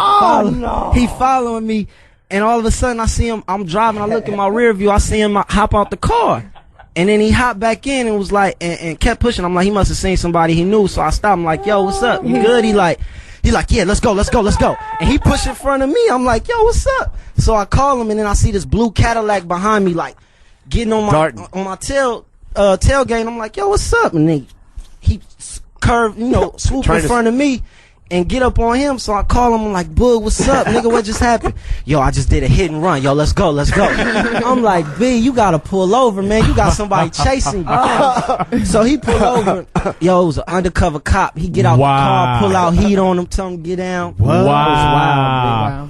following me. And all of a sudden, I see him. I'm driving. I look in my rear view. I see him hop out the car. And then he hopped back in and was like, and kept pushing. I'm like, he must have seen somebody he knew. So I stopped. I'm like, yo, what's up? You good? He like, yeah, let's go. And he pushed in front of me. I'm like, yo, what's up? So I call him, and then I see this blue Cadillac behind me, like, getting on my tailgate. I'm like, yo, what's up? And then he curved, swoop in front of me and get up on him. So I call him. I'm like, Boog, what's up, nigga? What just happened? Yo, I just did a hit and run. Yo, let's go. I'm like, B, you gotta pull over, man. You got somebody chasing you. So he pulled over. Yo, it was an undercover cop. He get out the car, pull out heat on him, tell him get down. Wow.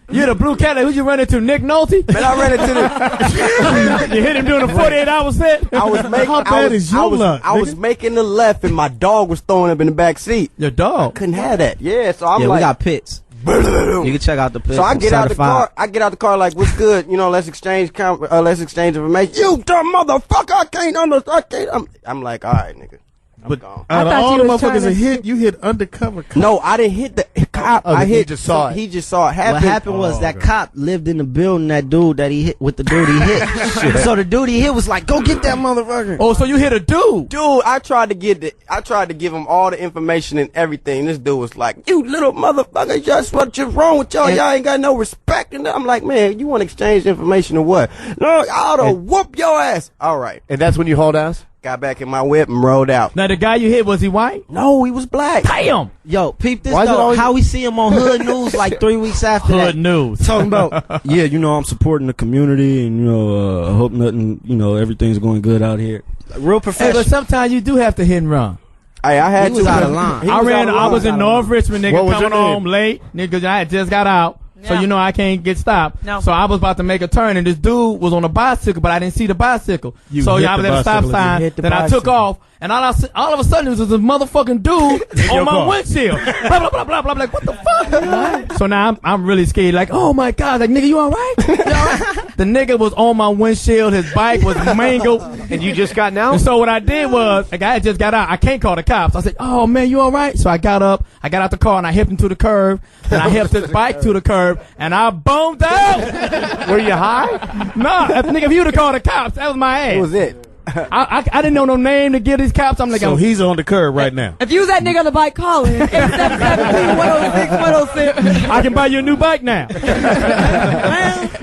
You hit a blue Cadillac. Who'd you run into? Nick Nolte? Man, I ran into You hit him doing a 48-hour set? I was making the left, and my dog was throwing up in the back seat. Your dog? Couldn't have that. Yeah, so I'm we like, got pits. You can check out the pits. so I get out the car. Like, what's good? Let's exchange information. You dumb motherfucker! I can't understand. I'm like, all right, nigga. But out of all the motherfuckers that hit, you hit undercover cop. No, I didn't hit the cop. He just saw it. He just saw it happen. What happened was that cop lived in the building. That dude that he hit with the dude he hit. So the dude he hit was like, "Go get that motherfucker." Oh, so you hit a dude? Dude, I tried to give him all the information and everything. This dude was like, "You little motherfucker, just what's wrong with y'all? Y'all ain't got no respect." And I'm like, "Man, you want to exchange information or what? No, I'll whoop your ass." All right. And that's when you hauled ass? Got back in my whip and rode out. Now, the guy you hit, was he white? No, he was black. Damn. Yo, peep this though. How we see him on Hood News like 3 weeks after that. Hood News. Talking about, I'm supporting the community and, I hope nothing, everything's going good out here. Real professional. Hey, but sometimes you do have to hit and run. Hey, I had he was out of line. I was in North Richmond, nigga, coming home late. Nigga, I had just got out. So I can't get stopped. No. So I was about to make a turn, and this dude was on a bicycle, but I didn't see the bicycle. So I was at a stop sign. Then I took off, and all of a sudden, it was this motherfucking dude on my windshield. Blah, blah, blah, blah, blah. Like, what the fuck? So now I'm really scared. Like, oh my God. Like, nigga, you all right? The nigga was on my windshield. His bike was mangled. And you just got out? And so what I did was, like, I had just got out. I can't call the cops. I said, oh man, you all right? So I got up. I got out the car, and I hipped him to the curb. And I hipped his bike to the curb. And I boomed out. Were you high? Nah, nigga, if you would have called the cops, that was my ass. That was it. I didn't know no name to give these cops. I'm like, so he's on the curb right now. If you was that nigga on the bike, call in 877-106-106. I can buy you a new bike now.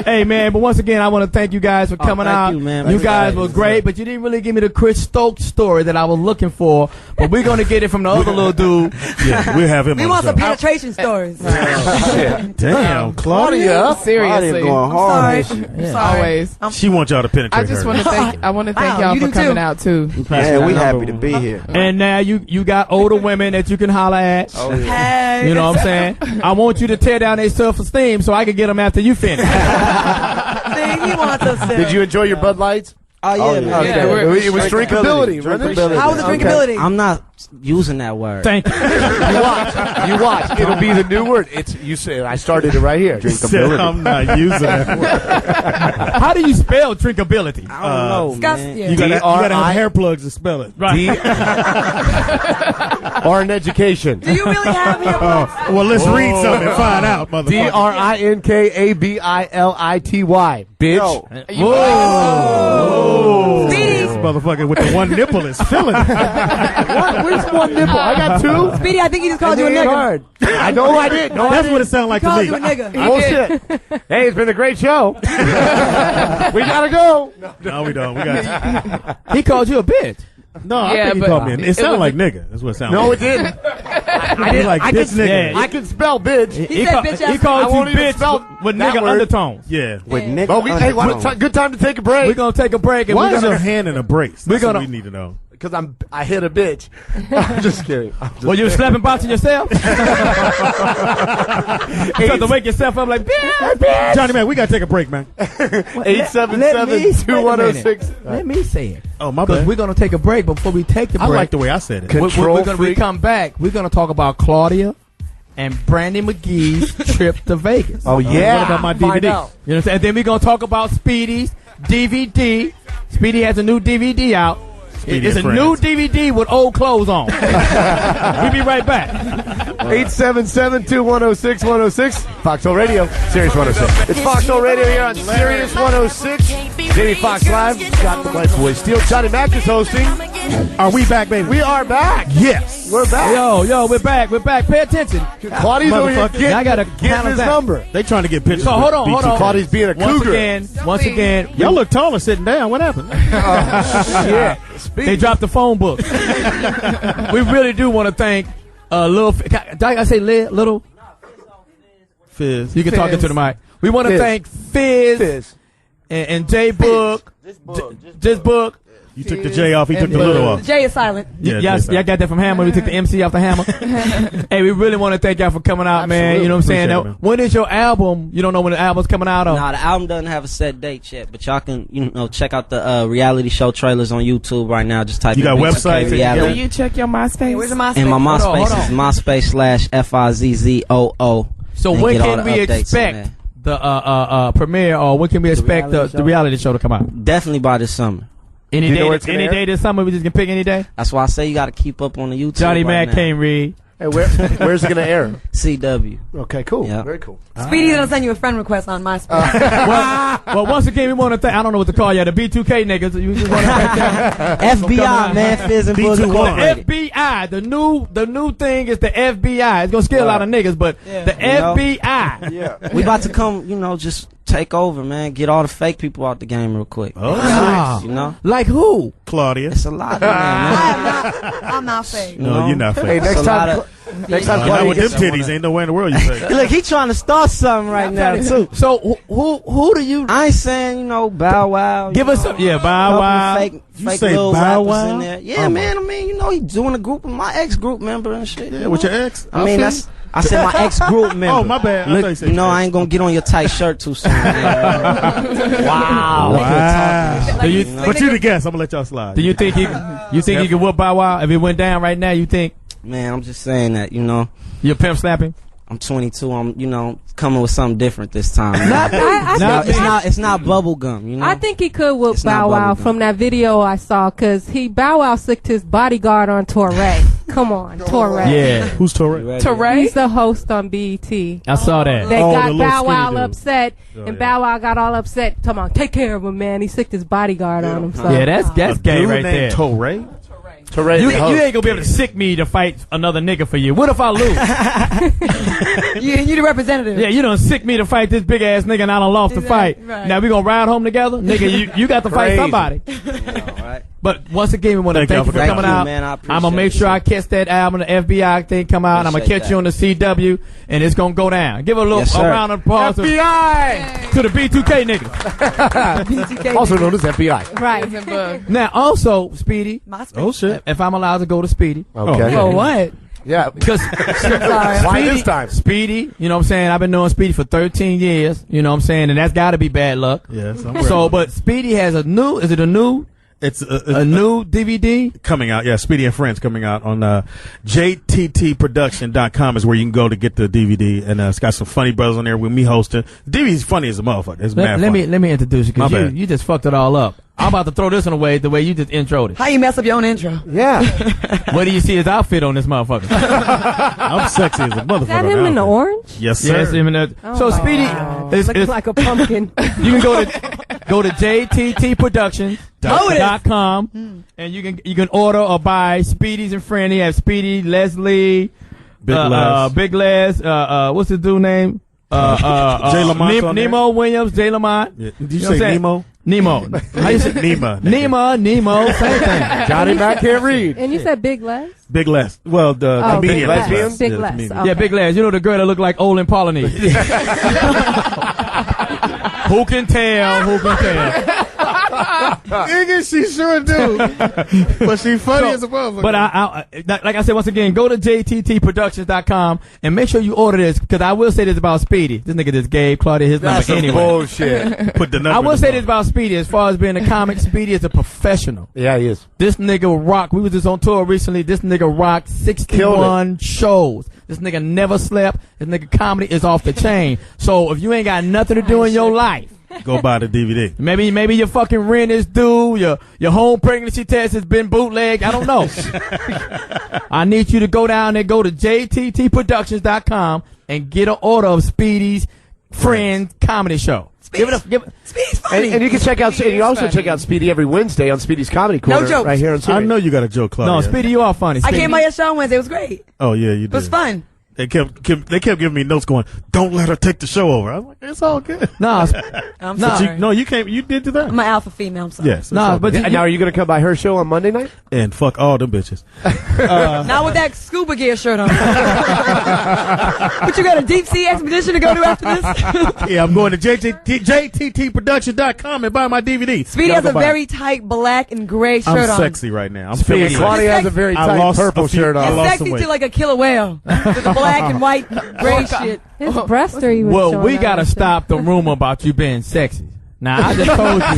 Hey man, but once again, I want to thank you guys for coming out. You, man. You guys were great, but you didn't really give me the Chris Stokes story that I was looking for. But we're gonna get it from the other little dude. Yeah, we'll have him. We want some penetration stories. Damn, Claudia. Seriously. Going hard. Always. She wants y'all to penetrate I just her. want to thank. I want to thank y'all for coming out too. Man, we happy to be here. And now you got older women that you can holler at. Oh, yeah. You know what I'm saying? I want you to tear down their self-esteem so I can get them after you finish. He wants us to. Did you enjoy your Bud Lights? Oh yeah, man. Okay. It was drinkability, wasn't it? How was the drinkability? I'm not using that word. Thank you. You watch. It'll be the new word. You say I started it right here. Drinkability. I'm not using that word. How do you spell drinkability? I don't know, man. You gotta have hair plugs to spell it. Right. Or an education. Do you really have hair plugs? Well, let's read something and find out, motherfucker. DRINKABILITY. Bitch. Whoa. Speedy. This motherfucker with the one nipple is feeling it. What? Where's one nipple? I got two. Speedy, I think he just called you a nigga. I know I did. No, That's what it sounded like to Called me. you a nigga. Bullshit. Hey, it's been a great show. We gotta go. No, we don't. We got He called you a bitch. No, I think he called me. It sounded like nigga. That's what it sounded like. No, it didn't. I didn't. Like bitch nigga. I can spell bitch. He said bitch He ass. called I you won't even bitch spell with that nigga word. undertones. Yeah. With Nick. Oh, hey, good time to take a break. We're gonna take a break and Why we're is your gonna. hand in a brace? We're That's what gonna- we need to know. Because I hit a bitch. I'm just kidding. Well, you were slapping boxing yourself? You have to wake yourself up like, bitch. Johnny Mack, we gotta take a break, man. 877-2106. Let me say it. Oh, my Because bad. we're gonna take a break. Before we take the break, I like the way I said it. we're Control gonna freak. come back. We're gonna talk about Claudia and Brandi Magee's trip to Vegas. Oh, yeah. What about my Find DVD? out. You know what I'm saying? And then we're gonna talk about Speedy's DVD. Speedy has a new DVD out. Speedy It's a and new Friends. DVD with old clothes on. We'll be right back. 877-2106-106. Foxxhole Radio, Sirius 106. It's Foxxhole Radio here on Sirius 106. Jamie Foxx Live. Got the White Boy Steel. Johnny Mack is hosting. Are we back, baby? We are back. Yes. We're back. Yo, we're back. Pay attention. Claudia's over here Motherfucker. I gotta getting count his that. number. They trying to get pictures. So hold on. Claudia's being a cougar. Once again, Y'all look taller sitting down. What happened? Yeah. they dropped the phone book. We really do want to thank Little. Did I say Little? Fizz. You can talk into the mic. We want to Fizz. thank Fizz and J Book. Just Book. You took the J off. He took the little off. The J is silent. Yes, y'all got that from Hammer. We took the MC off the Hammer. Hey, we really want to thank y'all for coming out, man. You know what I'm saying? Appreciate it, Now, when is your album? You don't know when the album's coming out? Or? Nah, the album doesn't have a set date yet, but y'all can, check out the reality show trailers on YouTube right now. Just type You in got BTK websites? Do Reality. you check your MySpace? Where's the MySpace? And my Hold MySpace on. is MySpace/FIZZOO. So And when get all can the we updates on expect the premiere, or when can we expect the reality show to come out? Definitely by this summer. Any Do you know where day, it's gonna any air? day this summer. We just can pick any day. That's why I say you got to keep up on the YouTube. Johnny right Mack now. can't read. Hey, where's it going to air? CW. Okay, cool. Yeah. Very cool. Speedy's gonna send you a friend request on MySpace. Well, once again, we want to thank. I don't know what to call you. The B2K niggas. You just want to thank them. FBI, man. Fizz and Bulls The Incorporated. FBI. The new thing is the FBI. It's gonna scare a lot of niggas, but the FBI. Yeah. We about to come, just take over, man. Get all the fake people out the game real quick. Oh, Ah. Like who? Claudia. It's a lot of them, man. I'm not fake. No, you're not Hey, fake. next time Not Claudia with them gets titties. Ain't nowhere in the world you fake. Look, he trying to start something right now too. So who do you? I ain't saying Bow Wow. Give us some. Yeah, Bow Wow. Fake You fake say little Bow rappers Wow? in there. Yeah, man. I mean, he's doing a group with my ex group member and shit. Yeah, with your ex. I mean, I said my ex group member. Oh, my bad. I thought you said I your ex. ain't gonna get on your tight shirt too soon. Man. Wow. Wow. Do you, But you the guest. I'm gonna let y'all slide. do you think he can whoop Bow Wow if it went down right now? You think Man, I'm just saying that, you pimp slapping? I'm 22. I'm, coming with something different this time. It's not bubble gum. I think he could whoop It's not Bow Wow bubblegum. from that video I saw, because Bow Wow sicked his bodyguard on Torre. Come on, Torre. Yeah. Who's Torre? Torre? He's the host on BET. I saw that. That Oh, got the little Bow Wow skinny dude. upset, and Bow Wow got all upset. Talking about, take care of him, man. He sicked his bodyguard on him. So. Yeah, that's gay Dude right named there. Torre? Torre, You the host. ain't gonna be able to sick me to fight another nigga for you. What if I lose? You the representative. Yeah, you done sick me to fight this big ass nigga and I done lost the fight. right. Now we gonna ride home together? Nigga, you got to fight Crazy. somebody. Right. But once again, we want to thank you for Thank coming you, out. man. I I'm appreciate gonna make sure I catch that album, the FBI thing come out. I'm gonna Appreciate catch you on the CW, and it's gonna go down. Give a little Yes, a sir. round of applause to FBI! the B2K niggas. Also known as FBI. Right. Now, also, Speedy, Oh, shit. if I'm allowed to go to Speedy. Okay. Oh, what? Yeah. Because Why this time? Speedy, you know what I'm saying? I've been knowing Speedy for 13 years, you know what I'm saying? And that's got to be bad luck. Yes. But Speedy has a new, is it a new? It's A new DVD? coming out. Yeah, Speedy and Friends coming out on jttproduction.com is where you can go to get the DVD. And it's got some funny brothers on there with me hosting. The DVD's funny as a motherfucker. It's mad Let funny. me introduce you My because bad. you just fucked it all up. I'm about to throw this one away the way you just introed it. How you mess up your own intro? Yeah. Where do you see his outfit on this motherfucker? I'm sexy as a motherfucker. Is that him in the orange? Yes, sir. Yes, him in the, so Speedy, Looks like a pumpkin. you can go to jttproductions.com and you can order or buy Speedy's and Friend. He have Speedy, Leslie, Big Les. Big Les, what's his dude name? Jay Lamont on there? Nemo Williams, Jay Lamont. Yeah. Did you know what I'm say saying? Nemo? Nemo. How you say? Nemo. Nemo, same thing. Johnny Mack can't read. And you said Big Les? Big Les. Well, the comedian. Big lesbian? Les. Big Yeah, Les. comedian. Okay. Yeah, Big Les. You know the girl that look like Olin Polynese. Who can tell? Who can tell? Nigga, she sure do. But she funny as a motherfucker. But I like I said, once again, go to jttproductions.com and make sure you order this, because I will say this about Speedy. This nigga just gave Claudia his That's number some anyway. bullshit. Put the number I will in say the this about Speedy. As far as being a comic, Speedy is a professional. Yeah, he is. This nigga rock. We was just on tour recently. This nigga rocked 61 shows. This nigga never slept. This nigga comedy is off the chain. So if you ain't got nothing to do in your life, Go buy the DVD. maybe your fucking rent is due. Your home pregnancy test has been bootlegged. I don't know. I need you to go down and go to jttproductions.com and get an order of Speedy's Friends comedy show. Give it up. Speedy's funny. And you can check out. And you also check out Speedy every Wednesday on Speedy's Comedy Corner. jokes. Right here on I Sirius. know you got a joke, Claudia. No, Speedy, you are funny. I Speedy. came by your show on Wednesday. It was great. Oh yeah, you It did. was fun. They kept giving me notes going, don't let her take the show over. I was like, it's all good. No, I'm But sorry. you did to that. I'm an alpha female. I'm sorry. Yes. no, but And now, are you going to come by her show on Monday night? And fuck all them bitches. Not with that scuba gear shirt on. But you got a deep sea expedition to go to after this? Yeah, I'm going to jttproduction.com and buy my DVD. Speedy Y'all has go a buy it. very tight black and gray I'm shirt on. sexy right now. I'm Speedy. feeling Claudia sexy. has a very I tight lost purple a few- shirt I on. lost Sexy some weight. to like a killer whale with the black and white gray shit. His breasts are even well, showing we out gotta and shit. stop the rumor about you being sexy. Now I just told you.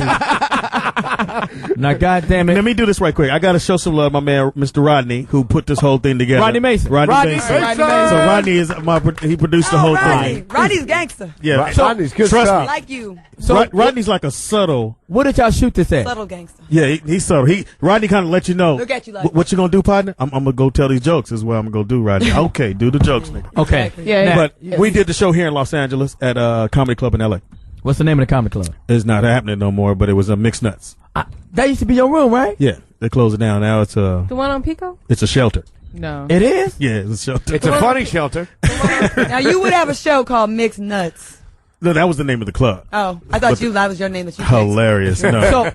Now, goddamn it. Let me do this right quick. I got to show some love to my man, Mr. Rodney, who put this whole thing together. Rodney Mason. Rodney Mason. Rodney Mason. So Rodney is he produced the whole Rodney. thing. Rodney's gangster. Yeah. Rodney's good trust stuff. me. Like you. So Rodney's like a subtle. what did y'all shoot this at? Subtle gangster. Yeah, he's subtle. Rodney kind of let you know. Look at you like What you gonna do, partner? I'm gonna go tell these jokes. Is what I'm gonna go do, Rodney. Okay, do the jokes, nigga. Okay. Yeah, But we did the show here in Los Angeles at a comedy club in LA. What's the name of the comedy club? It's not happening no more, but it was a Mixed Nuts. That used to be your room, right? Yeah, they closed it down. Now it's a The one on Pico? shelter. No. It is? Yeah, it's a shelter. It's a funny shelter. Now you would have a show called Mixed Nuts. No, that was the name of the club. Oh, I thought that was your name that you picked. Hilarious. No. So,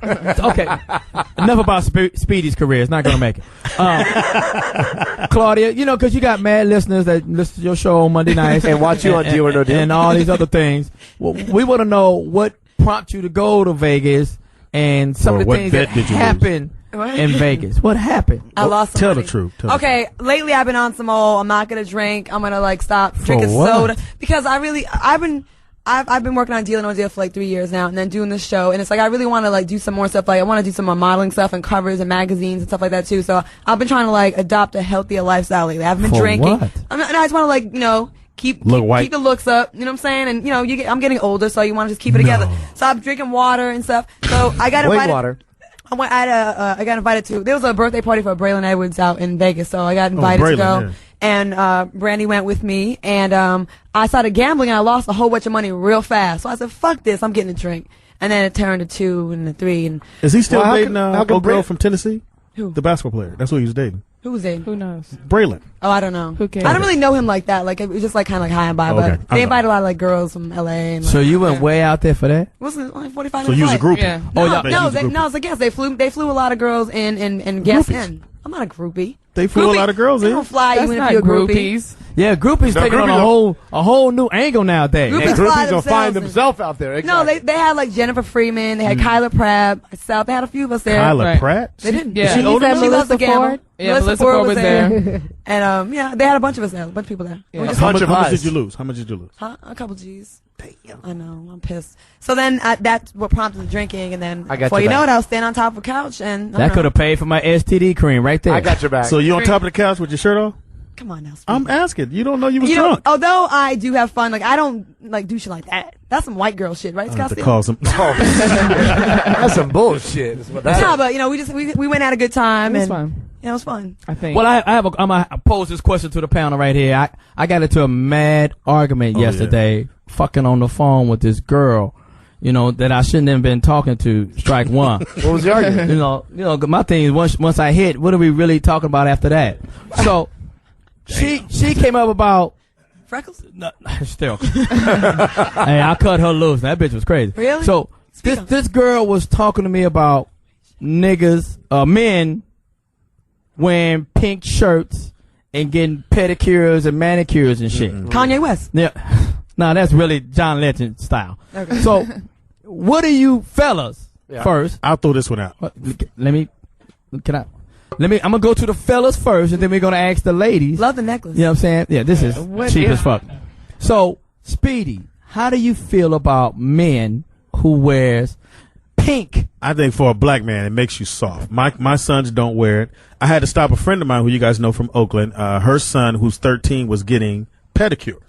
okay. Enough about Speedy's career. It's not going to make it. Claudia, you know, because you got mad listeners that listen to your show on Monday nights. And watch you on Deal or No Deal. And all these other things. Well, we want to know what prompted you to go to Vegas and some Or of the what things bet that did you lose? happened in Vegas. What happened? I lost some Tell money. the truth. Tell the Okay, lately I've been on some old, I'm not gonna drink, I'm gonna like stop drinking what? soda. Because I've been working on Deal or No Deal for like 3 years now, and then doing this show, and it's like I really want to like do some more stuff. Like I want to do some more modeling stuff and covers and magazines and stuff like that too. So I've been trying to like adopt a healthier lifestyle lately. I haven't been For drinking. what? And I just want to like keep the looks up. You know what I'm saying? And I'm getting older, so you want to just keep it together. So I'm drinking water and stuff. So I got Plain invited. water. I got invited to. There was a birthday party for Braylon Edwards out in Vegas, so I got invited to go. Yeah. And Brandi went with me, and I started gambling, and I lost a whole bunch of money real fast. So I said, "Fuck this! I'm getting a drink." And then it turned to 2 and 3. And is he still dating old girl from Tennessee? Who? The basketball player. That's what he was dating. Who was dating? Who knows? Braylon. Oh, I don't know. Who cares? I don't really know him like that. Like, it was just like kind of like high and by. Okay. But they invited a lot of like girls from LA. And, like, so you went way out there for that? Wasn't it only 45 So minutes? you was a groupie? Yeah. No, it's a guest. They flew a lot of girls in and guests in. I'm not a groupie. They flew a lot of girls in. They don't fly That's you in not if you're a groupie. groupies. Yeah, groupies taking on a whole new angle nowadays. Groupies Groupies will find themselves out there. Exactly. No, they had like Jennifer Freeman. They had Kyla Pratt. Myself. They had a few of us there. Kyla Pratt? They didn't. Yeah. She Melissa the gamble. Ford? Yeah, Melissa Ford was there. And yeah, they had a bunch of us there. A bunch of people there. Yeah. How much did you lose? How much did you lose? Huh? A couple G's. Damn. I know. I'm pissed. So then that's what prompted the drinking, and then before you know it, I was standing on top of a couch, and that could have paid for my STD cream right there. I got your back. So you on top of the couch with your shirt off? Come on now. Speedy. I'm asking. You don't know you was drunk. Although I do have fun, like I don't like do shit like that. That's some white girl shit, right? I have to call some. That's some bullshit. Is what that No, is. but we went out a good time. It was and fun. Yeah, it was fun. I think. Well, I'm gonna pose this question to the panel right here. I got into a mad argument yesterday, fucking on the phone with this girl, that I shouldn't have been talking to. Strike one. What was the argument? My thing is once I hit, what are we really talking about after that? So she came up about freckles. No, still. Hey, I cut her loose. That bitch was crazy. Really? So this girl was talking to me about men wearing pink shirts and getting pedicures and manicures and shit. Kanye West. Yeah. No, that's really John Legend style. Okay. So, what do you fellas first? I'll throw this one out. I'm gonna go to the fellas first, and then we're gonna ask the ladies. Love the necklace. You know what I'm saying? Yeah, this is cheap as fuck. So, Speedy, how do you feel about men who wears pink? I think for a black man, it makes you soft. My sons don't wear it. I had to stop a friend of mine who you guys know from Oakland. Her son, who's 13, was getting pedicures.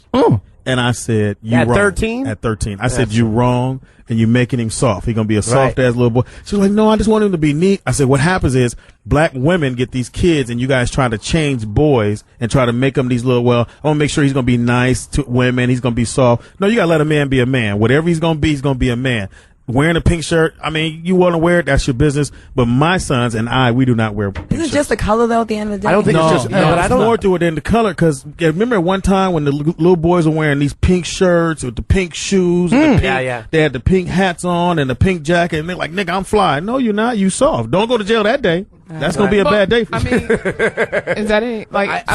And I said, you At wrong. 13? At 13. I said, you wrong, and you making him soft. He's going to be a soft-ass little boy. She was like, no, I just want him to be neat. I said, what happens is black women get these kids, and you guys try to change boys and try to make them these little, I want to make sure he's going to be nice to women. He's going to be soft. No, you got to let a man be a man. Whatever he's going to be a man. Wearing a pink shirt, I mean, you want to wear it, that's your business. But my sons and we do not wear pink Isn't it just the color, though, at the end of the day? I don't think it's just. but I don't more to it than the color. Because remember at one time when the little boys were wearing these pink shirts with the pink shoes, and the pink, they had the pink hats on and the pink jacket, and they're like, "Nigga, I'm fly." No, you're not. You soft. Don't go to jail that day. That's gonna be a bad day for you. I mean, is that it? Like,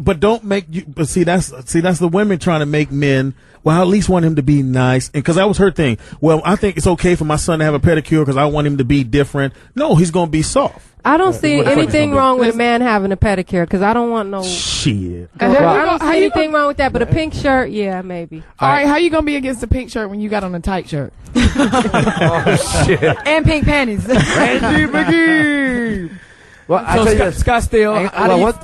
but don't make you. But see, that's the women trying to make men. Well, I at least want him to be nice, and because that was her thing. Well, I think it's okay for my son to have a pedicure because I want him to be different. No, he's gonna be soft. I don't see anything wrong with a man having a pedicure because I don't want no shit. I don't see anything wrong with that, but a pink shirt, yeah, maybe. All right, how you gonna be against a pink shirt when you got on a tight shirt? Oh shit! And pink panties. Brandi Magee. Well, so Scott Steele.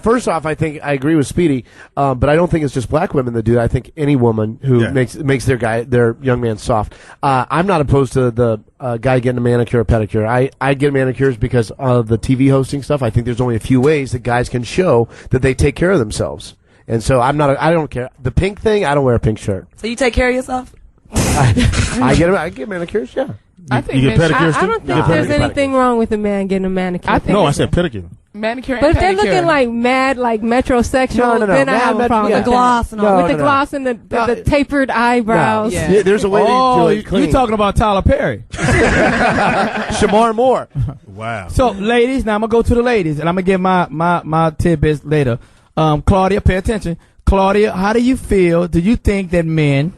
First off, I think I agree with Speedy, but I don't think it's just black women that do that. I think any woman who makes their young man soft. I'm not opposed to the guy getting a manicure or pedicure. I get manicures because of the TV hosting stuff. I think there's only a few ways that guys can show that they take care of themselves, and so I don't care. The pink thing, I don't wear a pink shirt. So you take care of yourself? I get manicures. Yeah. I think you get pedicures too? I don't think there's anything wrong with a man getting a manicure. I said pedicure. Manicure, but and if they're pedicure. looking like mad, like metrosexual, then I have a problem. The gloss and all. With the gloss and the tapered eyebrows. No. Yeah, there's a way to do it clean. You're talking about Tyler Perry. Shamar Moore. Wow. So, ladies, now I'm going to go to the ladies, and I'm going to give my tidbits later. Claudia, pay attention. Claudia, how do you feel? Do you think that men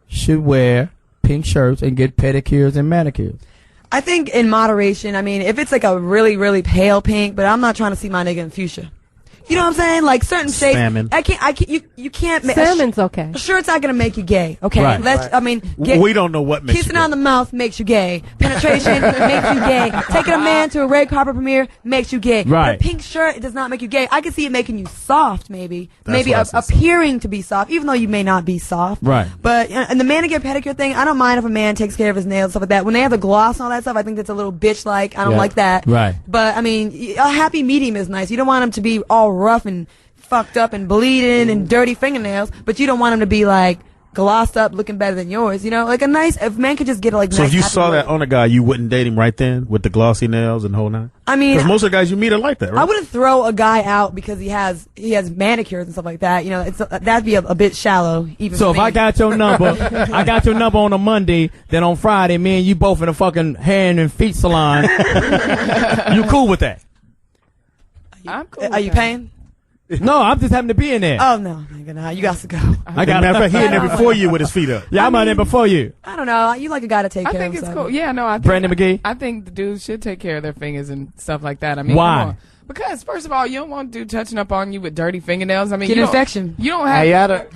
should wear pink shirts and get pedicures and manicures? I think in moderation. I mean, if it's like a really, really pale pink, but I'm not trying to see my nigga in fuchsia. You know what I'm saying? Like certain shapes. Salmon. You can't make Salmon's okay. Sure, it's not gonna make you gay. Okay, Right. I mean, We don't know what makes you kissing on the mouth makes you gay. Penetration makes you gay. Taking a man to a red carpet premiere makes you gay. Right. But a pink shirt, it does not make you gay. I can see it making you soft, maybe. That's Maybe what I said, appearing to be soft, even though you may not be soft. Right. But and the manicure pedicure thing, I don't mind if a man takes care of his nails and stuff like that. When they have the gloss and all that stuff, I think that's a little bitch-like. I don't like that. Right. But I mean, a happy medium is nice. You don't want him to be all rough and fucked up and bleeding and dirty fingernails, but you don't want him to be like glossed up, looking better than yours. You know, like a nice. If man could just get like. So nice, if you happy saw look. that on a guy, you wouldn't date him right then with the glossy nails and the whole nine. I mean, because most of the guys you meet are like that, right? I wouldn't throw a guy out because he has manicures and stuff like that. You know, that'd be a bit shallow. Even So for if me. I got your number, on a Monday, then on Friday, me and you both in a fucking hand and feet salon, you cool with that? I'm cool. Are you paying? No, I'm just having to be in there. Oh no, you got to go. I got. Matter of fact, he in there before you with his feet up. Yeah, I'm out there before you. I don't know. You like a guy to take I care think of it's himself. cool. Yeah, no, I think Brandi Magee? I think the dudes should take care of their fingers and stuff like that. I mean, Why? come on. Because first of all, you don't want dude touching up on you with dirty fingernails. I mean, Get you an don't- infection. You don't have.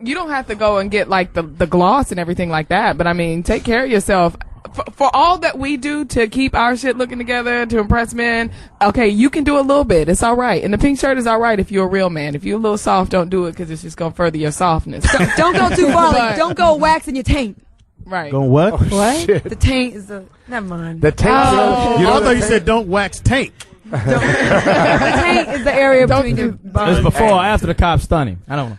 You don't have to go and get like the gloss and everything like that. But I mean, take care of yourself. For all that we do to keep our shit looking together to impress men, okay, you can do a little bit. It's all right. And the pink shirt is all right if you're a real man. If you're a little soft, don't do it because it's just going to further your softness. Don't go too far. Like, don't go waxing your taint. Right. Going what? What? The taint is the. Never mind. The taint. I thought you said don't wax taint. The taint is the area between your bones. It's before or after the cops stunning. I don't know.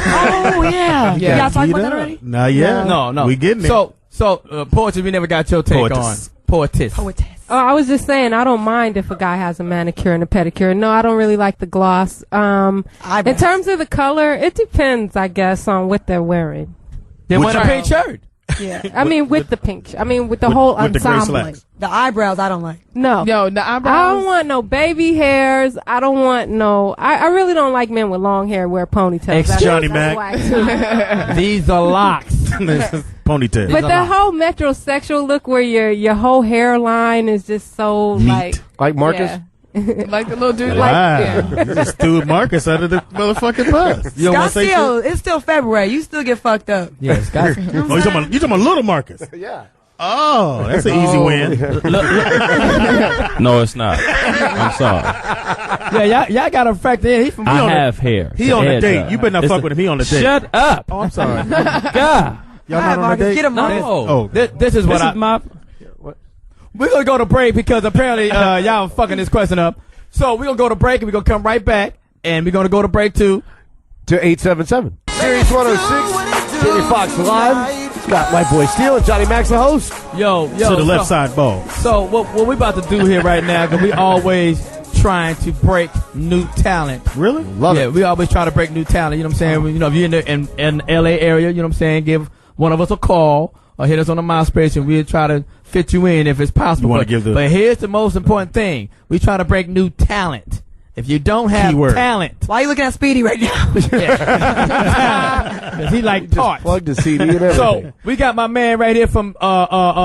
Oh yeah. Y'all talked about that already? Not yet. No. We getting it. So, poetess, we never got your take Poetess. on poetess. Oh, I was just saying, I don't mind if a guy has a manicure and a pedicure. No, I don't really like the gloss. In terms of the color, it depends, I guess, on what they're wearing. They want a pink shirt. Yeah, I mean with the pink. I mean with the whole with the gray ensemble. slacks. The eyebrows I don't like. No, Yo, the eyebrows. I don't want no baby hairs. I don't want no. I really don't like men with long hair wear ponytails. That's Johnny whack Mack. too. These are locks. Ponytail. But the whole metrosexual look where your whole hairline is just so Neat. Like Marcus? Yeah. Like the little dude. Wow. Like, You just threw Marcus under the motherfucking bus. You don't want Scott to say still, shit? it's still February. You still get fucked up. Yeah, Scott. Oh, you talking about little Marcus? Yeah. Oh, that's an easy win. No, it's not. I'm sorry. Yeah, y'all got a fact there. He from I have hair. He on a date. You better not fuck with him. He on a date. Shut up. Oh, I'm sorry. God. Y'all not on a Marcus, date? get him, Marcus. No. Oh. This is what This is my. We're going to go to break because apparently y'all fucking this question up. So we're going to go to break and we're going to come right back. And we're going to go to break too. To 877. Series 106. Jamie Foxx live. Got White Boy Steel and Johnny Mack's the host. Yo. To the left side ball. So what we about to do here right now, because we always trying to break new talent. Really? Love it. Yeah, we always try to break new talent. You know what I'm saying? You know, if you're in the LA area, you know what I'm saying, give one of us a call or hit us on the MySpace and we'll try to fit you in if it's possible. You wanna give the- But here's the most important thing. We try to break new talent. If you don't have Keyword. talent, Why are you looking at Speedy right now? because he like parts. Plug the CD and everything. So we got my man right here from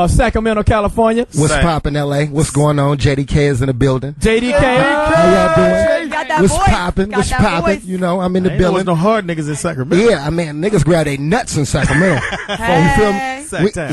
Sacramento, California. What's poppin', LA? What's going on? JDK is in the building. JDK. How y'all doing? Got that What's voice. poppin'? Got What's that poppin'? voice. You know, I'm in the Ain't no, building. no hard niggas in Sacramento. Yeah, I mean, niggas grab their nuts in Sacramento. Hey. You feel me?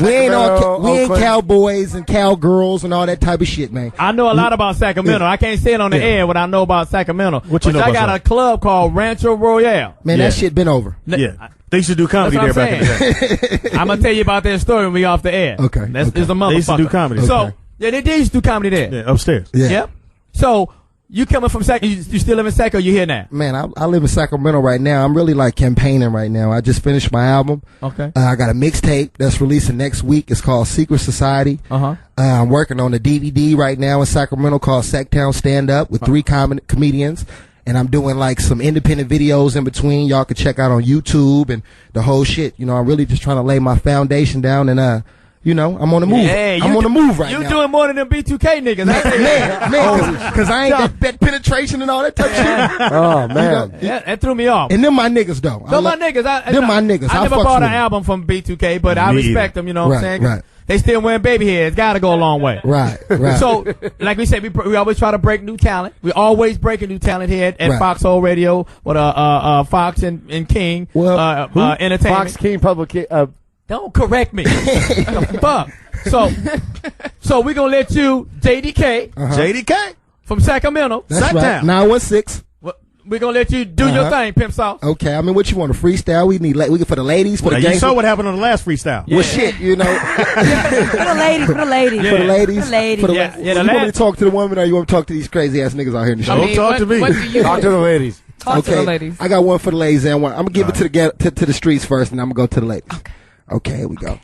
We ain't Oakland. cowboys and cowgirls and all that type of shit, man. I know a lot about Sacramento. I can't say it on the air what I know about Sacramento. What you know I about got a club called Rancho Royale. Man, Yeah. that shit been over. Yeah. They used to do comedy That's there what back in the day. I'm gonna tell you about that story when we off the air. Okay, That's okay. is a motherfucker. They used to do comedy. So Okay. yeah, they did used to do comedy there. Yeah, upstairs. Yeah. Yep. So you coming from Sac? You still live in Sac? Or you here now? Man, I live in Sacramento right now. I'm really like campaigning right now. I just finished my album. Okay. I got a mixtape that's releasing next week. It's called Secret Society. Uh-huh. I'm working on a DVD right now in Sacramento called Sacktown Stand Up with 3 comedians. And I'm doing like some independent videos in between. Y'all can check out on YouTube and the whole shit. You know, I'm really just trying to lay my foundation down and, you know, I'm on the move. Yeah, I'm on the move right now. You doing more than them B2K niggas. Man, because I ain't that penetration and all that type of shit. Oh, man. Yeah, that threw me off. And them my niggas, though. Them my niggas. Them my niggas. I I never fucks bought with an them. album from B2K, but I Me respect either. them, you know what I'm Right, saying? right. they still wearing baby hairs. Gotta go a long way. Right. So, like we said, we always try to break new talent. We always breaking new talent here at Right. Foxxhole Radio with Foxx and King Entertainment. Fox King Public. Don't correct me. The fuck. So we're gonna let you, JDK. JDK from Sacramento. That's right. 916. We're gonna let you do your thing, Pimp Sauce. Okay, I mean, what you want, a freestyle? We need for the ladies, for the you gangs. saw what happened on the last freestyle. Well, shit, you know. For the ladies. For the ladies. For the ladies. You want me to talk to the women, or you want me to talk to these crazy ass niggas out here in the show? Don't talk to me. Talk to the ladies. Talk to the ladies. I got one for the ladies and one. I'm gonna give it to the streets first, and I'm gonna go to the ladies. Okay, here we go.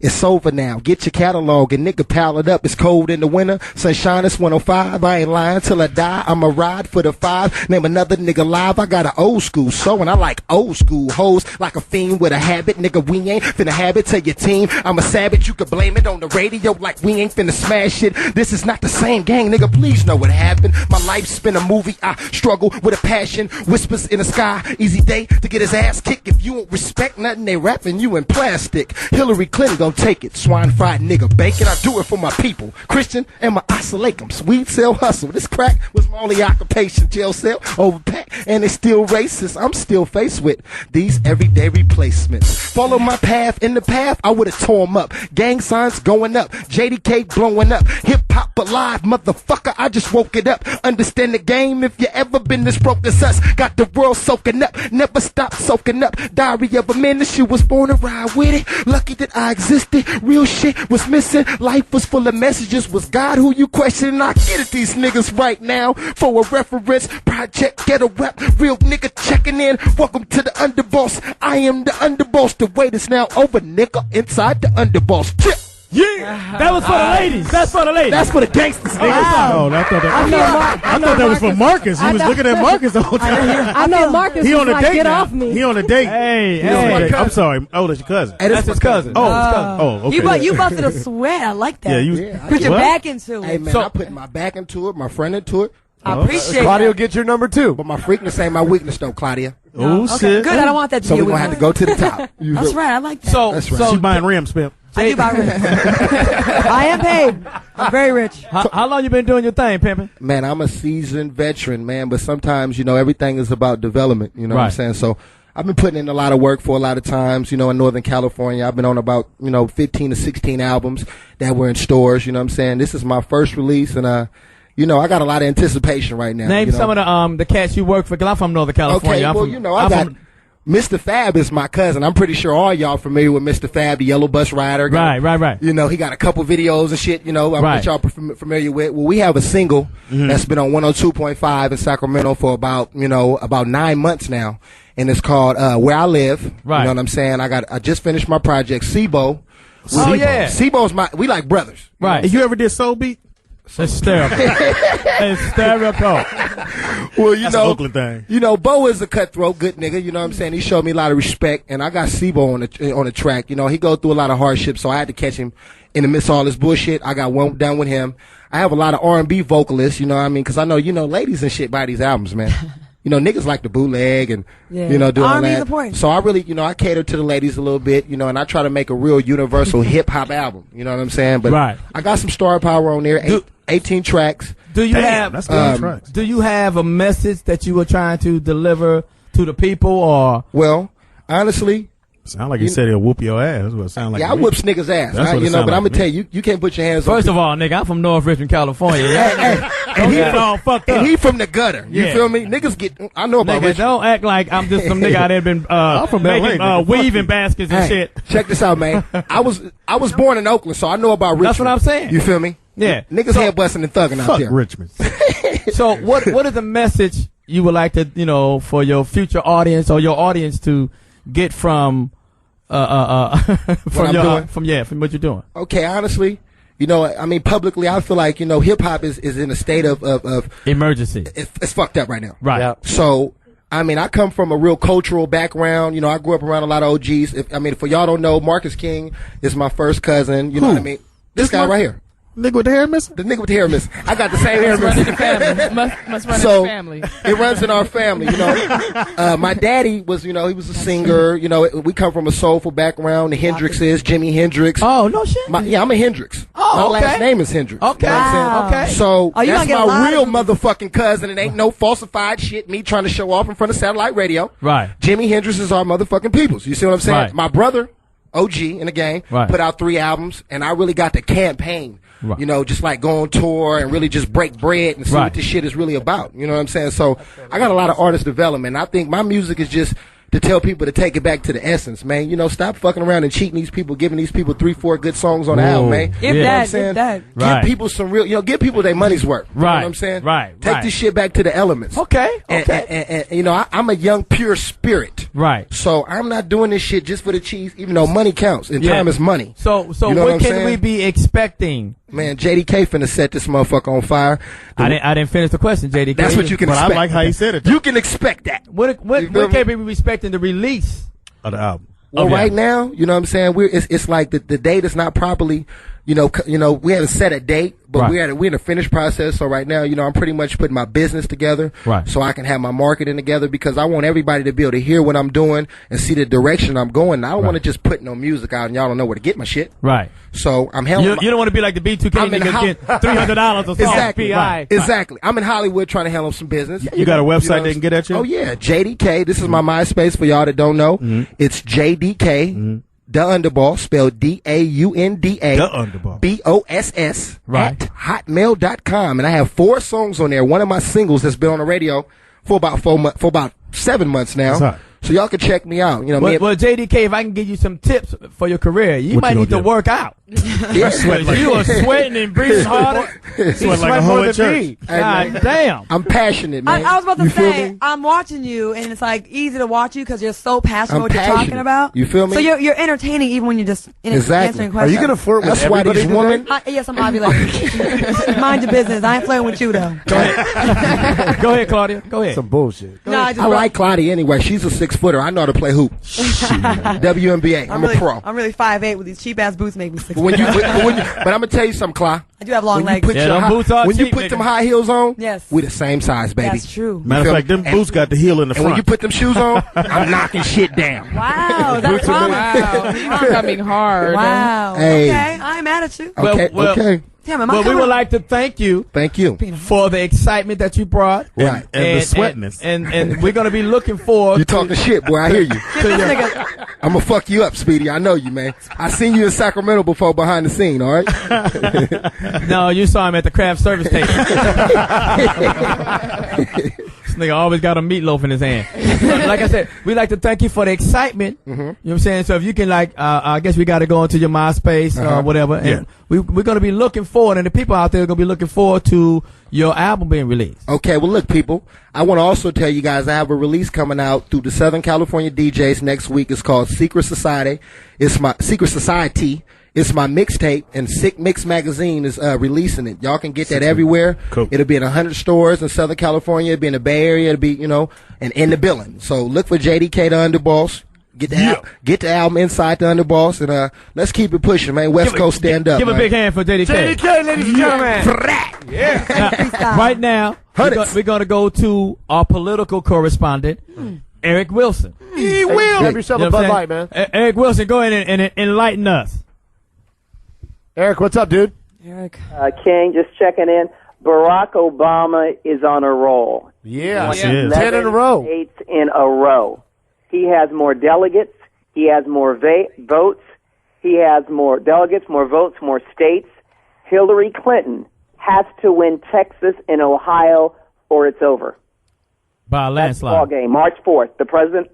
It's over now. Get your catalog and nigga pile it up. It's cold in the winter. Sunshine is 105. I ain't lying till I die. I'ma ride for the 5. Name another nigga live. I got an old school soul and I like old school hoes like a fiend with a habit. Nigga, we ain't finna have it. Tell your team I'm a savage. You could blame it on the radio like we ain't finna smash it. This is not the same gang, nigga. Please know what happened. My life's been a movie. I struggle with a passion. Whispers in the sky. Easy day to get his ass kicked. If you don't respect nothing, they wrapping you in plastic. Hillary Clinton gon' take it. Swine fried nigga bacon. I do it for my people. Christian and my isolate them. Weed sell hustle. This crack was my only occupation. Jail cell overpacked and it's still racist. I'm still faced with these everyday replacements. Follow my path. In the path, I would've tore them up. Gang signs going up. JDK blowing up. Hip hop alive, motherfucker. I just woke it up. Understand the game. If you ever been this broke as us, got the world soaking up. Never stop soaking up. Diary of a man that she was born to ride with it. Lucky that I existed. Real shit was missing. Life was full of messages. Was God who you questioning? I get it, these niggas right now. For a reference, Project Get a Rep. Real nigga checking in. Welcome to the underboss. I am the underboss. The wait is now over, nigga. Inside the underboss. Chip. Yeah, that was for the ladies. That's for the ladies. That's for the gangsters, nigga. Oh, I thought that was for Marcus. He was looking at Marcus the whole time. I know Marcus He was on a like, date get now. off me. He on a date. Hey. I'm sorry. Oh, that's your cousin. Hey, that's his cousin. Oh, okay. You busted a sweat. I like that. Yeah, Put your back into it. Hey, man, I put my back into it, my friend into it. I appreciate Claudia will that. get your number 2. But my freakness ain't my weakness, though, Claudia. Oh, Okay, shit. good. I don't want that to So be a we're going to have to go to the top. That's right. I like that. So, That's right. She buying rims, Pimp. I do buy rims. I am paid. I'm very rich. How long you been doing your thing, pimping? Man, I'm a seasoned veteran, man, but sometimes, you know, everything is about development, you know what I'm saying? So I've been putting in a lot of work for a lot of times, you know, in Northern California. I've been on about, 15 to 16 albums that were in stores, you know what I'm saying? This is my first release, and, I got a lot of anticipation right now. Name some of the cats you work for, because I'm from Northern California. Okay, Mr. Fab is my cousin. I'm pretty sure all y'all familiar with Mr. Fab, the yellow bus rider. Right. You know, he got a couple videos and shit, I'm what y'all familiar with. Well, we have a single that's been on 102.5 in Sacramento for about 9 months now. And it's called Where I Live. Right. You know what I'm saying? I just finished my project, Sibo. Oh, yeah. Sibo's we like brothers. Right. You ever did Soul Beat? Hysterical. Hysterical. Well, That's an Oakland thing. Bo is a cutthroat, good nigga. You know what I'm saying? He showed me a lot of respect, and I got Sibo on the track. You know, he go through a lot of hardships, so I had to catch him in the midst of all this bullshit. I got one done with him. I have a lot of R&B vocalists, you know what I mean? Because I know, ladies and shit buy these albums, man. Niggas like the bootleg and, do all R&B is that. important. So I really, I cater to the ladies a little bit, and I try to make a real universal hip-hop album. You know what I'm saying? But I got some star power on there, 18 tracks. Do you have a message that you were trying to deliver to the people, or? Well, honestly, sound like you said he'll whoop your ass. That's what it sound like. Yeah, I whoops niggas' ass. But I'm gonna tell you, you can't put your hands on. First of all, nigga, I'm from North Richmond, California. And he from the gutter. You feel me? Niggas get. I know about Richmond. Don't act like I'm just some nigga out there been making weaving baskets and shit. Check this out, man. I was born in Oakland, so I know about Richmond. That's what I'm saying. You feel me? Yeah. Niggas head busting and thugging out there. Fuck Richmond. So what is the message you would like to for your future audience or your audience to get from what you're doing? Okay, honestly, publicly, I feel like hip hop is in a state of emergency. It's fucked up right now. Right. Yeah. So I come from a real cultural background. I grew up around a lot of OGs. For y'all don't know, Marcus King is my first cousin. You know what I mean? This guy right here. Nigga with the hair missing? The nigga with the hair missing. I got the same hair missing. Must run in the family. It runs in our family, you know. My daddy was, you know, he was a singer. You know, we come from a soulful background. The Hendrixes, Jimi Hendrix. Oh, no shit. Yeah, I'm a Hendrix. Oh, my last name is Hendrix. Okay. You know what I'm saying? Okay. So Oh, you that's gonna get a my lot real of- motherfucking cousin. It ain't no falsified shit. Me trying to show off in front of satellite radio. Right. Jimi Hendrix is our motherfucking peoples. You see what I'm saying? Right. My brother, OG in the game, Right. put out 3 albums, and I really got the campaign. Right. You know, just like go on tour and really just break bread and see Right. what this shit is really about. You know what I'm saying? So I got a lot of artist development. I think my music is just to tell people to take it back to the essence, man. You know, stop fucking around and cheating these people, giving these people 3-4 good songs on the album, man. If You know what I'm that, saying? if that. Give people some real, you know, give people their money's worth. You know Right. what I'm saying? Right. Take Right. this shit back to the elements. Okay. And, and, you know, I'm a young, pure spirit. Right. So I'm not doing this shit just for the cheese, even though money counts and Yeah. time is money. So You know what I'm what can saying? we be expecting? Man, JDK finna set this motherfucker on fire. I didn't finish the question, JDK. That's what you can But expect. I like how he said it. You can expect that. What You feel can me? we be expecting the release? Of the album. Well, Okay. right now, you know what I'm saying? It's like the date is not properly, you know, we haven't set a date, but Right. we're in the finished process. So right now, you know, I'm pretty much putting my business together. Right. So I can have my marketing together because I want everybody to be able to hear what I'm doing and see the direction I'm going. I don't want to just put no music out and y'all don't know where to get my shit. Right. So I'm handling You don't want to be like the B2K I'm in niggas get $300 or something. Exactly. PI. Exactly. I'm in Hollywood trying to handle some business. You got a website know, they can get at you? Oh yeah, JDK. This is my MySpace for y'all that don't know. It's JDK Da UndaBoss, spelled DAUNDA Da UndaBoss. BOSS Right. at hotmail.com. And I have 4 songs on there. One of my singles that's been on the radio for about 7 months now. That's hot. So y'all can check me out. You know, Well, JDK, if I can give you some tips for your career, you What might you need to gonna do? work out. Yeah. You are sweating and breathing harder. Sweat like a hoe at church. God damn. I'm passionate, man. I was about to You feel say, me? I'm watching you, and it's like easy to watch you because you're so passionate I'm what you're talking passionate. about. You feel me? So you're entertaining even when you're just Exactly. answering Are questions. you gonna flirt with That's why everybody these today? Women- Yes, I'm ovulating. Mind your business. I ain't flirting with you though. Go ahead, Claudia. Go ahead. Some bullshit. No, I just I like Claudia anyway. She's a 6-footer. I know how to play hoop. WNBA. I'm really, a pro. I'm really 5'8" with these cheap ass boots. Make me 6. But I'm gonna tell you something, Cla. I do have long When you legs. put, Yeah, your them high- boots are when you cheap, put them nigga. high heels on, Yes. we the same size, baby. That's true. Matter of feel fact, me? them boots got the heel in the And when front. you put them shoes on, I'm knocking shit down. Wow, that's Wow, he's coming hard. Wow. Hey. Okay, I ain't mad at you. Okay, okay. Damn, am I Well, we coming? would like to thank you Thank you. for the excitement that you brought. Right. And the sweatness. And we're going to be looking forward You talking shit, boy. I hear you. Get this nigga. I'm gonna fuck you up, Speedy. I know you, man. I seen you in Sacramento before behind the scene, all right? No, you saw him at the craft service station. This nigga always got a meatloaf in his hand. Like I said, we'd like to thank you for the excitement. You know what I'm saying? So if you can, like, I guess we got to go into your MySpace or whatever. And Yeah. we're going to be looking forward, and the people out there are going to be looking forward to your album being released. Okay, well, look, people. I want to also tell you guys I have a release coming out through the Southern California DJs next week. It's called Secret Society. It's my Secret Society. It's my mixtape, and Sick Mix Magazine is releasing it. Y'all can get that everywhere. Cool. It'll be in 100 stores in Southern California. It'll be in the Bay Area. It'll be, you know, and in the billing. So look for JDK Da UndaBoss. Get the album Inside the Underboss, and let's keep it pushing, man. West Coast stand up. Give a man. big hand for JDK. JDK, ladies and gentlemen. Now, right now, we're going to go to our political correspondent, Eric Wilson. He will. Grab yourself You know a what Bud I'm Light, saying? man. Eric Wilson, go ahead and enlighten us. Eric, what's up, dude? Eric. King, just checking in. Barack Obama is on a roll. Yeah. Yes, he is. 10 in a row. States in a row. He has more delegates. He has more votes. He has more delegates, more votes, more states. Hillary Clinton has to win Texas and Ohio, or it's over. By a That's the ball landslide. game. March 4th. The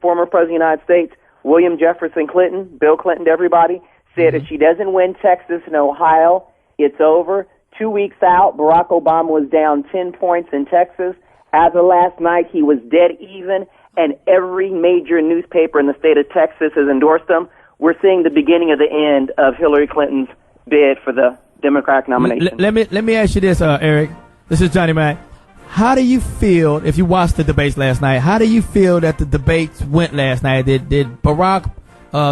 former president of the United States, William Jefferson Clinton, Bill Clinton to everybody, said if she doesn't win Texas and Ohio, it's over. 2 weeks out, Barack Obama was down 10 points in Texas. As of last night, he was dead even, and every major newspaper in the state of Texas has endorsed him. We're seeing the beginning of the end of Hillary Clinton's bid for the Democratic nomination. Let me ask you this, Eric. This is Johnny Mack. How do you feel, if you watched the debates last night, how do you feel that the debates went last night? Did Barack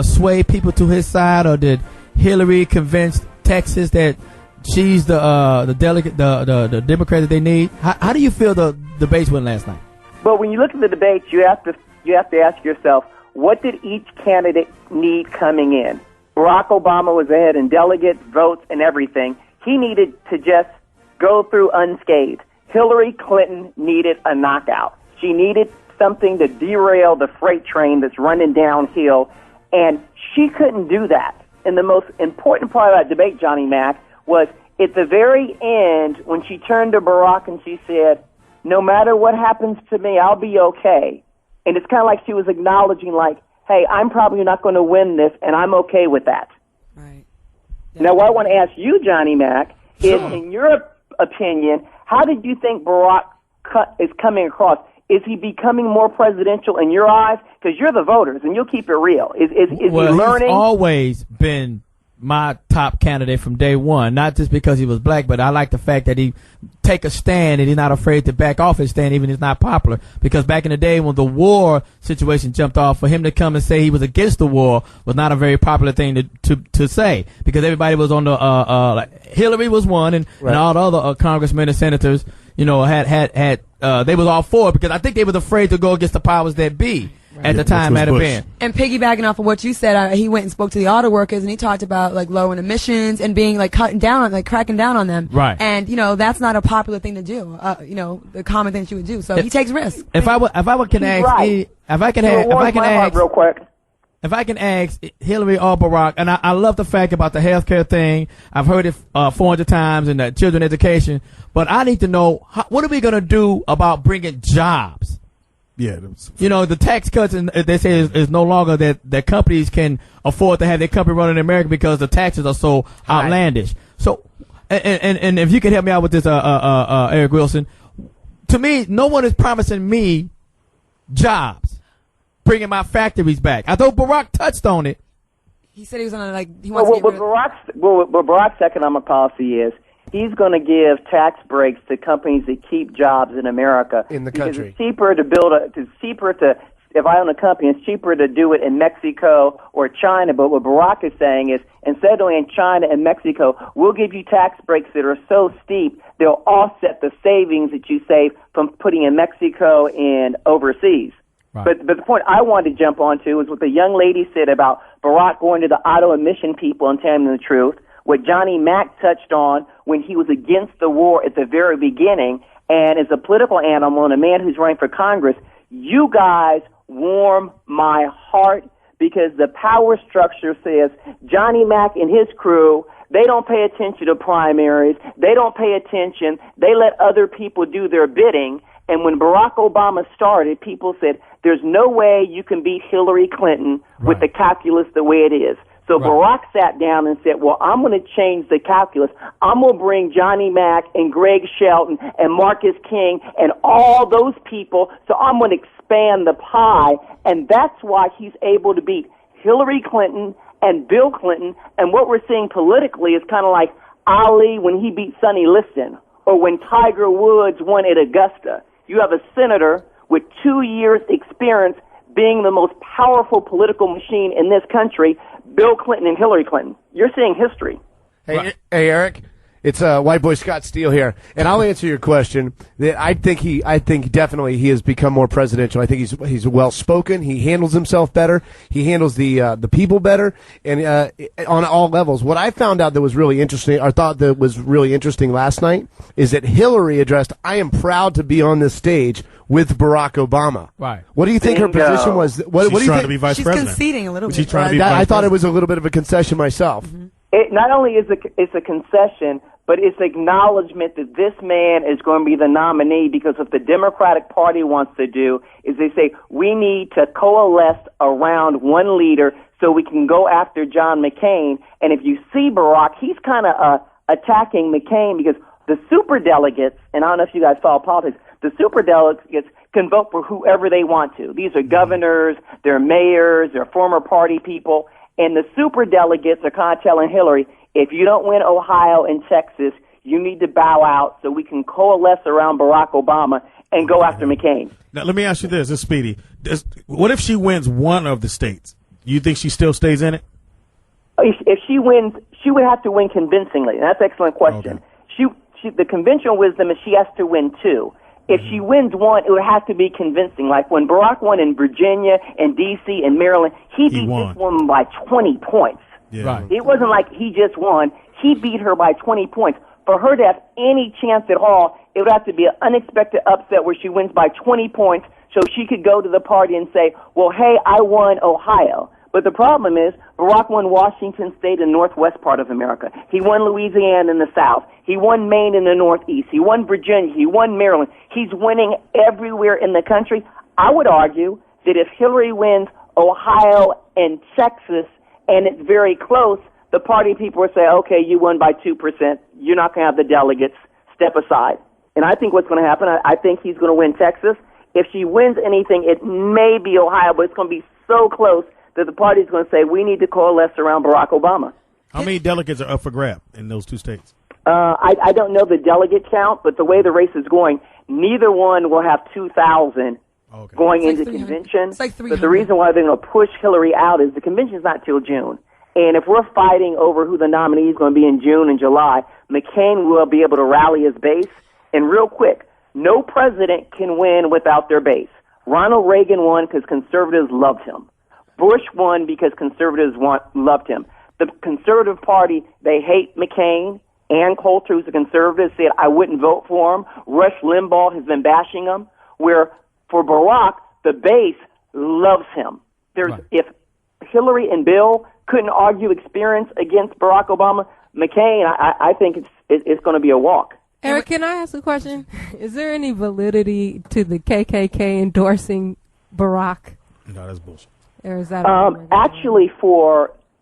sway people to his side, or did Hillary convince Texas that she's the delegate, the Democrat that they need. How do you feel the debates went last night? But when you look at the debates, you have to ask yourself, what did each candidate need coming in? Barack Obama was ahead in delegates, votes, and everything. He needed to just go through unscathed. Hillary Clinton needed a knockout. She needed something to derail the freight train that's running downhill, and she couldn't do that. And the most important part of that debate, Johnny Mack, was at the very end when she turned to Barack and she said, no matter what happens to me, I'll be okay. And it's kind of like she was acknowledging, like, hey, I'm probably not going to win this, and I'm okay with that. Right. Now, what I want to ask you, Johnny Mack, is, in your opinion, how did you think Barack is coming across? Is he becoming more presidential in your eyes? Because you're the voters, and you'll keep it real. Is he learning? He's always been my top candidate from day one, not just because he was black, but I like the fact that he take a stand and he's not afraid to back off his stand even if it's not popular. Because back in the day when the war situation jumped off, for him to come and say he was against the war was not a very popular thing to say, because everybody was on the like Hillary was one, and all the other congressmen and senators, you know, had they was all for it, because I think they was afraid to go against the powers that be. At the time, at a band. And piggybacking off of what you said, he went and spoke to the auto workers, and he talked about like lowering emissions and being like cracking down on them. Right. And you know that's not a popular thing to do. You know, the common thing that you would do. So he takes risks. If I can ask Hillary or Barack, and I love the fact about the healthcare thing. I've heard it 400 times, and the children education. But I need to know, what are we going to do about bringing jobs? Yeah, you know, the tax cuts, and they say is no longer that companies can afford to have their company running in America because the taxes are so outlandish. So, and if you could help me out with this, Eric Wilson, to me, no one is promising me jobs, bringing my factories back. I thought Barack touched on it. He said he was on he wants to get rid what Barack's economic policy is, he's going to give tax breaks to companies that keep jobs in America. In the country. It's cheaper if I own a company, it's cheaper to do it in Mexico or China. But what Barack is saying is, instead of doing it in China and Mexico, we'll give you tax breaks that are so steep, they'll offset the savings that you save from putting in Mexico and overseas. Right. But the point I wanted to jump onto is what the young lady said about Barack going to the auto emission people and telling them the truth. What Johnny Mack touched on when he was against the war at the very beginning, and as a political animal and a man who's running for Congress, you guys warm my heart, because the power structure says Johnny Mack and his crew, they don't pay attention to primaries. They don't pay attention. They let other people do their bidding. And when Barack Obama started, people said, there's no way you can beat Hillary Clinton with the calculus the way it is. So Barack sat down and said, well, I'm going to change the calculus. I'm going to bring Johnny Mack and Greg Shelton and Marcus King and all those people. So I'm going to expand the pie. And that's why he's able to beat Hillary Clinton and Bill Clinton. And what we're seeing politically is kind of like Ali when he beat Sonny Liston, or when Tiger Woods won at Augusta. You have a senator with 2 years experience being the most powerful political machine in this country, Bill Clinton and Hillary Clinton. You're seeing history. Hey, Eric, it's White Boy Scott Steele here, and I'll answer your question. I think definitely he has become more presidential. I think he's well spoken. He handles himself better. He handles the people better, and on all levels. What I found out that was really interesting, or thought that was really interesting last night, is that Hillary addressed, "I am proud to be on this stage with Barack Obama." Right. What do you think her position was? What do you think? To be vice She's president. conceding a little bit. She's trying to be I thought it was a little bit of a concession myself. Mm-hmm. It not only is it's a concession, but it's acknowledgement that this man is going to be the nominee, because what the Democratic Party wants to do is they say, we need to coalesce around one leader so we can go after John McCain. And if you see Barack, he's kind of attacking McCain, because the superdelegates, and I don't know if you guys follow politics, the superdelegates can vote for whoever they want to. These are governors, they're mayors, they're former party people, and the superdelegates are kind of telling Hillary, if you don't win Ohio and Texas, you need to bow out so we can coalesce around Barack Obama and go after McCain. Now, let me ask you this. This is Speedy. What if she wins one of the states? You think she still stays in it? If she wins, she would have to win convincingly. That's an excellent question. Okay. The conventional wisdom is she has to win 2. If she wins 1, it would have to be convincing. Like when Barack won in Virginia and D.C. and Maryland, he beat this woman by 20 points. Yeah. Right. It wasn't like he just won. He beat her by 20 points. For her to have any chance at all, it would have to be an unexpected upset where she wins by 20 points so she could go to the party and say, well, hey, I won Ohio. But the problem is, Barack won Washington State in the northwest part of America. He won Louisiana in the south. He won Maine in the northeast. He won Virginia. He won Maryland. He's winning everywhere in the country. I would argue that if Hillary wins Ohio and Texas and it's very close, the party people will say, okay, you won by 2%. You're not going to have the delegates. Step aside. And I think what's going to happen, I think he's going to win Texas. If she wins anything, it may be Ohio, but it's going to be so close that the party's going to say, we need to coalesce around Barack Obama. How many delegates are up for grab in those 2 states? I don't know the delegate count, but the way the race is going, neither one will have 2,000 going into convention. It's like but the reason why they're going to push Hillary out is the convention's not till June. And if we're fighting over who the nominee is going to be in June and July, McCain will be able to rally his base. And real quick, no president can win without their base. Ronald Reagan won because conservatives loved him. Bush won because conservatives loved him. The Conservative Party, they hate McCain. Ann Coulter, who's a conservative, said, I wouldn't vote for him. Rush Limbaugh has been bashing him. Where for Barack, the base loves him. If Hillary and Bill couldn't argue experience against Barack Obama, McCain, I think it's going to be a walk. Eric, can I ask a question? Is there any validity to the KKK endorsing Barack? No, that's bullshit. Or is that actually,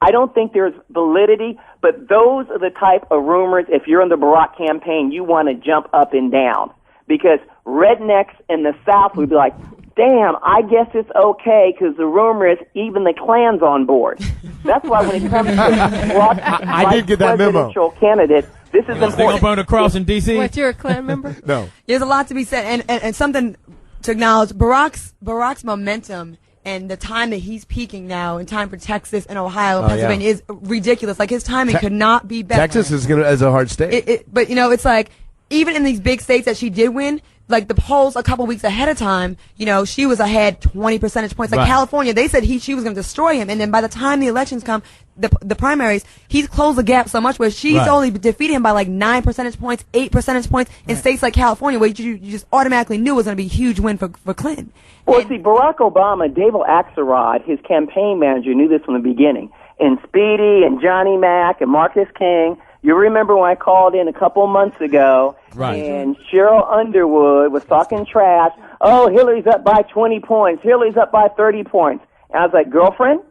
I don't think there's validity, but those are the type of rumors, if you're in the Barack campaign, you want to jump up and down. Because rednecks in the South would be like, damn, I guess it's okay because the rumor is even the Klan's on board. That's why when it comes to I did get that memo. presidential candidate, this is important. They gonna burn a cross in D.C.? What, you're a Klan member? No. There's a lot to be said, and something to acknowledge. Barack's momentum and the time that he's peaking now in time for Texas and Ohio and Pennsylvania is ridiculous. Like, his timing could not be better. Texas is a hard state. But, you know, it's like, even in these big states that she did win, like the polls a couple weeks ahead of time, you know, she was ahead 20 percentage points. Like Right. California, they said she was going to destroy him. And then by the time the elections come, the primaries, he's closed the gap so much where she's Right. only defeated him by like 9 percentage points, 8 percentage points in states like California where you just automatically knew it was going to be a huge win for Clinton. Well, see, Barack Obama, David Axelrod, his campaign manager, knew this from the beginning. And Speedy and Johnny Mack and Marcus King, you remember when I called in a couple months ago, Right. and Cheryl Underwood was talking trash. Oh, Hillary's up by 20 points. Hillary's up by 30 points. And I was like, girlfriend,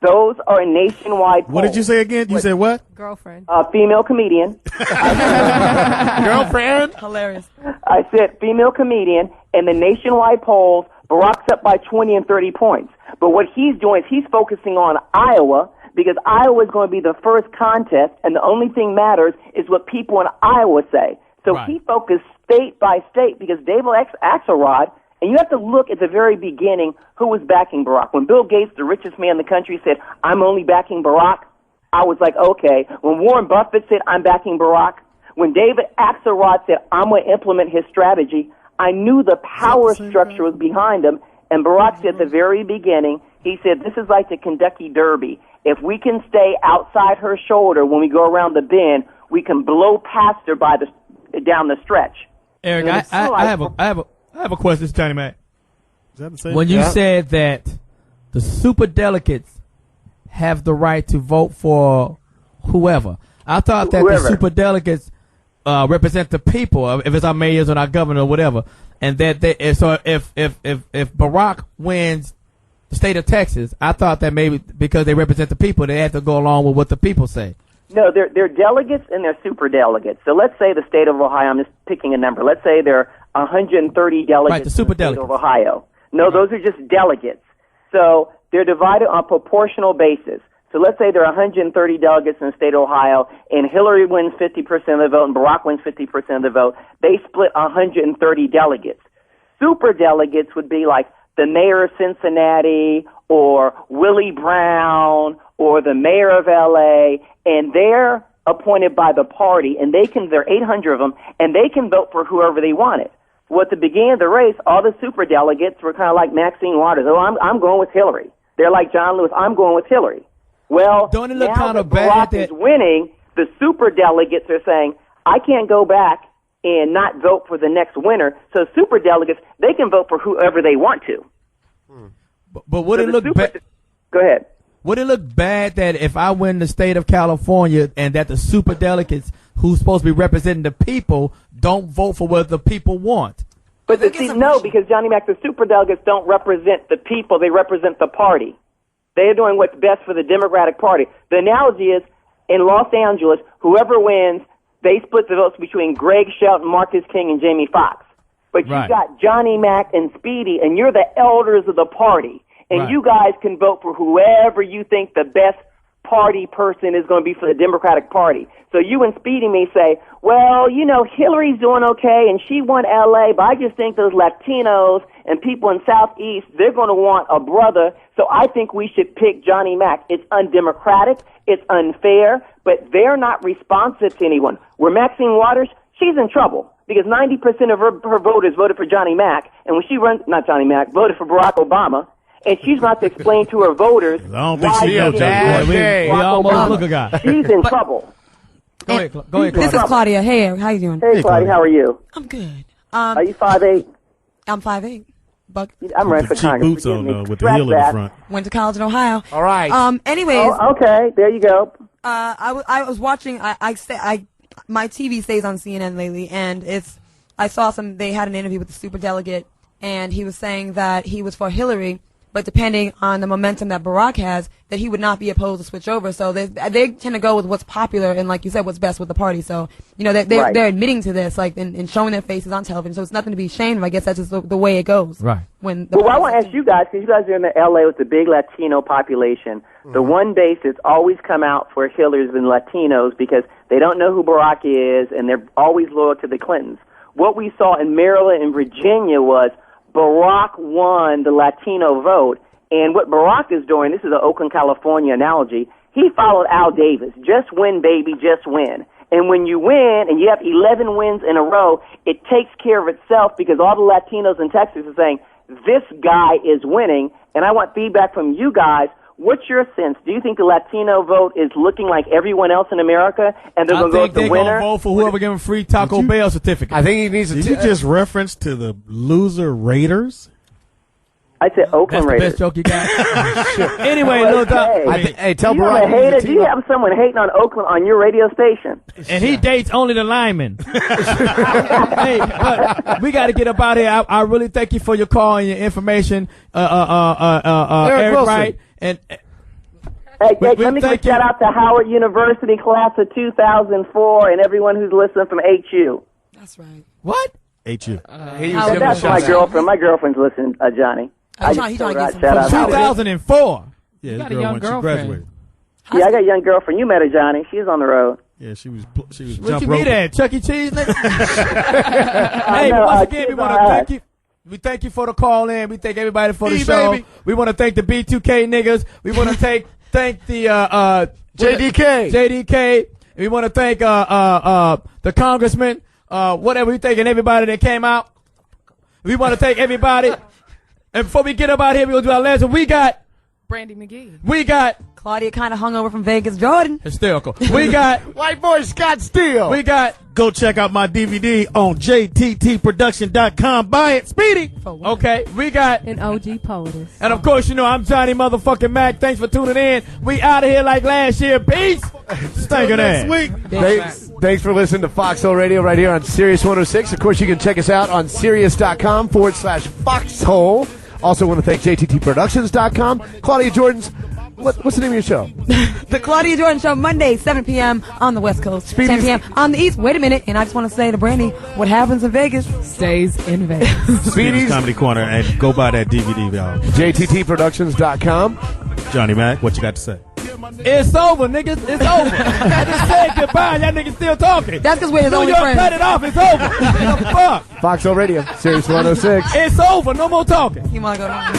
those are a nationwide polls. What did you say again? You said what? Girlfriend. Female comedian. Girlfriend? Hilarious. I said female comedian, and the nationwide polls, Barack's up by 20 and 30 points. But what he's doing is he's focusing on Iowa, because Iowa is going to be the first contest, and the only thing matters is what people in Iowa say. So Right. he focused state by state, because David Axelrod, and you have to look at the very beginning who was backing Barack. When Bill Gates, the richest man in the country, said, I'm only backing Barack, I was like, okay. When Warren Buffett said, I'm backing Barack, when David Axelrod said, I'm going to implement his strategy, I knew the power structure was behind him. And Barack said at the very beginning, he said, this is like the Kentucky Derby. If we can stay outside her shoulder when we go around the bend, we can blow past her down the stretch. Eric, I have a question, Johnny Mack. Is that the same? When you said that the superdelegates have the right to vote for whoever, I thought that Whoever. the superdelegates represent the people, if it's our mayors or our governor or whatever, and that if Barack wins the state of Texas, I thought that maybe because they represent the people, they have to go along with what the people say. No, they're delegates and they're superdelegates. So let's say the state of Ohio, I'm just picking a number. Let's say there are 130 delegates Right, the in the state superdelegates. of Ohio. No, those are just delegates. So they're divided on a proportional basis. So let's say there are 130 delegates in the state of Ohio, and Hillary wins 50% of the vote and Barack wins 50% of the vote. They split 130 delegates. Superdelegates would be like the mayor of Cincinnati or Willie Brown or the mayor of LA, and they're appointed by the party, and there are 800 of them, and they can vote for whoever they wanted. Well, at the beginning of the race, all the superdelegates were kind of like Maxine Waters. Oh, I'm going with Hillary. They're like John Lewis. I'm going with Hillary. Well, don't it look now kind of that bad Barack is winning, the superdelegates are saying, I can't go back and not vote for the next winner. So superdelegates, they can vote for whoever they want to. But would it look bad? Go ahead. Would it look bad that if I win the state of California and that the superdelegates who's supposed to be representing the people don't vote for what the people want? But no, because Johnny Mack, the superdelegates don't represent the people; they represent the party. They're doing what's best for the Democratic Party. The analogy is, in Los Angeles, whoever wins, they split the votes between Greg Shelton, Marcus King, and Jamie Foxx. But Right. you got Johnny Mack and Speedy, and you're the elders of the party. And Right. you guys can vote for whoever you think the best party person is going to be for the Democratic Party. So you and Speedy may say, well, you know, Hillary's doing okay, and she won L.A., but I just think those Latinos and people in Southeast, they're going to want a brother, so I think we should pick Johnny Mack. It's undemocratic, it's unfair, but they're not responsive to anyone. Where Maxine Waters, she's in trouble because 90% of her voters voted for Johnny Mack, and when she runs, not Johnny Mack, voted for Barack Obama, and she's going to have to explain to her voters I don't think why she is. We almost look a guy. she's in trouble. Go ahead, Claudia. This is Claudia. Hey, how you doing? Hey, Claudia, how are you? I'm good. Are you 5'8"? I'm 5'8". I'm running for cheap Congress. boots on, with the Scratch heel in the that. front. Went to college in Ohio. All right. Anyways. Oh, okay, there you go. I was watching. My TV stays on CNN lately, and I saw they had an interview with the superdelegate, and he was saying that he was for Hillary, but depending on the momentum that Barack has, that he would not be opposed to switch over. So they tend to go with what's popular and, like you said, what's best with the party. So, you know, they're admitting to this, like, and showing their faces on television. So it's nothing to be ashamed of. I guess that's just the way it goes. Right. Well, I want to ask you guys, because you guys are in the L.A. with the big Latino population. The one base that's always come out for Hillary has been Latinos because they don't know who Barack is, and they're always loyal to the Clintons. What we saw in Maryland and Virginia was Barack won the Latino vote, and what Barack is doing, this is an Oakland, California analogy, he followed Al Davis. Just win, baby, just win. And when you win, and you have 11 wins in a row, it takes care of itself because all the Latinos in Texas are saying, this guy is winning, and I want feedback from you guys. What's your sense? Do you think the Latino vote is looking like everyone else in America, and they're going to go with the winner? I think they're going to vote for whoever give them free Taco Bell certificate. I think he needs to. Did you just reference to the loser Raiders? I said Oakland Raiders. That's the best joke you got. Anyway, little dog. Hey, tell you Barack. Hater, do you have someone hating on Oakland on your radio station? And he dates only the linemen. Hey, but we got to get up out here. I really thank you for your call and your information, Eric Wright. And hey, let me give a shout out to Howard University class of 2004 and everyone who's listening from HU. That's right. What? HU. That's my girlfriend. My girlfriend's listening, Johnny. He's trying to get some shout out from 2004. Yeah, You this got a girl young when she girlfriend. graduated. Yeah, I got a young girlfriend. You met her, Johnny. She's on the road. Yeah, she was What jump you meet roping. at? Chuck E. Cheese, nigga? Hey, once again, we want to thank you. We thank you for the call in. We thank everybody for the show. Baby. We want to thank the B2K niggas. We want to thank the JDK. We want to thank the congressman. Whatever. We thanking everybody that came out. We want to thank everybody. And before we get up out here, we're gonna do our last one. We got Brandi Magee. We got Claudia, kind of hungover from Vegas. Jordan. Hysterical. We got White boy Scott Steele. We got Go check out my DVD on jttproduction.com. Buy it. Speedy. Okay. We got an OG Poetess. And of course, you know, I'm Johnny motherfucking Mack. Thanks for tuning in. We out of here like last year. Peace. Stinking next ass. week. Thanks for listening to Foxxhole Radio right here on Sirius 106. Of course, you can check us out on Sirius.com/Foxxhole. Also want to thank jttproductions.com. Claudia Jordan's, what's the name of your show? The Claudia Jordan Show, Monday, 7 p.m. on the West Coast, 10 p.m. on the East. Wait a minute, and I just want to say to Brandi, what happens in Vegas stays in Vegas. Speedy's Comedy Corner, and go buy that DVD, y'all. jttproductions.com. Johnny Mack, what you got to say? It's over, niggas. It's over. I just said goodbye. Y'all niggas still talking. That's because we're his New only York, friends. cut it off. It's over. What the fuck? Foxxhole Radio, Sirius 106. It's over. No more talking. You want to go down?